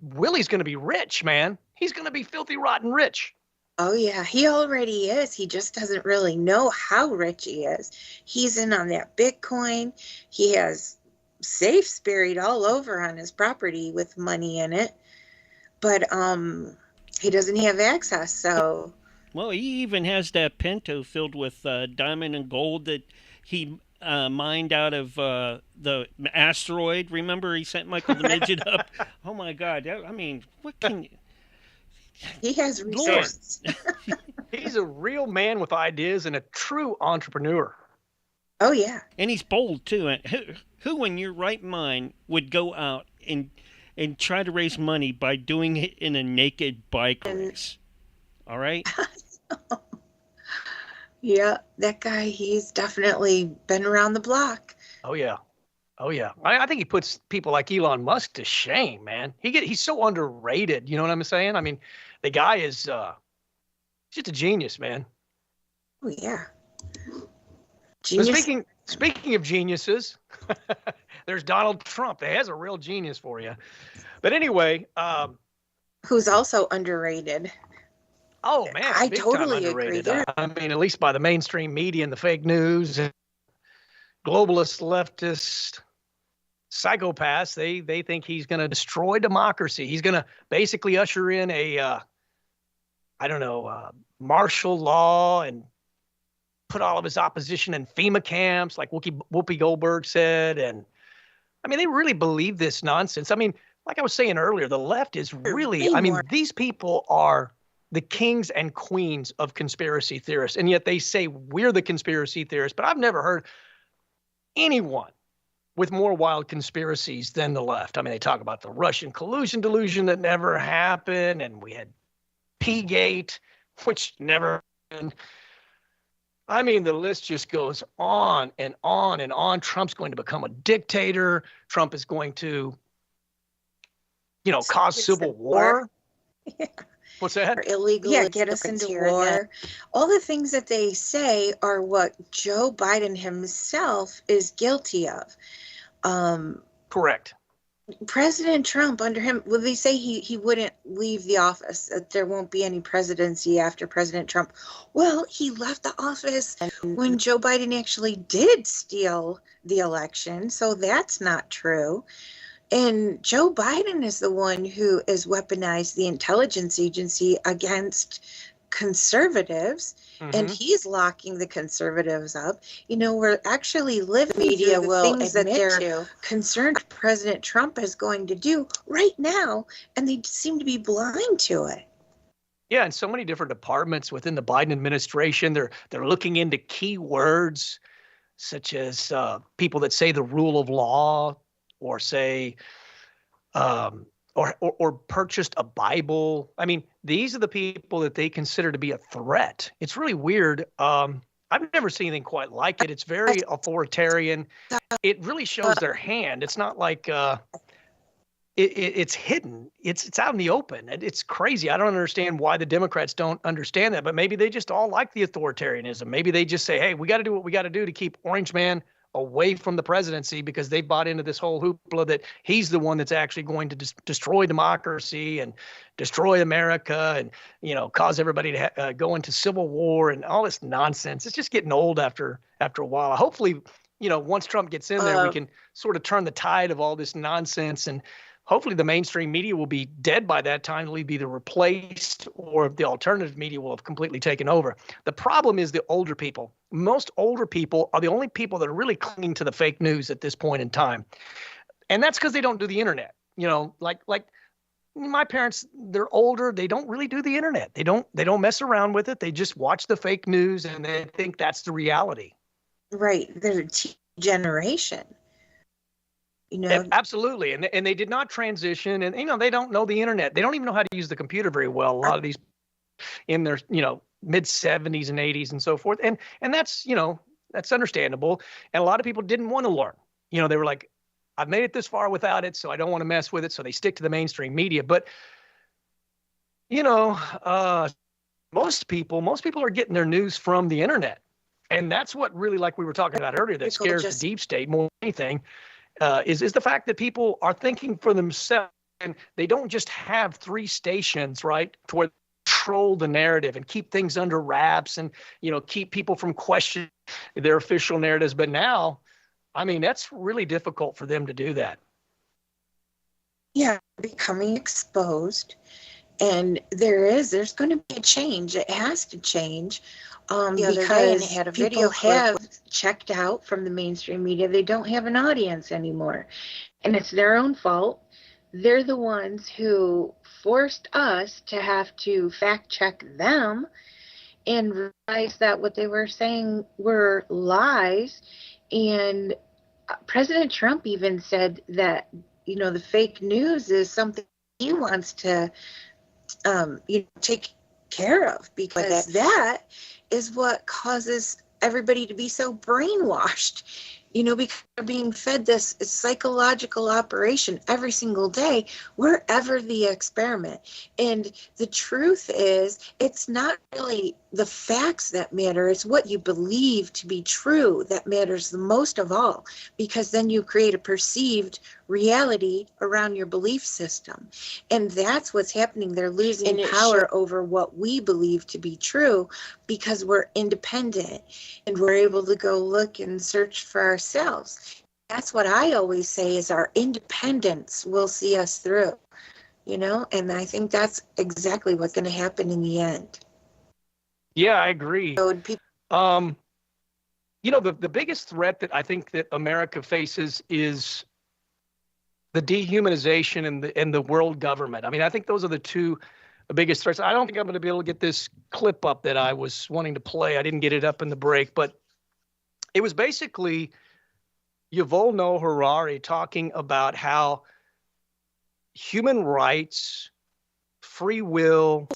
Willie's going to be rich, man. He's going to be filthy, rotten rich. Oh, yeah, he already is. He just doesn't really know how rich he is. He's in on that Bitcoin. He has safes buried all over on his property with money in it. But he doesn't have access, so... Well, he even has that Pinto filled with diamond and gold that he... mined out of the asteroid. Remember, he sent Michael the Midget up. Oh my God! What can you? He has resources. He's a real man with ideas and a true entrepreneur. Oh yeah, and he's bold too. And who in your right mind would go out and try to raise money by doing it in a naked bike race? All right. Yeah, that guy, he's definitely been around the block. Oh, yeah. I think he puts people like Elon Musk to shame, man. He's so underrated. You know what I'm saying? The guy is just a genius, man. Oh, yeah. Genius. Speaking of geniuses, there's Donald Trump. He has a real genius for you. But anyway. Who's also underrated. Oh, man. I totally agree there. At least by the mainstream media and the fake news, globalist, leftist, psychopaths, they think he's going to destroy democracy. He's going to basically usher in martial law and put all of his opposition in FEMA camps, like Whoopi Goldberg said. And, they really believe this nonsense. Like I was saying earlier, the left is really, these people are the kings and queens of conspiracy theorists. And yet they say we're the conspiracy theorists. But I've never heard anyone with more wild conspiracies than the left. They talk about the Russian collusion delusion that never happened. And we had P-Gate, which never happened. The list just goes on and on and on. Trump's going to become a dictator. Trump is going to, cause civil war. Yeah. What's that? Or illegal. Yeah, get us into war. All the things that they say are what Joe Biden himself is guilty of. Correct. President Trump, under him, well, they say he wouldn't leave the office, that there won't be any presidency after President Trump. Well, he left the office when Joe Biden actually did steal the election, so that's not true. And Joe Biden is the one who has weaponized the intelligence agency against conservatives, and he's locking the conservatives up. You know, we're actually living media will things that they're concerned President Trump is going to do right now, and they seem to be blind to it. Yeah, and so many different departments within the Biden administration, they're looking into key words such as people that say the rule of law, or say or purchased a Bible. I mean, these are the people that they consider to be a threat. It's really weird. I've never seen anything quite like it. It's very authoritarian. It really shows their hand. It's not like it's hidden. It's out in the open. It's crazy. I don't understand why the Democrats don't understand that, but maybe they just all like the authoritarianism. Maybe they just say, hey, we got to do what we got to do to keep Orange Man away from the presidency, because they bought into this whole hoopla that he's the one that's actually going to destroy democracy and destroy America and, you know, cause everybody to go into civil war and all this nonsense. It's just getting old after a while. Hopefully, you know, once Trump gets in there, we can sort of turn the tide of all this nonsense, and hopefully the mainstream media will be dead by that time. It'll be either replaced, or the alternative media will have completely taken over. The problem is the older people. Most older people are the only people that are really clinging to the fake news at this point in time. And that's because they don't do the internet. You know, like my parents, they're older. They don't really do the internet. They don't mess around with it. They just watch the fake news and they think that's the reality. Right. They're a generation. You know, absolutely. And they did not transition, and, you know, they don't know the internet. They don't even know how to use the computer very well. A lot of these in their, you know, mid 70s and 80s and so forth. And that's, you know, that's understandable. And a lot of people didn't want to learn. You know, they were like, I've made it this far without it, so I don't want to mess with it. So they stick to the mainstream media. But, you know, most people are getting their news from the internet. And that's what really, like we were talking about earlier, that scares the deep state more than anything. Is the fact that people are thinking for themselves, and they don't just have three stations, right, to where they control the narrative and keep things under wraps and, you know, keep people from questioning their official narratives. But now, I mean, that's really difficult for them to do that. Yeah, becoming exposed. And there's going to be a change. It has to change. Because had a video have checked out from the mainstream media. They don't have an audience anymore. And it's their own fault. They're the ones who forced us to have to fact check them and realize that what they were saying were lies. And President Trump even said that, you know, the fake news is something he wants to take care of, because that is what causes everybody to be so brainwashed, you know, because they're being fed this psychological operation every single day, wherever the experiment. And the truth is, it's not really the facts that matter. It's what you believe to be true that matters the most of all, because then you create a perceived reality around your belief system. And that's what's happening. They're losing power over what we believe to be true, because we're independent and we're able to go look and search for ourselves. That's what I always say, is our independence will see us through, you know, and I think that's exactly what's going to happen in the end. Yeah, I agree. You know, the biggest threat that I think that America faces is the dehumanization and the world government. I mean, I think those are the two biggest threats. I don't think I'm going to be able to get this clip up that I was wanting to play. I didn't get it up in the break, but it was basically Yuval Noah Harari talking about how human rights, free will,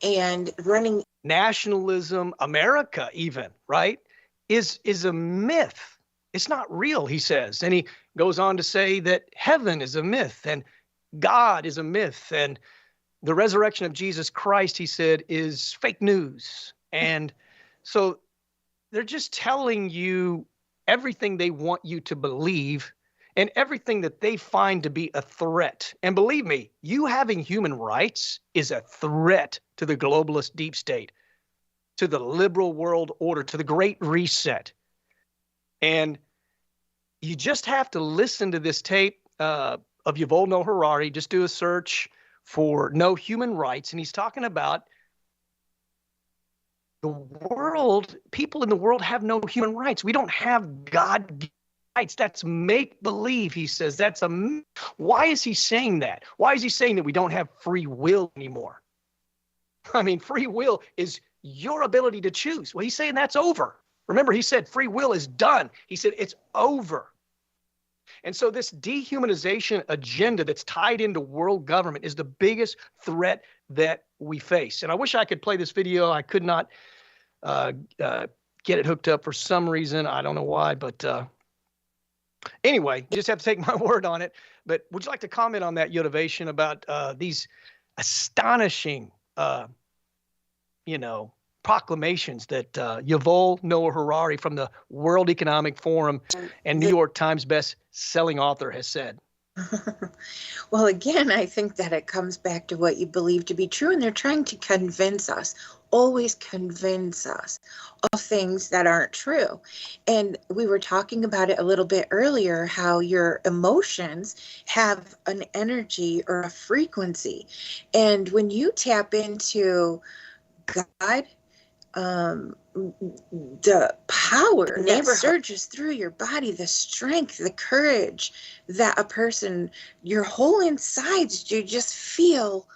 and running nationalism, America even, right, is a myth. It's not real, he says. And he goes on to say that heaven is a myth and God is a myth, and the resurrection of Jesus Christ, he said, is fake news. And so they're just telling you everything they want you to believe, and everything that they find to be a threat. And believe me, you having human rights is a threat to the globalist deep state, to the liberal world order, to the Great Reset. And you just have to listen to this tape of Yuval Noah Harari. Just do a search for no human rights. And he's talking about the world, people in the world have no human rights. We don't have God rights. That's make believe, he says. Why is he saying that? Why is he saying that we don't have free will anymore? I mean, free will is your ability to choose. Well, he's saying that's over. Remember, he said free will is done. He said it's over. And so this dehumanization agenda that's tied into world government is the biggest threat that we face. And I wish I could play this video. I could not get it hooked up for some reason. I don't know why, but anyway, you just have to take my word on it. But would you like to comment on that, Yotivation, about these astonishing, proclamations that Yuval Noah Harari from the World Economic Forum and New York Times best-selling author has said? Well, again, I think that it comes back to what you believe to be true, and they're trying to convince us, always convince us of things that aren't true. And we were talking about it a little bit earlier, how your emotions have an energy or a frequency. And when you tap into God, the power that surges through your body, the strength, the courage that a person, your whole insides, you just feel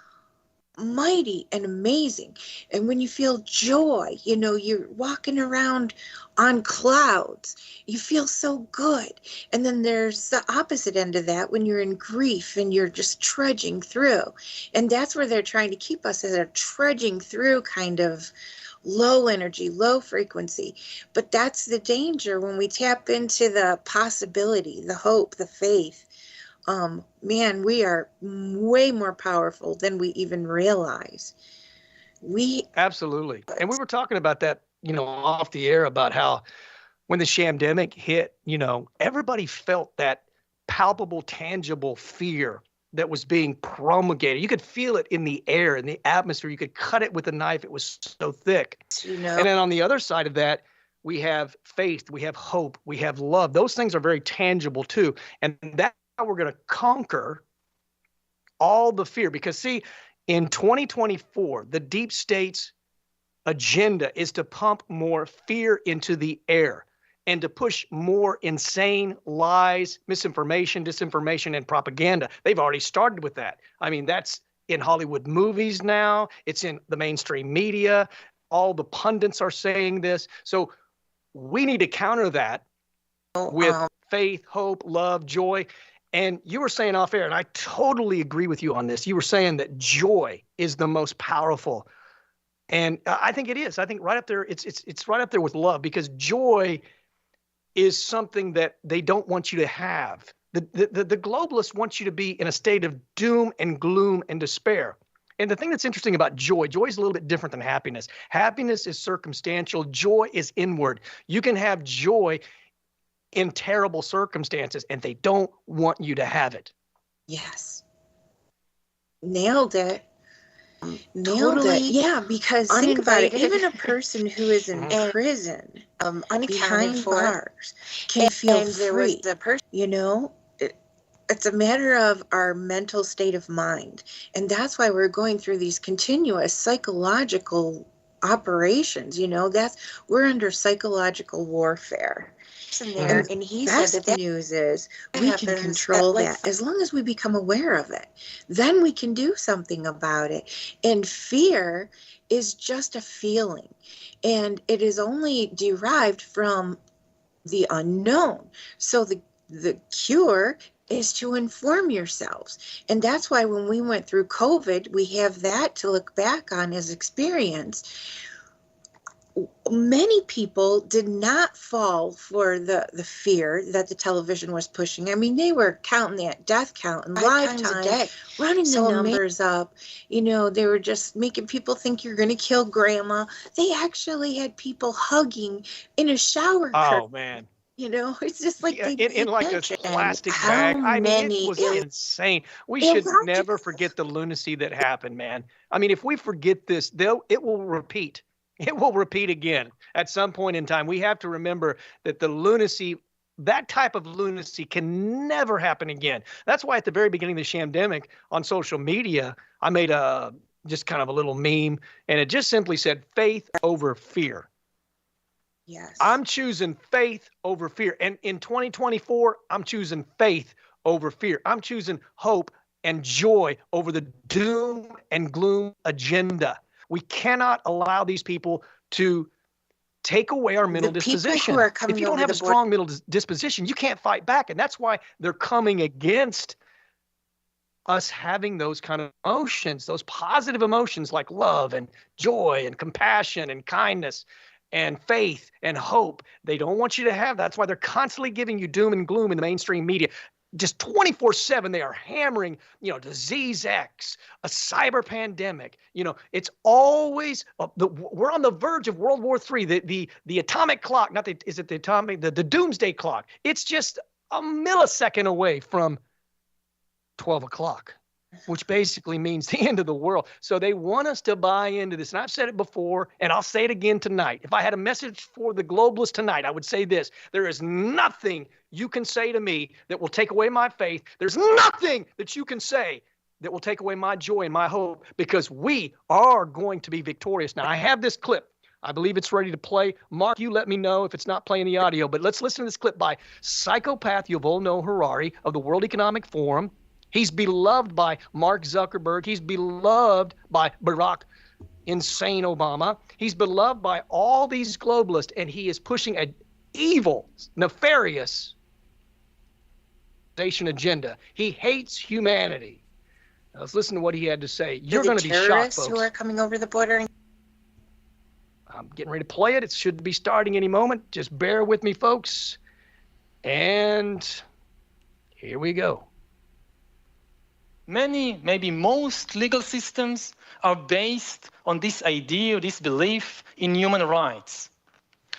mighty and amazing. And when you feel joy, you're walking around on clouds, you feel so good. And then there's the opposite end of that when you're in grief and you're just trudging through. And that's where they're trying to keep us, as a trudging through kind of low energy, low frequency. But that's the danger when we tap into the possibility, the hope, the faith. Man, we are way more powerful than we even realize. Absolutely. And we were talking about that, off the air, about how when the shamdemic hit, everybody felt that palpable, tangible fear that was being promulgated. You could feel it in the air, in the atmosphere. You could cut it with a knife. It was so thick. And then on the other side of that, we have faith, we have hope, we have love. Those things are very tangible too. And that's how we're going to conquer all the fear. Because see, in 2024, the deep state's agenda is to pump more fear into the air and to push more insane lies, misinformation, disinformation, and propaganda. They've already started with that. I mean, that's in Hollywood movies now. It's in the mainstream media. All the pundits are saying this. So we need to counter that with faith, hope, love, joy. And you were saying off air, and I totally agree with you on this. You were saying that joy is the most powerful. And I think it is. I think right up there, it's right up there with love, because joy is something that they don't want you to have. The globalists want you to be in a state of doom and gloom and despair. And the thing that's interesting about joy is a little bit different than happiness. Happiness is circumstantial. Joy is inward. You can have joy in terrible circumstances, and they don't want you to have it. Yes. Nailed it. Totally. Yeah, because think about it. Even a person who is in prison, behind bars, can feel free. It's a matter of our mental state of mind. And that's why we're going through these continuous psychological operations. We're under psychological warfare. And he said that the news is we can control that as long as we become aware of it. Then we can do something about it. And fear is just a feeling. And it is only derived from the unknown. So the cure is to inform yourselves. And that's why when we went through COVID, we have that to look back on as experience. Many people did not fall for the fear that the television was pushing. I mean, they were counting that death count in lifetime, running the numbers up. They were just making people think you're going to kill grandma. They actually had people hugging in a shower curtain. Oh, man. You know, it's just like in like a plastic bag. I mean, it was insane. We should never forget the lunacy that happened, man. I mean, if we forget this, it will repeat. It will repeat again at some point in time. We have to remember that the lunacy, that type of lunacy, can never happen again. That's why at the very beginning of the shamdemic on social media, I made just kind of a little meme, and it just simply said faith over fear. Yes. I'm choosing faith over fear. And in 2024, I'm choosing faith over fear. I'm choosing hope and joy over the doom and gloom agenda. We cannot allow these people to take away our mental disposition. If you don't have a strong mental disposition, you can't fight back. And that's why they're coming against us having those kind of emotions, those positive emotions like love and joy and compassion and kindness and faith and hope. They don't want you to have that. That's why they're constantly giving you doom and gloom in the mainstream media. Just 24/7, they are hammering, disease X, a cyber pandemic. It's always, we're on the verge of World War III, the atomic clock, the doomsday clock. It's just a millisecond away from 12 o'clock. Which basically means the end of the world. So they want us to buy into this. And I've said it before, and I'll say it again tonight. If I had a message for the globalists tonight, I would say this: there is nothing you can say to me that will take away my faith. There's nothing that you can say that will take away my joy and my hope, because we are going to be victorious. Now, I have this clip. I believe it's ready to play. Mark, you let me know if it's not playing the audio, but let's listen to this clip by psychopath Yuval Noah Harari of the World Economic Forum. He's beloved by Mark Zuckerberg. He's beloved by Barack Insane Obama. He's beloved by all these globalists, and he is pushing an evil, nefarious agenda. He hates humanity. Now, let's listen to what he had to say. You're going to be shocked, folks. Who are coming over the border? I'm getting ready to play it. It should be starting any moment. Just bear with me, folks. And here we go. Many, maybe most legal systems are based on this idea, this belief in human rights.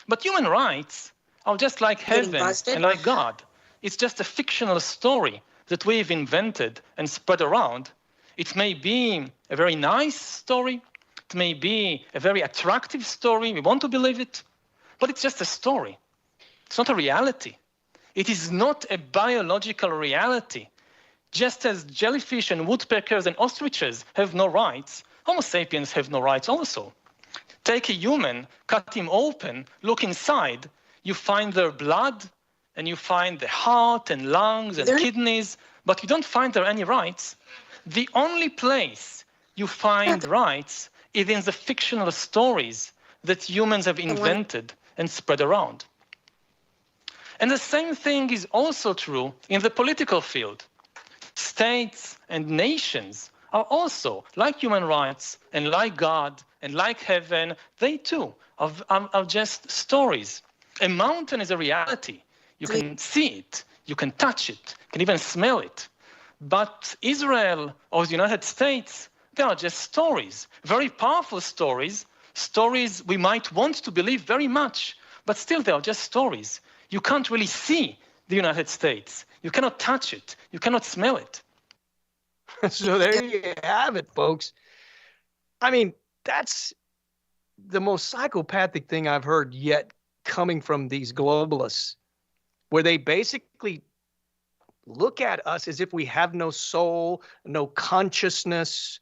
But human rights are just like heaven and like God. It's just a fictional story that we've invented and spread around. It may be a very nice story. It may be a very attractive story. We want to believe it. But it's just a story. It's not a reality. It is not a biological reality. Just as jellyfish and woodpeckers and ostriches have no rights, Homo sapiens have no rights also. Take a human, cut him open, look inside, you find their blood, and you find the heart and lungs and kidneys, but you don't find there any rights. The only place you find rights is in the fictional stories that humans have invented and spread around. And the same thing is also true in the political field. States and nations are also, like human rights and like God and like heaven, they too are just stories. A mountain is a reality. You can see it, you can touch it, you can even smell it. But Israel or the United States, they are just stories, very powerful stories, stories we might want to believe very much, but still they are just stories. You can't really see the United States. You cannot touch it. You cannot smell it. So there you have it, folks. I mean, that's the most psychopathic thing I've heard yet coming from these globalists, where they basically look at us as if we have no soul, no consciousness,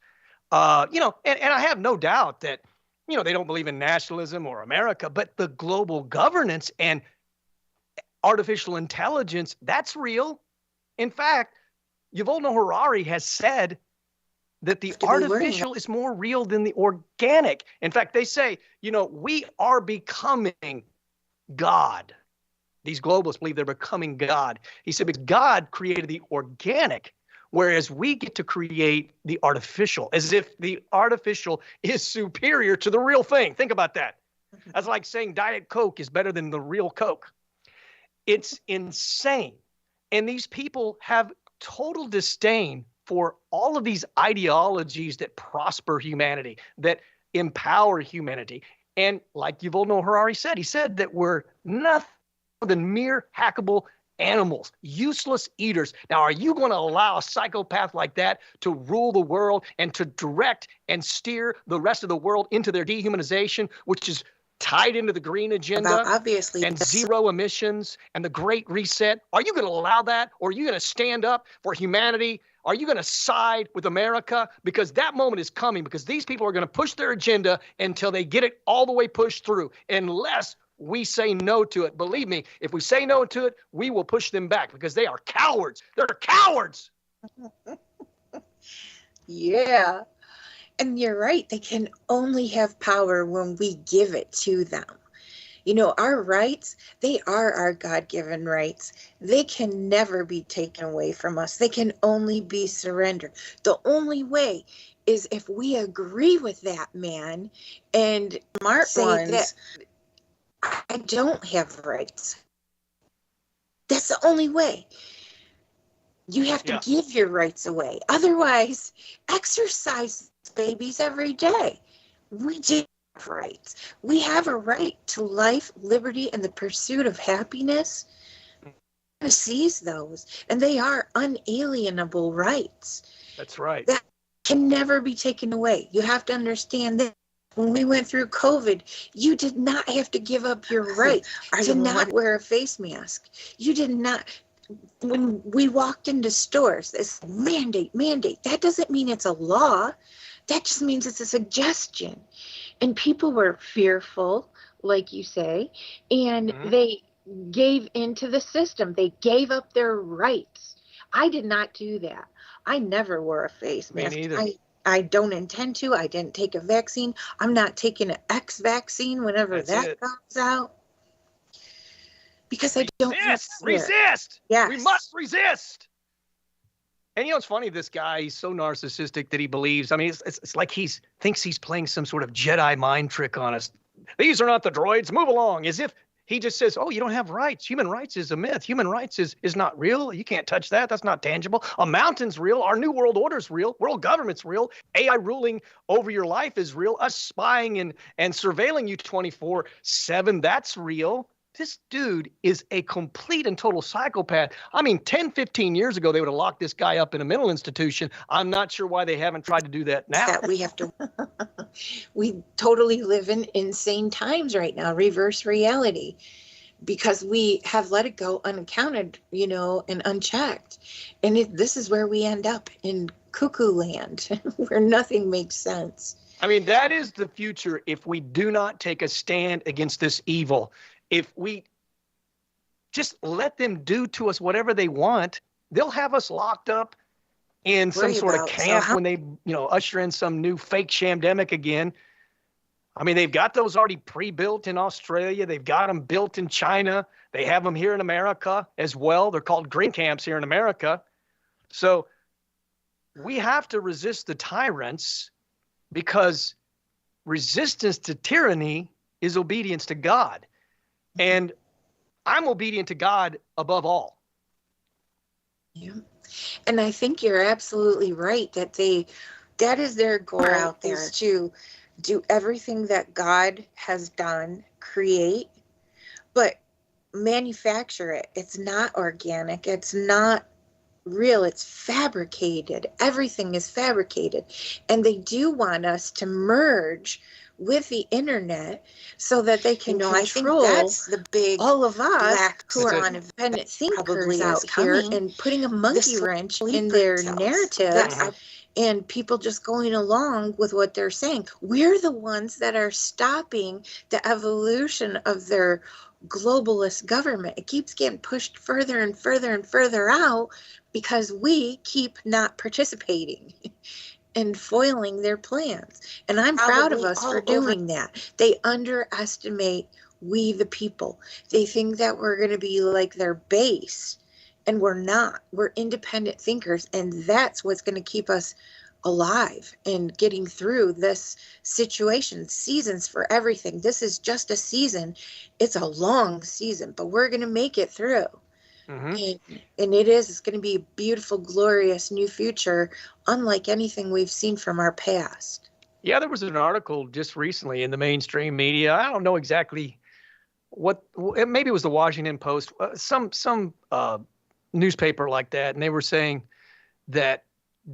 and I have no doubt that, they don't believe in nationalism or America, but the global governance and artificial intelligence, that's real. In fact, Yuval Noah Harari has said that the artificial is more real than the organic. In fact, they say, we are becoming God. These globalists believe they're becoming God. He said, because God created the organic, whereas we get to create the artificial, as if the artificial is superior to the real thing. Think about that. That's like saying Diet Coke is better than the real Coke. It's insane. And these people have total disdain for all of these ideologies that prosper humanity, that empower humanity. And like Yuval Noah Harari said, he said that we're nothing than mere hackable animals, useless eaters. Now, are you going to allow a psychopath like that to rule the world and to direct and steer the rest of the world into their dehumanization, which is tied into the green agenda obviously and zero emissions and the Great Reset? Are you going to allow that? Or are you going to stand up for humanity? Are you going to side with America? Because that moment is coming, because these people are going to push their agenda until they get it all the way pushed through, unless we say no to it. Believe me, if we say no to it, we will push them back, because they are cowards. They're cowards. Yeah. And you're right. They can only have power when we give it to them. You know, our rights, they are our God-given rights. They can never be taken away from us. They can only be surrendered. The only way is if we agree with that man and smart say that I don't have rights. That's the only way. You have to give your rights away. Otherwise, exercise babies every day. We do have rights. We have a right to life, liberty, and the pursuit of happiness. Seize those, and they are unalienable rights. That's right. That can never be taken away. You have to understand that. When we went through COVID, you did not have to give up your right to not wear a face mask. You did not. When we walked into stores, it's mandate. That doesn't mean it's a law. That just means it's a suggestion. And people were fearful, like you say, and they gave into the system. They gave up their rights. I did not do that. I never wore a face mask. Me neither. I don't intend to. I didn't take a vaccine. I'm not taking an X vaccine whenever that comes out. Because I don't resist. Yes. We must resist. And you know, it's funny, this guy, he's so narcissistic that he believes, I mean, it's like he thinks he's playing some sort of Jedi mind trick on us. These are not the droids. Move along. As if he just says, oh, you don't have rights. Human rights is a myth. Human rights is not real. You can't touch that. That's not tangible. A mountain's real. Our new world order's real. World government's real. AI ruling over your life is real. Us spying and surveilling you 24/7, that's real. This dude is a complete and total psychopath. I mean, 10, 15 years ago, they would have locked this guy up in a mental institution. I'm not sure why they haven't tried to do that now. That we have to. We totally live in insane times right now, reverse reality, because we have let it go unaccounted, you know, and unchecked. And this is where we end up, in cuckoo land, where nothing makes sense. I mean, that is the future if we do not take a stand against this evil. If we just let them do to us whatever they want, they'll have us locked up in some sort of camp when they, you know, usher in some new fake shamdemic again. I mean, they've got those already pre-built in Australia. They've got them built in China. They have them here in America as well. They're called green camps here in America. So we have to resist the tyrants, because resistance to tyranny is obedience to God. And I'm obedient to God above all. Yeah. And I think you're absolutely right that that is their goal out there, is to do everything that God has done, create, but manufacture it. It's not organic. It's not real. It's fabricated. Everything is fabricated. And they do want us to merge with the internet so that they can control, I think that's the big, all of us who are on independent thinkers out here, and putting a monkey wrench in their narratives, and people just going along with what they're saying. We're the ones that are stopping the evolution of their globalist government. It keeps getting pushed further and further and further out because we keep not participating and foiling their plans. And I'm proud of us for doing that. They underestimate we the people. They think that we're going to be like their base, and we're not. We're independent thinkers, and that's what's going to keep us alive and getting through this situation. Seasons for everything. This is just a season. It's a long season, but we're going to make it through. Mm-hmm. And it's going to be a beautiful, glorious new future, unlike anything we've seen from our past. Yeah, there was an article just recently in the mainstream media. I don't know exactly maybe it was the Washington Post, some newspaper like that, and they were saying that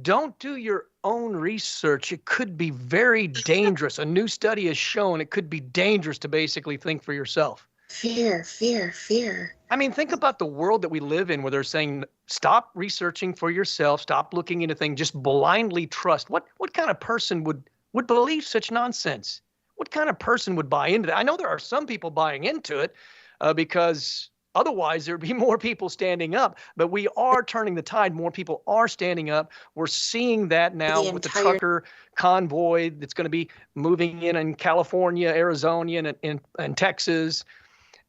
don't do your own research. It could be very dangerous. A new study has shown it could be dangerous to basically think for yourself. Fear. I mean, think about the world that we live in where they're saying, stop researching for yourself, stop looking into things, just blindly trust. What kind of person would believe such nonsense? What kind of person would buy into that? I know there are some people buying into it because otherwise there'd be more people standing up, but we are turning the tide. More people are standing up. We're seeing that now with the trucker convoy that's going to be moving in California, Arizona, and Texas.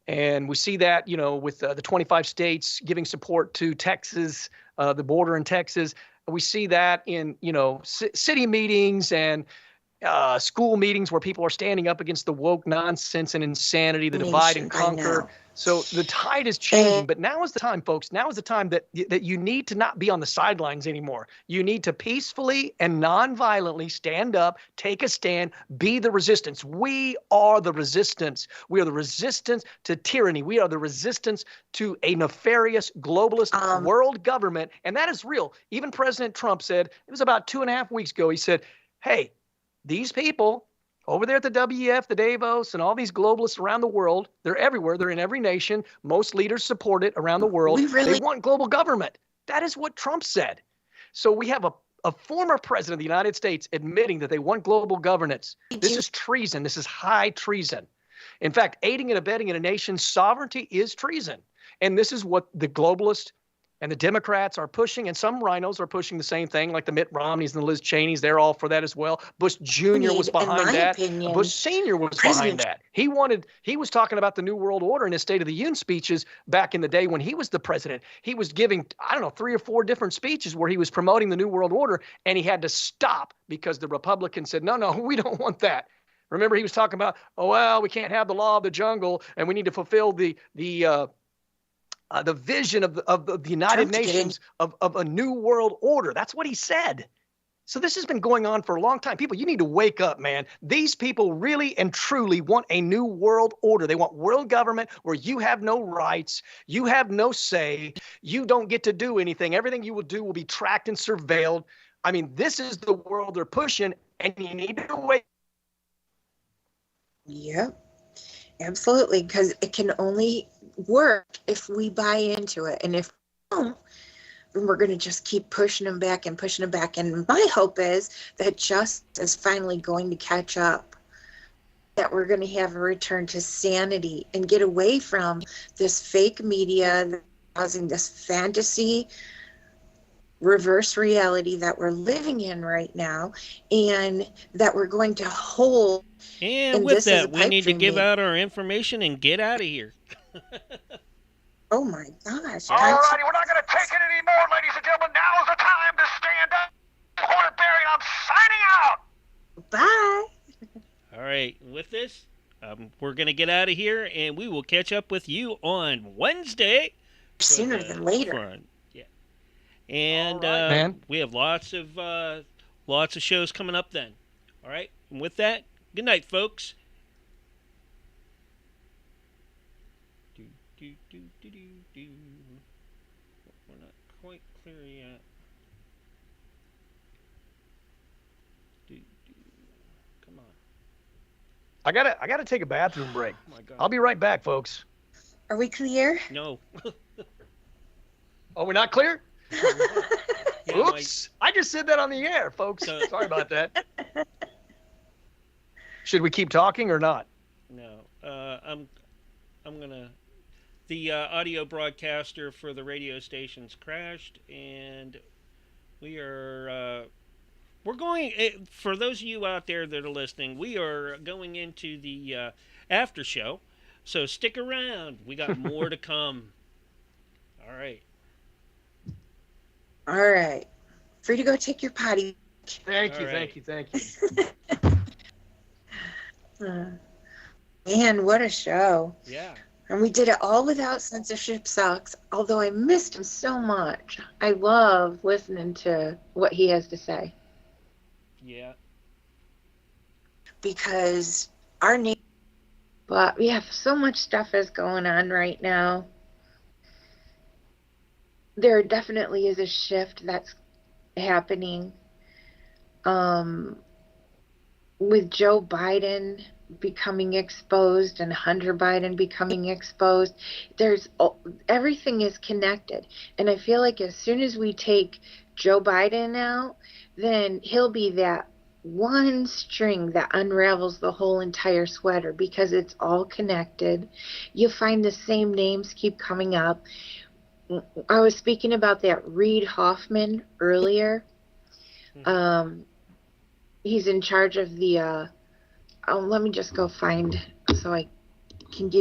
And we see that, with the 25 states giving support to Texas, the border in Texas. We see that in, city meetings and school meetings where people are standing up against the woke nonsense and insanity, the divide and conquer. So the tide is changing, but now is the time, folks. Now is the time that you need to not be on the sidelines anymore. You need to peacefully and non-violently stand up, take a stand, be the resistance. We are the resistance. We are the resistance to tyranny. We are the resistance to a nefarious globalist world government, and that is real. Even President Trump said, it was about 2.5 weeks ago, he said, hey, these people over there at the WEF, the Davos, and all these globalists around the world, they're everywhere. They're in every nation. Most leaders support it around the world. They want global government. That is what Trump said. So we have a former president of the United States admitting that they want global governance. This is treason. This is high treason. In fact, aiding and abetting in a nation's sovereignty is treason. And this is what the globalists and the Democrats are pushing, and some rhinos are pushing the same thing, like the Mitt Romneys and the Liz Cheneys. They're all for that as well. Bush Jr. was behind that. Bush Sr. was behind that. He was talking about the New World Order in his State of the Union speeches back in the day when he was the president. He was giving, 3 or 4 different speeches where he was promoting the New World Order, and he had to stop because the Republicans said, no, we don't want that. Remember, he was talking about, we can't have the law of the jungle, and we need to fulfill the vision of the United Nations of a new world order. That's what he said. So this has been going on for a long time. People, you need to wake up, man. These people really and truly want a new world order. They want world government where you have no rights, you have no say, you don't get to do anything. Everything you will do will be tracked and surveilled. I mean, this is the world they're pushing, and you need to wake. Yep, absolutely, because it can only work if we buy into it, and if we don't, we're going to just keep pushing them back. And my hope is that justice is finally going to catch up, that we're going to have a return to sanity and get away from this fake media that's causing this fantasy reverse reality that we're living in right now, and that we're going to hold. And with that, we need to give out our information and get out of here. Oh my gosh. All righty, we're not going to take it anymore, ladies and gentlemen. Now is the time to stand up. Hornberry, I'm signing out. Bye. All right, with this, we're going to get out of here, and we will catch up with you on Wednesday. Sooner than later. Yeah. And we have lots of shows coming up then. All right, and with that, good night, folks. We're not quite clear yet. Come on. I gotta take a bathroom break. Oh my God. I'll be right back, folks. Are we clear? No. Oh, we're not clear? Yeah, oops! I just said that on the air, folks. Sorry about that. Should we keep talking or not? No. I'm gonna. The audio broadcaster for the radio station's crashed, and we're going. For those of you out there that are listening, we are going into the after show, so stick around. We got more to come. All right. All right. Free to go take your potty. Thank you. Man, what a show. Yeah. And we did it all without Censorship Sucks, although I missed him so much. I love listening to what he has to say. Yeah. Because our nation But yeah, so much stuff is going on right now. There definitely is a shift that's happening. With Joe Biden becoming exposed and Hunter Biden becoming exposed, everything is connected. And I feel like as soon as we take Joe Biden out, then he'll be that one string that unravels the whole entire sweater, because it's all connected. You'll find the same names keep coming up. I was speaking about that Reid Hoffman earlier. He's in charge of the let me just go find so I can give